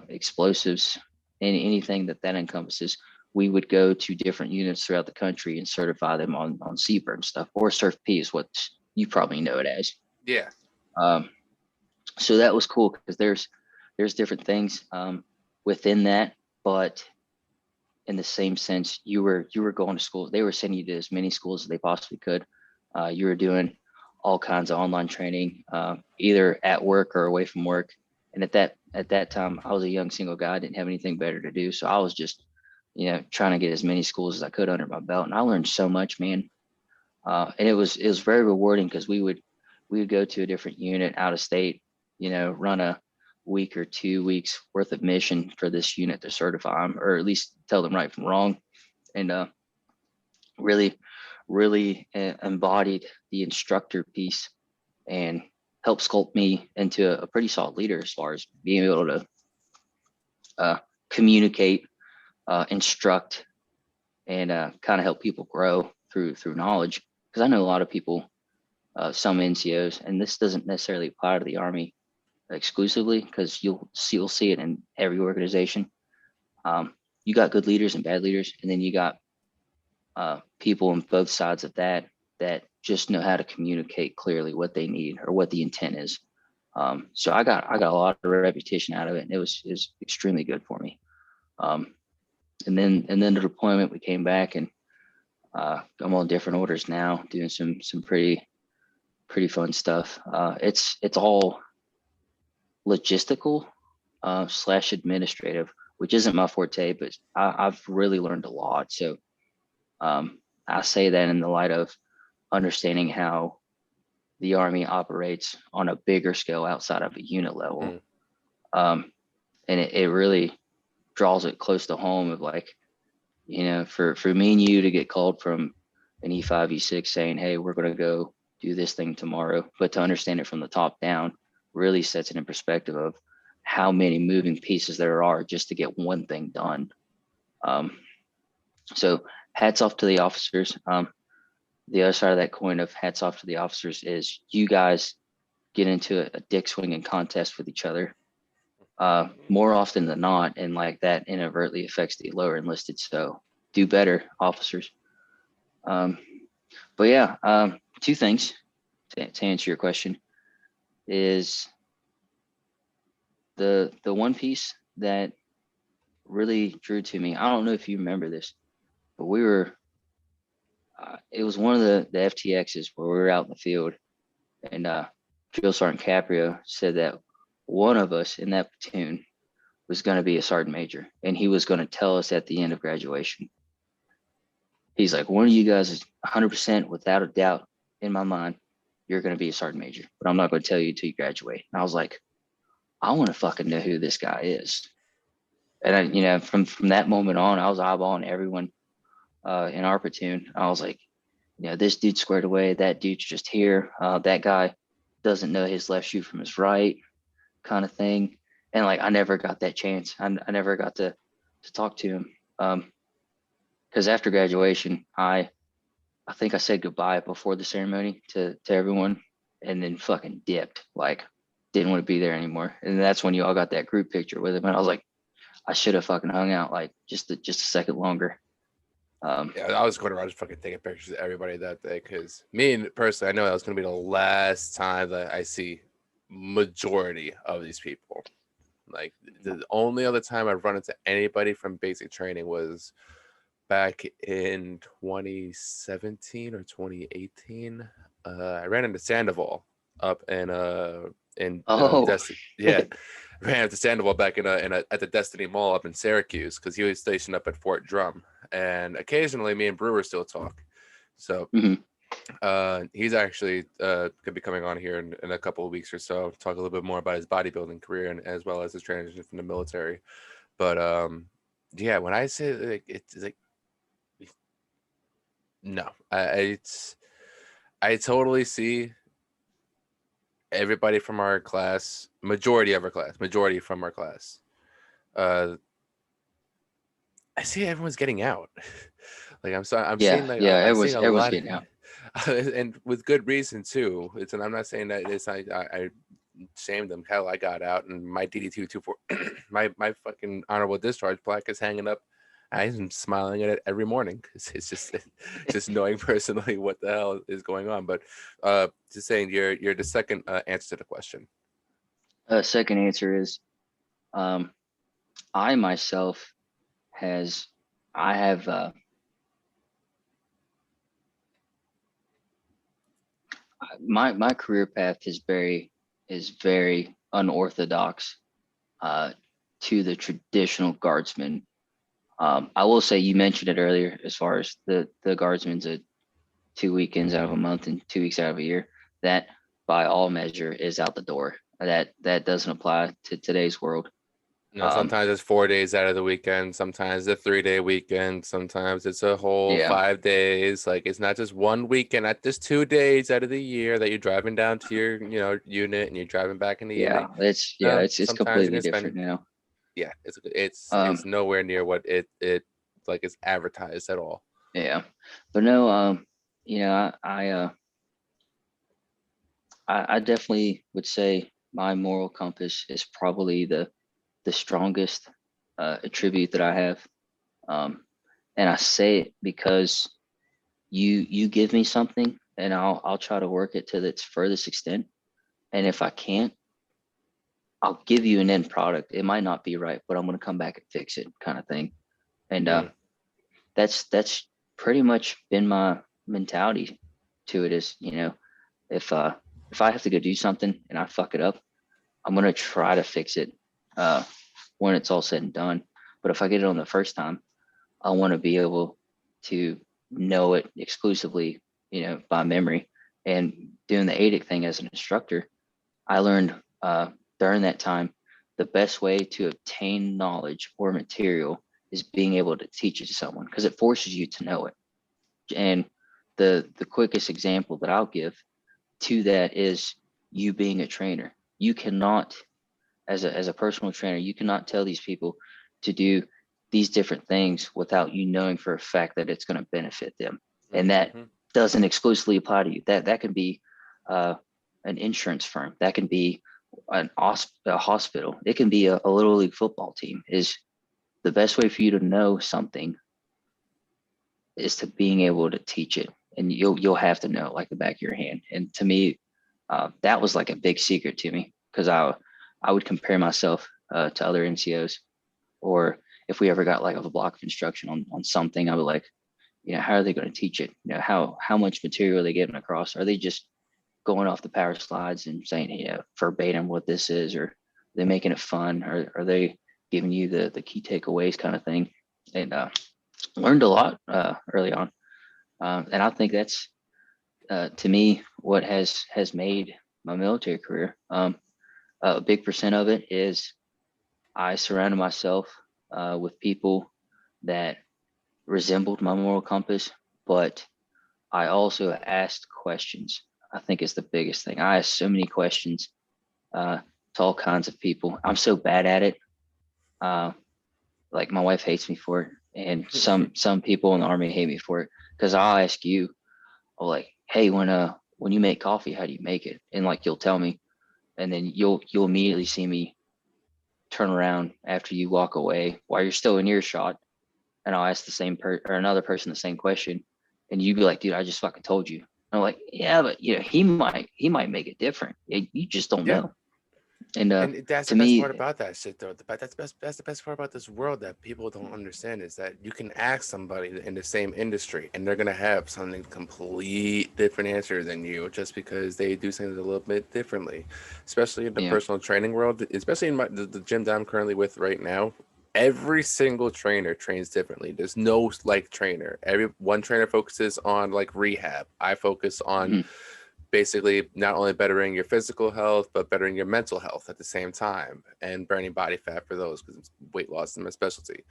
explosives, anything that encompasses, we would go to different units throughout the country and certify them on CBRN stuff, or CERF-P is what you probably know it as. Yeah. So that was cool because there's different things within that, but in the same sense, you were going to school. They were sending you to as many schools as they possibly could. You were doing all kinds of online training, either at work or away from work. And at that time, I was a young single guy. I didn't have anything better to do, so I was just, trying to get as many schools as I could under my belt. And I learned so much, man. And it was very rewarding because we would go to a different unit out of state, run a week or 2 weeks worth of mission for this unit to certify them, or at least tell them right from wrong. And really embodied the instructor piece and helped sculpt me into a pretty solid leader as far as being able to communicate, instruct, and kind of help people grow through knowledge. Because I know a lot of people, some NCOs, and this doesn't necessarily apply to the Army exclusively, because you'll see it in every organization. You got good leaders and bad leaders, and then you got people on both sides of that just know how to communicate clearly what they need or what the intent is. So I got a lot of repetition out of it, and it was extremely good for me. And then the deployment, we came back, and I'm on different orders now, doing some pretty fun stuff. It's all logistical / administrative, which isn't my forte, but I've really learned a lot. So I say that in the light of understanding how the Army operates on a bigger scale outside of a unit level. And it really draws it close to home of, like, for me and you to get called from an E5, E6 saying, hey, we're going to go do this thing tomorrow, but to understand it from the top down really sets it in perspective of how many moving pieces there are just to get one thing done. So hats off to the officers. The other side of that coin of hats off to the officers is you guys get into a dick swinging contest with each other more often than not, and like that inadvertently affects the lower enlisted. So do better, officers. But yeah, two things to answer your question is the one piece that really drew to me. I don't know if you remember this, but we were it was one of the FTXs where we were out in the field, and Drill Sergeant Caprio said that one of us in that platoon was going to be a sergeant major, and he was going to tell us at the end of graduation. He's like, one of you guys is 100% without a doubt in my mind, you're going to be a sergeant major, but I'm not going to tell you until you graduate. And I was like, I want to fucking know who this guy is. And I, from that moment on, I was eyeballing everyone in our platoon. I was like, this dude's squared away. That dude's just here. That guy doesn't know his left shoe from his right, kind of thing. And like, I never got that chance. I never got to talk to him. Because after graduation, I think I said goodbye before the ceremony to everyone, and then fucking dipped. Like, didn't want to be there anymore. And that's when you all got that group picture with him. And I was like, I should have fucking hung out like just a second longer. Yeah, I was going around just fucking taking pictures of everybody that day, because me and personally, I know that was going to be the last time that I see majority of these people. Like, the only other time I've run into anybody from basic training was back in 2017 or 2018. I ran into Sandoval up in yeah, ran into Sandoval back at the Destiny Mall up in Syracuse, because he was stationed up at Fort Drum, and occasionally me and Brewer still talk. So he's actually could be coming on here in a couple of weeks or so, talk a little bit more about his bodybuilding career and as well as his transition from the military. But yeah, when I say like, it's like, no, I totally see everybody from our class, majority from our class, uh, I see everyone's getting out. Like I'm Yeah, seeing like yeah. I'm seeing a Everyone's lot, getting out. and with good reason too. And I'm not saying that it's I shamed them. Hell, I got out, and my DD 224, my fucking honorable discharge plaque is hanging up. I'm smiling at it every morning because it's just knowing personally what the hell is going on. But just saying, you're the second answer to the question. Second answer is, um, I myself has I have my career path is very unorthodox to the traditional guardsman. I will say you mentioned it earlier as far as the guardsman's a 2 weekends out of a month and 2 weeks out of a year. That by all measure is out the door. That doesn't apply to today's world. No, Um, sometimes it's 4 days out of the weekend. Sometimes it's a 3-day weekend. Sometimes it's a whole yeah, 5 days. Like it's not just one weekend, not just 2 days out of the year that you're driving down to your, unit and you're driving back in the unit. yeah, No, it's sometimes you're completely gonna spend. different now. Yeah, it's Um, nowhere near what it like is advertised at all. yeah, but no, you know, I definitely would say my moral compass is probably the strongest attribute that I have. Um, and I say it because you give me something and I'll try to work it to its furthest extent. And if I can't, I'll give you an end product. It might not be right, but I'm gonna come back and fix it, kind of thing. And Mm, that's pretty much been my mentality to it. Is if if I have to go do something and I fuck it up, I'm gonna try to fix it uh, when it's all said and done. But if I get it on the first time, I want to be able to know it exclusively, by memory. And doing the ADIC thing as an instructor, I learned during that time the best way to obtain knowledge or material is being able to teach it to someone because it forces you to know it. And the quickest example that I'll give to that is you being a trainer. You cannot, as a personal trainer, you cannot tell these people to do these different things without you knowing for a fact that it's going to benefit them. And that mm-hmm. doesn't exclusively apply to you. That can be uh, an insurance firm. That can be a hospital. It can be a little league football team. Is the best way for you to know something is to being able to teach it, and you'll have to know it like the back of your hand. And to me, that was like a big secret to me because I would compare myself to other NCOs, or if we ever got like a block of instruction on something, I would like, how are they going to teach it? How much material are they getting across? Are they just going off the power slides and saying, verbatim what this is, or are they making it fun, or are they giving you the key takeaways kind of thing? And learned a lot early on, and I think that's to me what has made my military career. A big percent of it is I surrounded myself with people that resembled my moral compass, but I also asked questions. I think is the biggest thing. I asked so many questions to all kinds of people. I'm so bad at it. Uh, like my wife hates me for it, and some people in the army hate me for it because I'll ask you, oh, like, hey, when you make coffee, how do you make it? And like you'll tell me, and then you'll immediately see me turn around after you walk away while you're still in earshot, and I'll ask the same or another person the same question, and you'd be like, dude, I just fucking told you. And I'm like, yeah, but he might make it different. You just don't Yeah. know. And And that's the to best part me, about that shit, though. That's the best part about this world that people don't understand is that you can ask somebody in the same industry, and they're gonna have something complete different answer than you, just because they do things a little bit differently. Especially in the yeah, personal training world, especially in the gym that I'm currently with right now. Every single trainer trains differently. There's no like trainer. Every one trainer focuses on like rehab. I focus on mhm, basically not only bettering your physical health but bettering your mental health at the same time and burning body fat for those because weight loss is my specialty.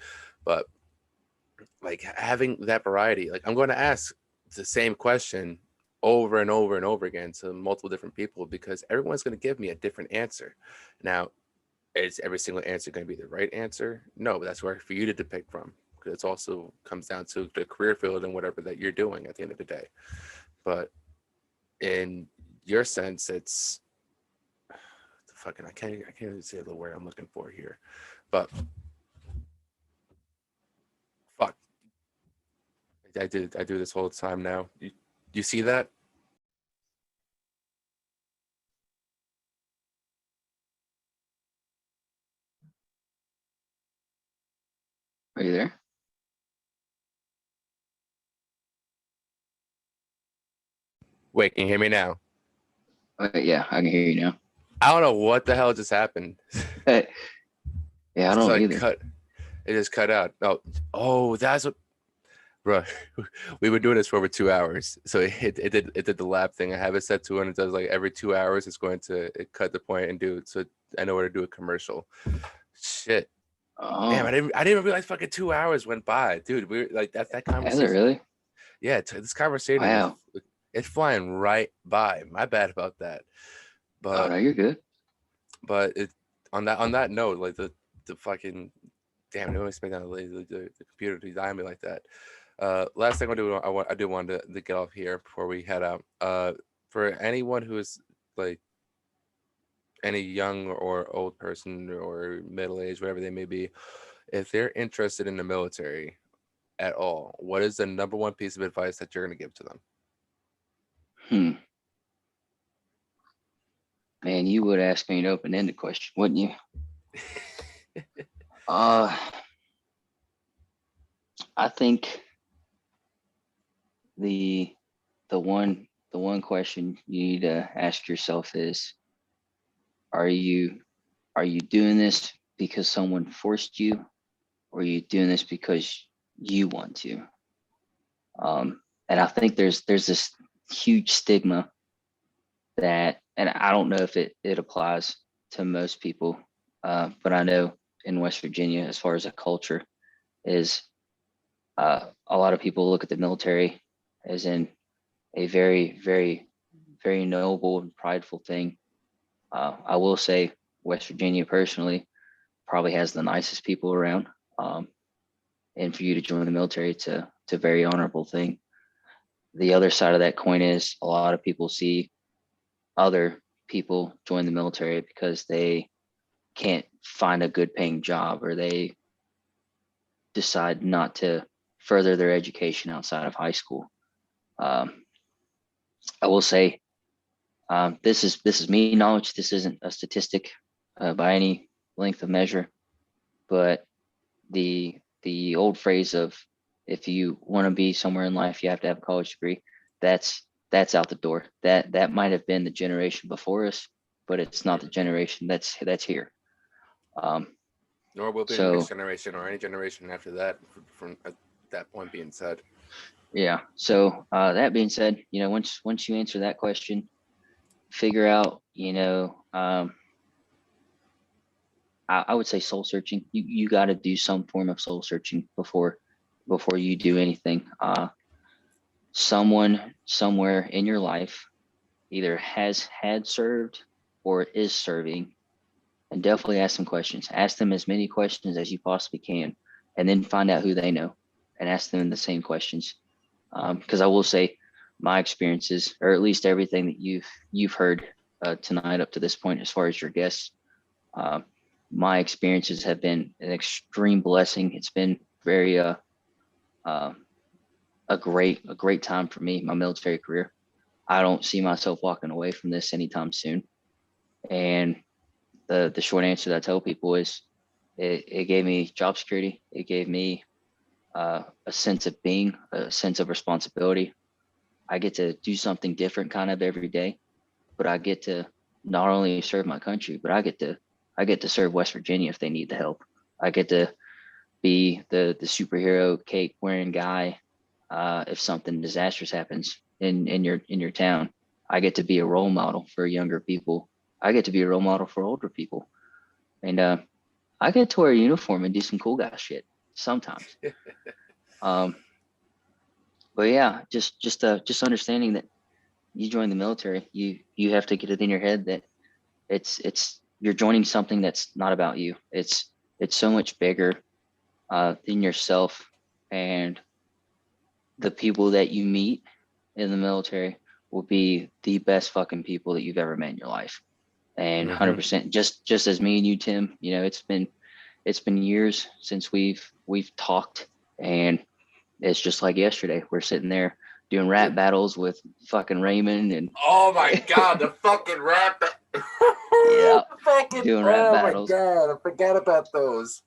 But like having that variety, like I'm going to ask the same question over and over and over again to multiple different people, because everyone's going to give me a different answer. Now, is every single answer going to be the right answer? No, but that's where for you to pick from, because it also comes down to the career field and whatever that you're doing at the end of the day. But in your sense, it's fucking, I can't even say the word I'm looking for here, but fuck, I do this whole time now. You see that? Are you there? Wait, can you hear me now? Yeah, I can hear you now. I don't know what the hell just happened. Hey, yeah, I It's don't like either. it just cut out. Oh, that's what, bro. We've been doing this for over 2 hours, so it did the lap thing. I have it set to, and it does like every 2 hours. It's going to cut the point and do it. So I know where to do a commercial. Shit. Damn, Oh, I didn't realize fucking 2 hours went by, dude. We're like that has it conversation. really? Yeah, this conversation is Wow. it's flying right by. My bad about that. Oh But no, you're good. it on that note, like the fucking damn, no expect that the computer to die on me like that. Last thing I do want to get off here before we head out. For anyone who is like any young or old person or middle age, whatever they may be, if they're interested in the military at all, what is the number one piece of advice that you're going to give to them? Hmm. Man, you would ask me an open-ended question, wouldn't you? Uh, I think the the one question you need to ask yourself is, are you are you doing this because someone forced you, or are you doing this because you want to? And I think there's this huge stigma that, and I don't know if it applies to most people, but I know in West Virginia, as far as a culture, is a lot of people look at the military as in a very, very, very noble and prideful thing. I will say West Virginia personally probably has the nicest people around. And for you to join the military, it's a very honorable thing. The other side of that coin is a lot of people see other people join the military because they can't find a good paying job, or they decide not to further their education outside of high school. Um, I will say, this is me knowledge. This isn't a statistic by any length of measure, but the old phrase of, if you want to be somewhere in life, you have to have a college degree. That's that's out the door. That might have been the generation before us, but it's not the generation that's here. Um, Nor will be the next so generation or any generation after that. From that point being said, yeah. So that being said, once you answer that question, figure out, I would say soul searching. You got to do some form of soul searching before you do anything. Someone somewhere in your life either has had served or is serving, and definitely ask them questions. Ask them as many questions as you possibly can, and then find out who they know and ask them the same questions. Because I will say, my experiences, or at least everything that you've heard tonight up to this point, as far as your guests, uh, my experiences have been an extreme blessing. It's been very uh, a great time for me, my military career. I don't see myself walking away from this anytime soon. And the short answer that I tell people is, it gave me job security. It gave me a sense of being, a sense of responsibility. I get to do something different kind of every day, but I get to not only serve my country, but I get to serve West Virginia if they need the help. I get to be the superhero cape wearing guy if something disastrous happens in your town. I get to be a role model for younger people. I get to be a role model for older people, and I get to wear a uniform and do some cool guy shit sometimes. Um, but yeah, just understanding that you join the military, you have to get it in your head that you're joining something that's not about you. It's so much bigger than yourself, and the people that you meet in the military will be the best fucking people that you've ever met in your life. And 100%, just as me and you, Tim, you know, it's been years since we've talked, and it's just like yesterday. We're sitting there doing rap battles with fucking Raymond, and oh my god, the fucking rap. yeah, fucking, doing rap battles. Oh my god, I forgot about those.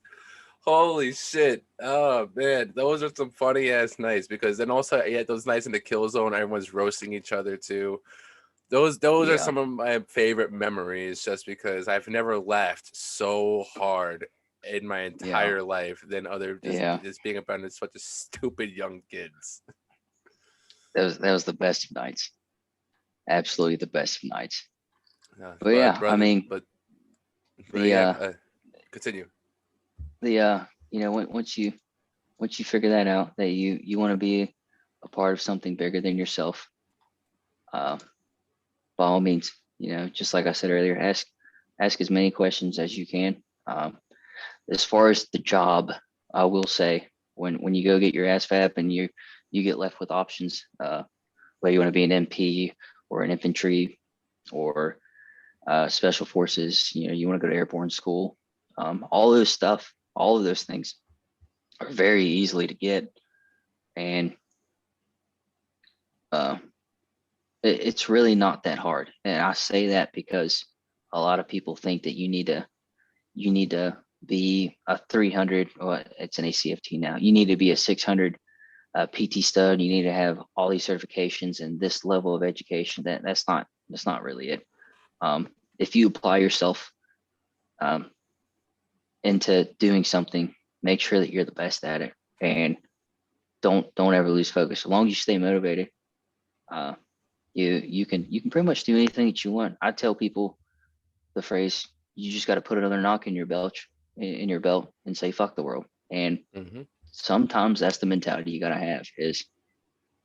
Holy shit. Oh man, those are some funny ass nights, because then also you had those nights in the kill zone, everyone's roasting each other too. Those are some of my favorite memories, just because I've never laughed so hard in my entire life than just being about this bunch of stupid young kids. That was the best of nights. Absolutely the best of nights. But brother, I mean, continue. You know, once you figure that out, that you want to be a part of something bigger than yourself, by all means, you know, just like I said earlier, ask as many questions as you can. As far as the job, I will say, when you go get your ASVAB and you get left with options, whether you want to be an MP or an infantry or special forces, you know, you want to go to airborne school, all of those things are very easily to get, and it's really not that hard. And I say that because a lot of people think that you need to be a 300, or it's an ACFT now. You need to be a 600 PT stud. You need to have all these certifications and this level of education. That's not really it. If you apply yourself into doing something, make sure that you're the best at it, and don't ever lose focus. As long as you stay motivated, you can pretty much do anything that you want. I tell people the phrase, you just got to put another knock in your belt and say fuck the world. And sometimes that's the mentality you got to have, is,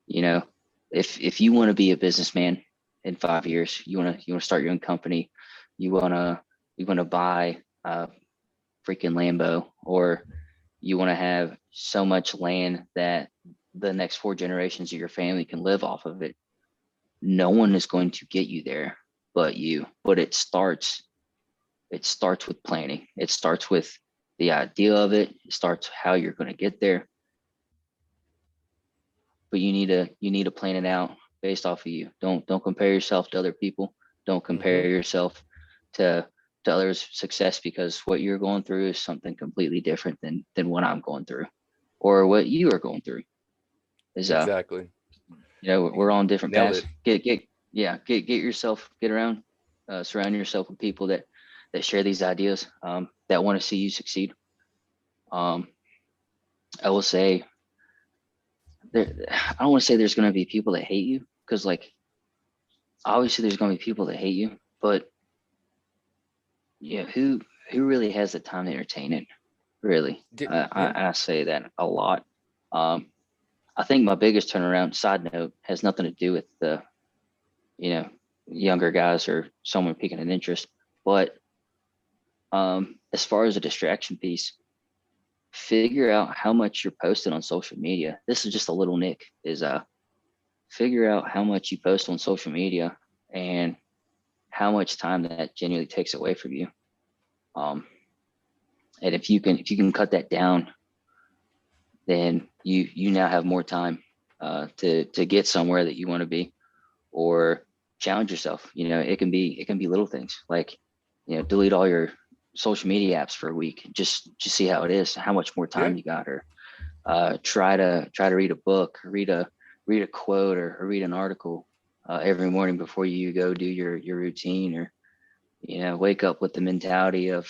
you know, if you want to be a businessman in 5 years, you want to start your own company, you want to buy a freaking Lambo, or you want to have so much land that the next 4 generations of your family can live off of it. No one is going to get you there but you. But it starts with planning. It starts with the idea of it. It starts how you're going to get there. But you need to plan it out based off of you. Don't compare yourself to other people. Don't compare yourself to others' success, because what you're going through is something completely different than what I'm going through, or what you are going through. Exactly. You know, we're on different Nailed paths. Get yourself, get around, surround yourself with people that share these ideas, that want to see you succeed. I will say, I don't want to say there's going to be people that hate you, because like obviously there's going to be people that hate you, but yeah, who really has the time to entertain it? Really, I say that a lot. I think my biggest turnaround, side note, has nothing to do with the, you know, younger guys or someone picking an interest, but as far as a distraction piece, figure out how much you're posting on social media. This is just a little nick, is figure out how much you post on social media and how much time that genuinely takes away from you. And if you can cut that down, then you now have more time to get somewhere that you want to be, or challenge yourself. You know, it can be little things like, you know, delete all your social media apps for a week. Just see how it is, how much more time you got, or try to read a book, read a quote, or read an article every morning before you go do your routine, or, you know, wake up with the mentality of,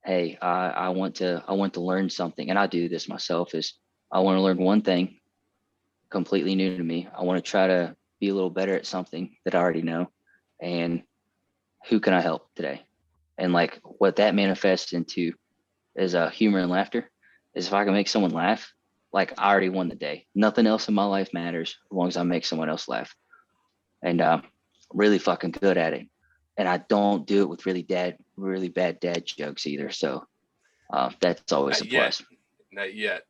hey, I want to learn something. And I do this myself, is I want to learn one thing completely new to me. I want to try to be a little better at something that I already know, and who can I help today? And like what that manifests into is humor and laughter. Is if I can make someone laugh, like I already won the day. Nothing else in my life matters as long as I make someone else laugh. and really fucking good at it. And I don't do it with really bad dad jokes either. So that's always Not a yet. plus. Not yet.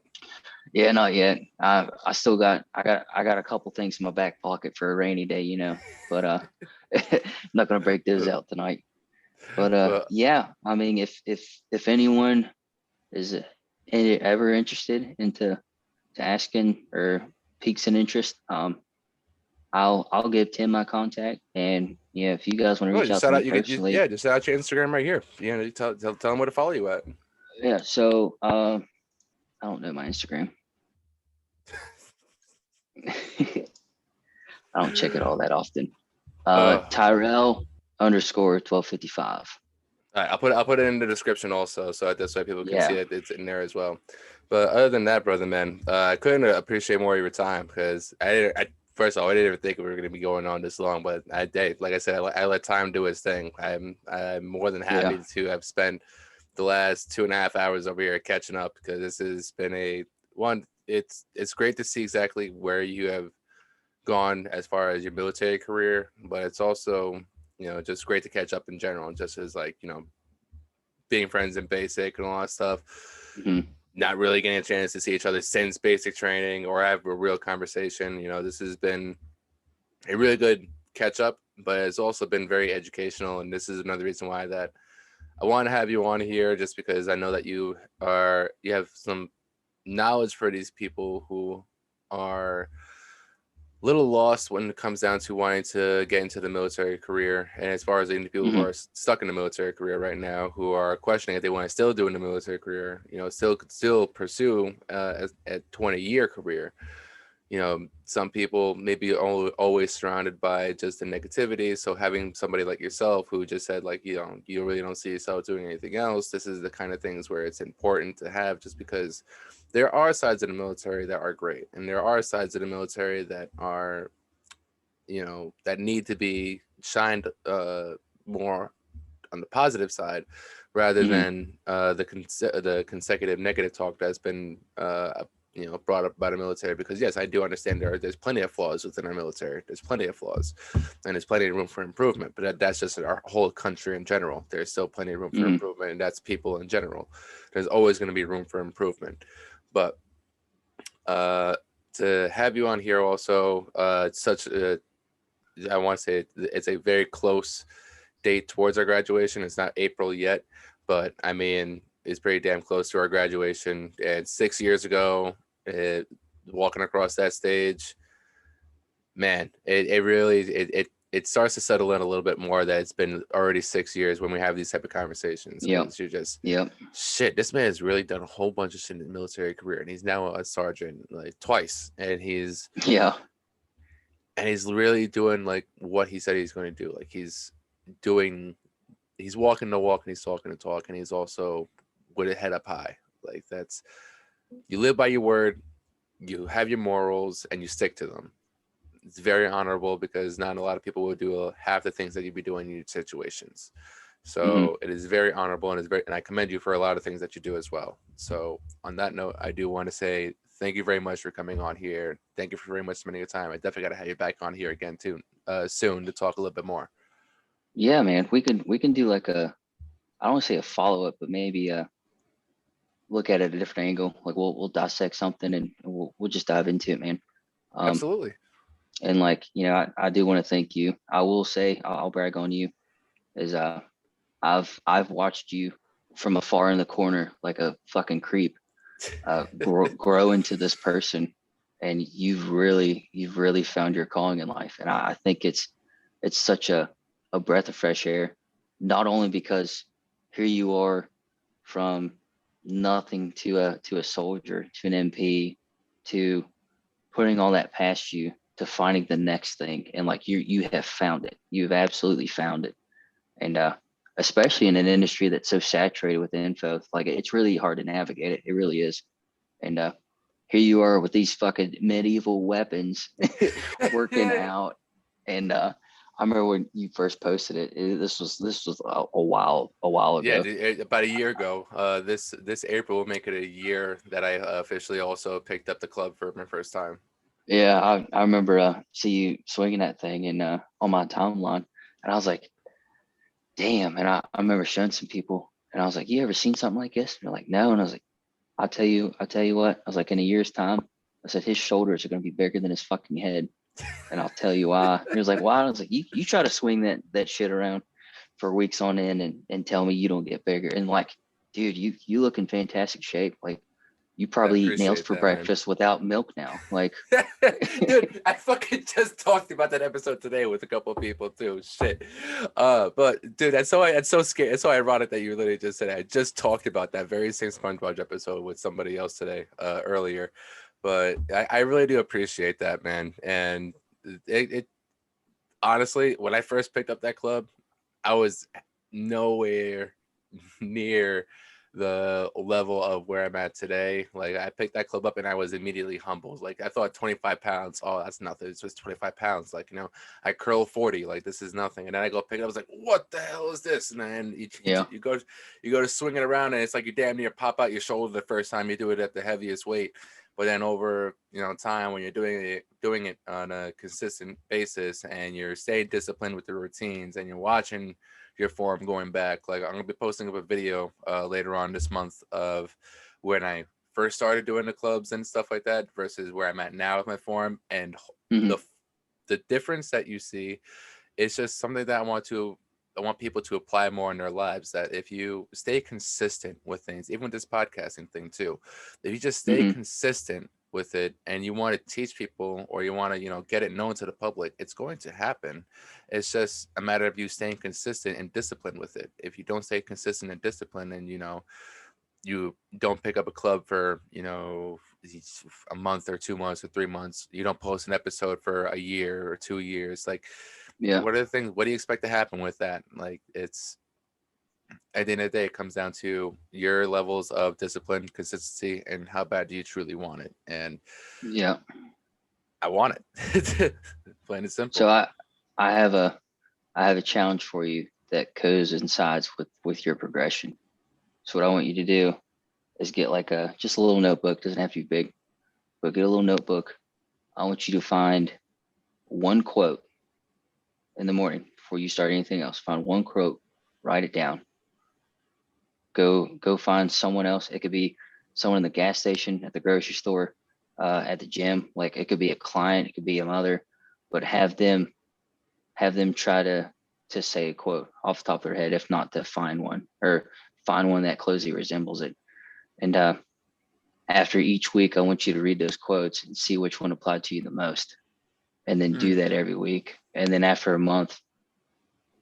Yeah, not yet. I still got I got a couple things in my back pocket for a rainy day, you know. But I'm not gonna break those out tonight. But Well, yeah, I mean, if anyone is ever interested into to asking or piques an interest, I'll give Tim my contact, and yeah, if you guys want to well, reach just out to shout me out. You could, personally, yeah, just shout out your Instagram right here. You know, tell them where to follow you at. yeah. So I don't know my Instagram. I don't check it all that often. Uh, Tyrell underscore 1255. all right, I'll put it in the description also, so this way people can see Yeah, it. It's in there as well. But other than that, brother, man, I couldn't appreciate more of your time because first of all, I didn't even think we were going to be going on this long, but like I said, I let time do its thing. I'm more than yeah. happy to have spent the last 2.5 hours over here catching up because this has been it's great to see exactly where you have gone as far as your military career, but it's also, just great to catch up in general, just as like, being friends in basic and all that stuff. Hmm. Not really getting a chance to see each other since basic training or have a real conversation. This has been a really good catch up, but it's also been very educational. And this is another reason why that I want to have you on here, just because I know that you have some knowledge for these people who are little lost when it comes down to wanting to get into the military career. And as far as the people who Hmm. are stuck in the military career right now, who are questioning if they want to still do in the military career, still pursue a 20-year career. Some people may be always surrounded by just the negativity. So having somebody like yourself who just said, like, you really don't see yourself doing anything else. This is the kind of things where it's important to have, just because there are sides of the military that are great. And there are sides of the military that are, that need to be shined more on the positive side, rather Hmm. than the consecutive negative talk that's been brought up by the military. Because yes, I do understand there's plenty of flaws within our military. There's plenty of flaws, and there's plenty of room for improvement. But that's just our whole country in general. There's still plenty of room for Hmm. improvement, and that's people in general. There's always going to be room for improvement, but to have you on here also, such a I want to say it's a very close date towards our graduation. It's not April yet, but I mean, it's pretty damn close to our graduation. And 6 years ago, walking across that stage, man, it really it starts to settle in a little bit more that it's been already 6 years when we have these type of conversations, Yep. because you're just, Yep. shit, this man has really done a whole bunch of shit in the military career, and he's now a sergeant like twice, and Yeah. he's really doing like what he said he's going to do. Like doing he's walking the walk and he's talking the talk, and he's also with a head up high. Like, that's, you live by your word, you have your morals, and you stick to them. It's very honorable, because not a lot of people will do half the things that you'd be doing in your situations. Hmm. So it is very honorable, and I commend you for a lot of things that you do as well. So on that note, I do want to say thank you very much for coming on here. Thank you for very much spending your time. I definitely got to have you back on here again too, soon, to talk a little bit more. Yeah, man. We can do like I don't want to say a follow up, but maybe look at it at a different angle. Like we'll dissect something, and we'll just dive into it, man. Um, Absolutely. and like, I do want to thank you. I will say, I'll brag on you, is I've watched you from afar in the corner like a fucking creep, grow into this person, and you've really found your calling in life. And I think it's such a breath of fresh air, not only because here you are from nothing to a soldier, to an MP, to putting all that past you, to finding the next thing. And like, you have found it. You've absolutely found it. And especially in an industry that's so saturated with info, like it's really hard to navigate it. It really is. And here you are with these fucking medieval weapons working out. And I remember when you first posted it, this was a while Yeah, ago. about a year ago. This April will make it a year that I officially also picked up the club for my first time. Yeah, I remember see you swinging that thing and on my timeline, and I was like, damn. And I remember showing some people, and I was like, you ever seen something like this? And they're like, no. And I was like, I'll tell you what. I was like, in a year's time, I said his shoulders are gonna be bigger than his fucking head, and I'll tell you why. And he was like, why? I was like, you try to swing that shit around for weeks on end and tell me you don't get bigger. And like, dude, you look in fantastic shape. Like, you I probably eat nails appreciate for that, man. breakfast without milk now. Like, Dude, I fucking just talked about that episode today with a couple of people too. Shit. But dude, that's so scary. It's so ironic that you literally just said I just talked about that very same SpongeBob episode with somebody else today, earlier. But I really do appreciate that, man. And it honestly, when I first picked up that club, I was nowhere near the level of where I'm at today. Like I picked that club up and I was immediately humbled. Like I thought 25 pounds, oh, that's nothing. It's just 25 pounds. Like, I curl 40, like this is nothing. And then I go pick it up, I was like, what the hell is this? And then yeah, you go to swing it around and it's like you damn near pop out your shoulder the first time you do it at the heaviest weight. But then over, time when you're doing it on a consistent basis and you're staying disciplined with the routines and you're watching your form going back. Like I'm gonna be posting up a video later on this month of when I first started doing the clubs and stuff like that versus where I'm at now with my form, and hmm the the difference that you see is just something that I want people to apply more in their lives. That if you stay consistent with things, even with this podcasting thing too, if you just stay hmm consistent with it and you want to teach people or you want to, get it known to the public, it's going to happen. It's just a matter of you staying consistent and disciplined with it. If you don't stay consistent and disciplined and, you don't pick up a club for, a month or 2 months or 3 months, you don't post an episode for a year or 2 years, like yeah, what do you expect to happen with that? Like it's at the end of the day, it comes down to your levels of discipline, consistency, and how bad do you truly want it. And yeah. I want it. Plain and So simple. I have a challenge for you that coincides with your progression. So what I want you to do is get like just a little notebook. Doesn't have to be big, but get a little notebook. I want you to find one quote in the morning before you start anything else. Find one quote, write it down. Go find someone else. It could be someone in the gas station, at the grocery store, at the gym. Like it could be a client, it could be a mother, but have them try to say a quote off the top of their head, if not to find one, or find one that closely resembles it. And after each week, I want you to read those quotes and see which one applied to you the most, and then Mm, do that every week. And then after a month,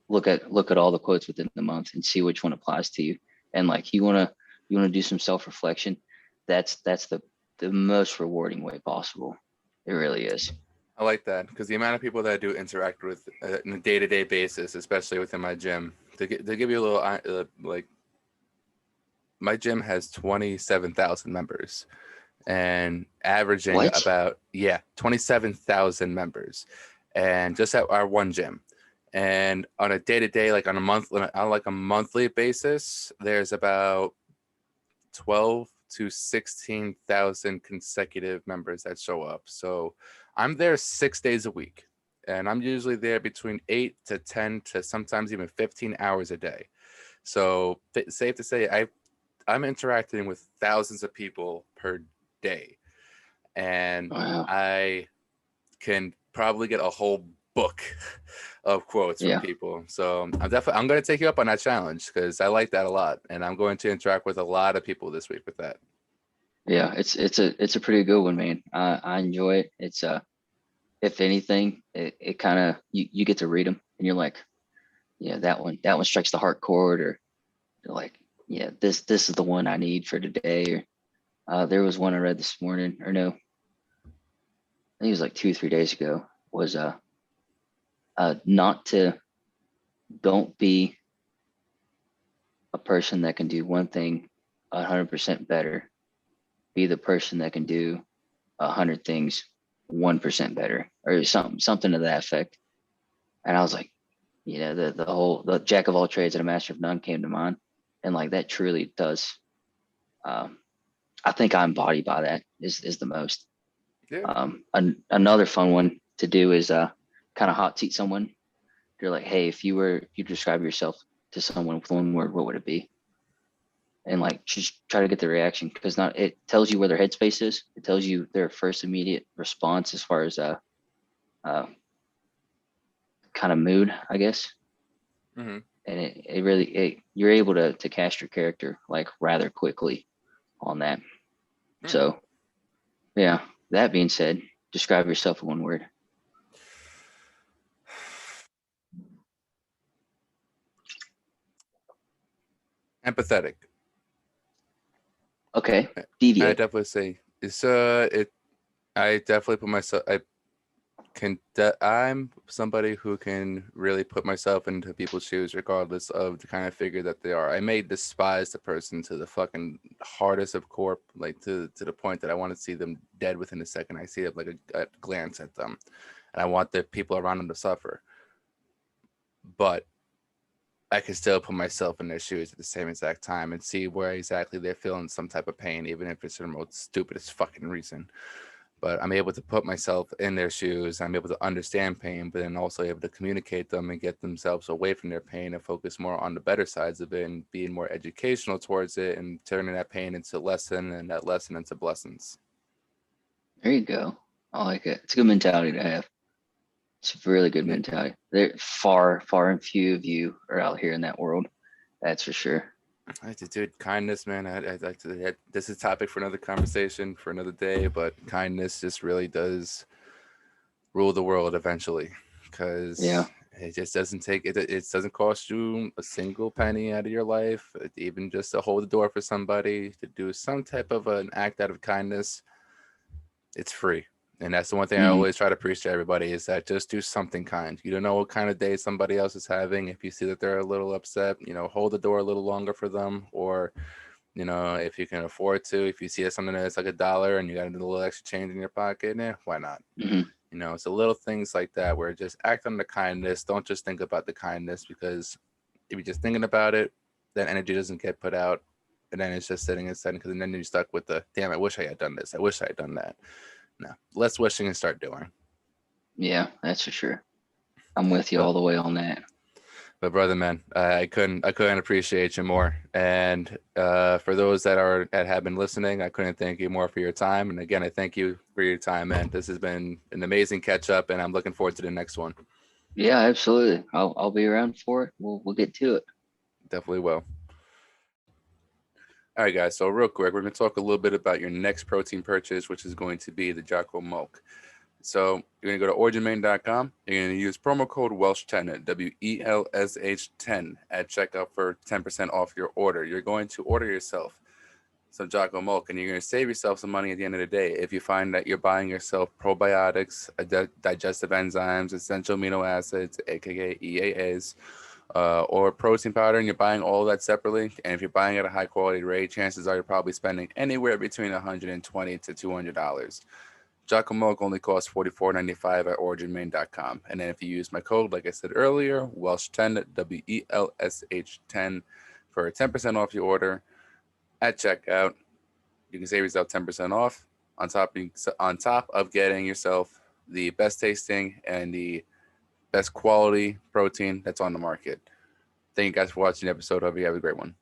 look at all the quotes within the month and see which one applies to you. And like you wanna do some self reflection. That's the most rewarding way possible. It really is. I like that because the amount of people that I do interact with on a day-to-day basis, especially within my gym, to give you a little like my gym has 27,000 members and averaging What? about 27,000 members, and just at our one gym. And on a day to day, like on a monthly basis, there's about 12 to 16,000 consecutive members that show up. So I'm there 6 days a week, and I'm usually there between 8 to 10 to sometimes even 15 hours a day. So safe to say, I'm interacting with thousands of people per day, and Wow. I can probably get a whole book of quotes from Yeah. people. So I'm going to take you up on that challenge because I like that a lot, and I'm going to interact with a lot of people this week with that. Yeah. It's a pretty good one, man. I enjoy it. It's if anything, it kind of you get to read them and you're like, yeah, that one strikes the heart chord, or you're like, yeah, this is the one I need for today. Or there was one I read this morning, or no, I think it was like 2 or 3 days ago. Was not to don't be a person that can do one thing 100% better. Be the person that can do 100 things 1% better, or something to that effect. And I was like, the jack of all trades and a master of none came to mind, and like that truly does. Um, I think I embody by that is the most. Yeah. Another fun one to do is kind of hot seat someone. You're like, hey, if you describe yourself to someone with one word, what would it be? And like just try to get the reaction, because not it tells you where their headspace is. It tells you their first immediate response as far as uh kind of mood, I guess. Mm-hmm. And it really you're able to cast your character like rather quickly on that. So yeah, that being said, describe yourself in one word. Empathetic. Okay, I deviate. definitely say it's it. I definitely put myself. I'm somebody who can really put myself into people's shoes, regardless of the kind of figure that they are. I may despise the person to the fucking hardest of core, like to the point that I want to see them dead within a second. I see it like a glance at them, and I want the people around them to suffer. But I can still put myself in their shoes at the same exact time and see where exactly they're feeling some type of pain, even if it's the most stupidest fucking reason. But I'm able to put myself in their shoes. I'm able to understand pain, but then also able to communicate them and get themselves away from their pain and focus more on the better sides of it and being more educational towards it and turning that pain into lesson and that lesson into blessings. There you go. I like it. It's a good mentality to have. It's a really good Yeah. mentality. There far and few of you are out here in that world. That's for sure. Dude, kindness, man. This is a topic for another conversation for another day, but kindness just really does rule the world eventually, Yeah. because it just doesn't take it. It doesn't cost you a single penny out of your life, even just to hold the door for somebody, to do some type of an act out of kindness. It's free. And that's the one thing I Mhm. always try to preach to everybody is that just do something kind. You don't know what kind of day somebody else is having. If you see that they're a little upset, hold the door a little longer for them. Or, if you can afford to, if you see something that's like $1 and you got a little extra change in your pocket, why not? Mhm. It's the little things like that where just act on the kindness. Don't just think about the kindness, because if you're just thinking about it, then energy doesn't get put out. And then it's just sitting and sitting, because then you're stuck with the, damn, I wish I had done this. I wish I had done that. No, less wishing and start doing. Yeah, that's for sure. I'm with you But all the way on that. but brother, man, I couldn't appreciate you more. And for those that have been listening, I couldn't thank you more for your time. And again, I thank you for your time, man. This has been an amazing catch up, and I'm looking forward to the next one. Yeah, absolutely. I'll be around for it. We'll get to it. Definitely will. All right, guys. So real quick, we're going to talk a little bit about your next protein purchase, which is going to be the Jocko Milk. So you're going to go to originmain.com. You're going to use promo code Welsh10, WELSH10 at checkout for 10% off your order. You're going to order yourself some Jocko Milk, and you're going to save yourself some money at the end of the day. If you find that you're buying yourself probiotics, digestive enzymes, essential amino acids, aka EAAs, or protein powder, and you're buying all that separately, and if you're buying at a high quality rate, chances are you're probably spending anywhere between $120 to $200. Jocko Milk only costs $44.95 at originmain.com. And then if you use my code, like I said earlier, Welsh10, WELSH10, for 10% off your order at checkout, you can save yourself 10% off on top of getting yourself the best tasting and the best quality protein that's on the market. Thank you guys for watching the episode. Hope you have a great one.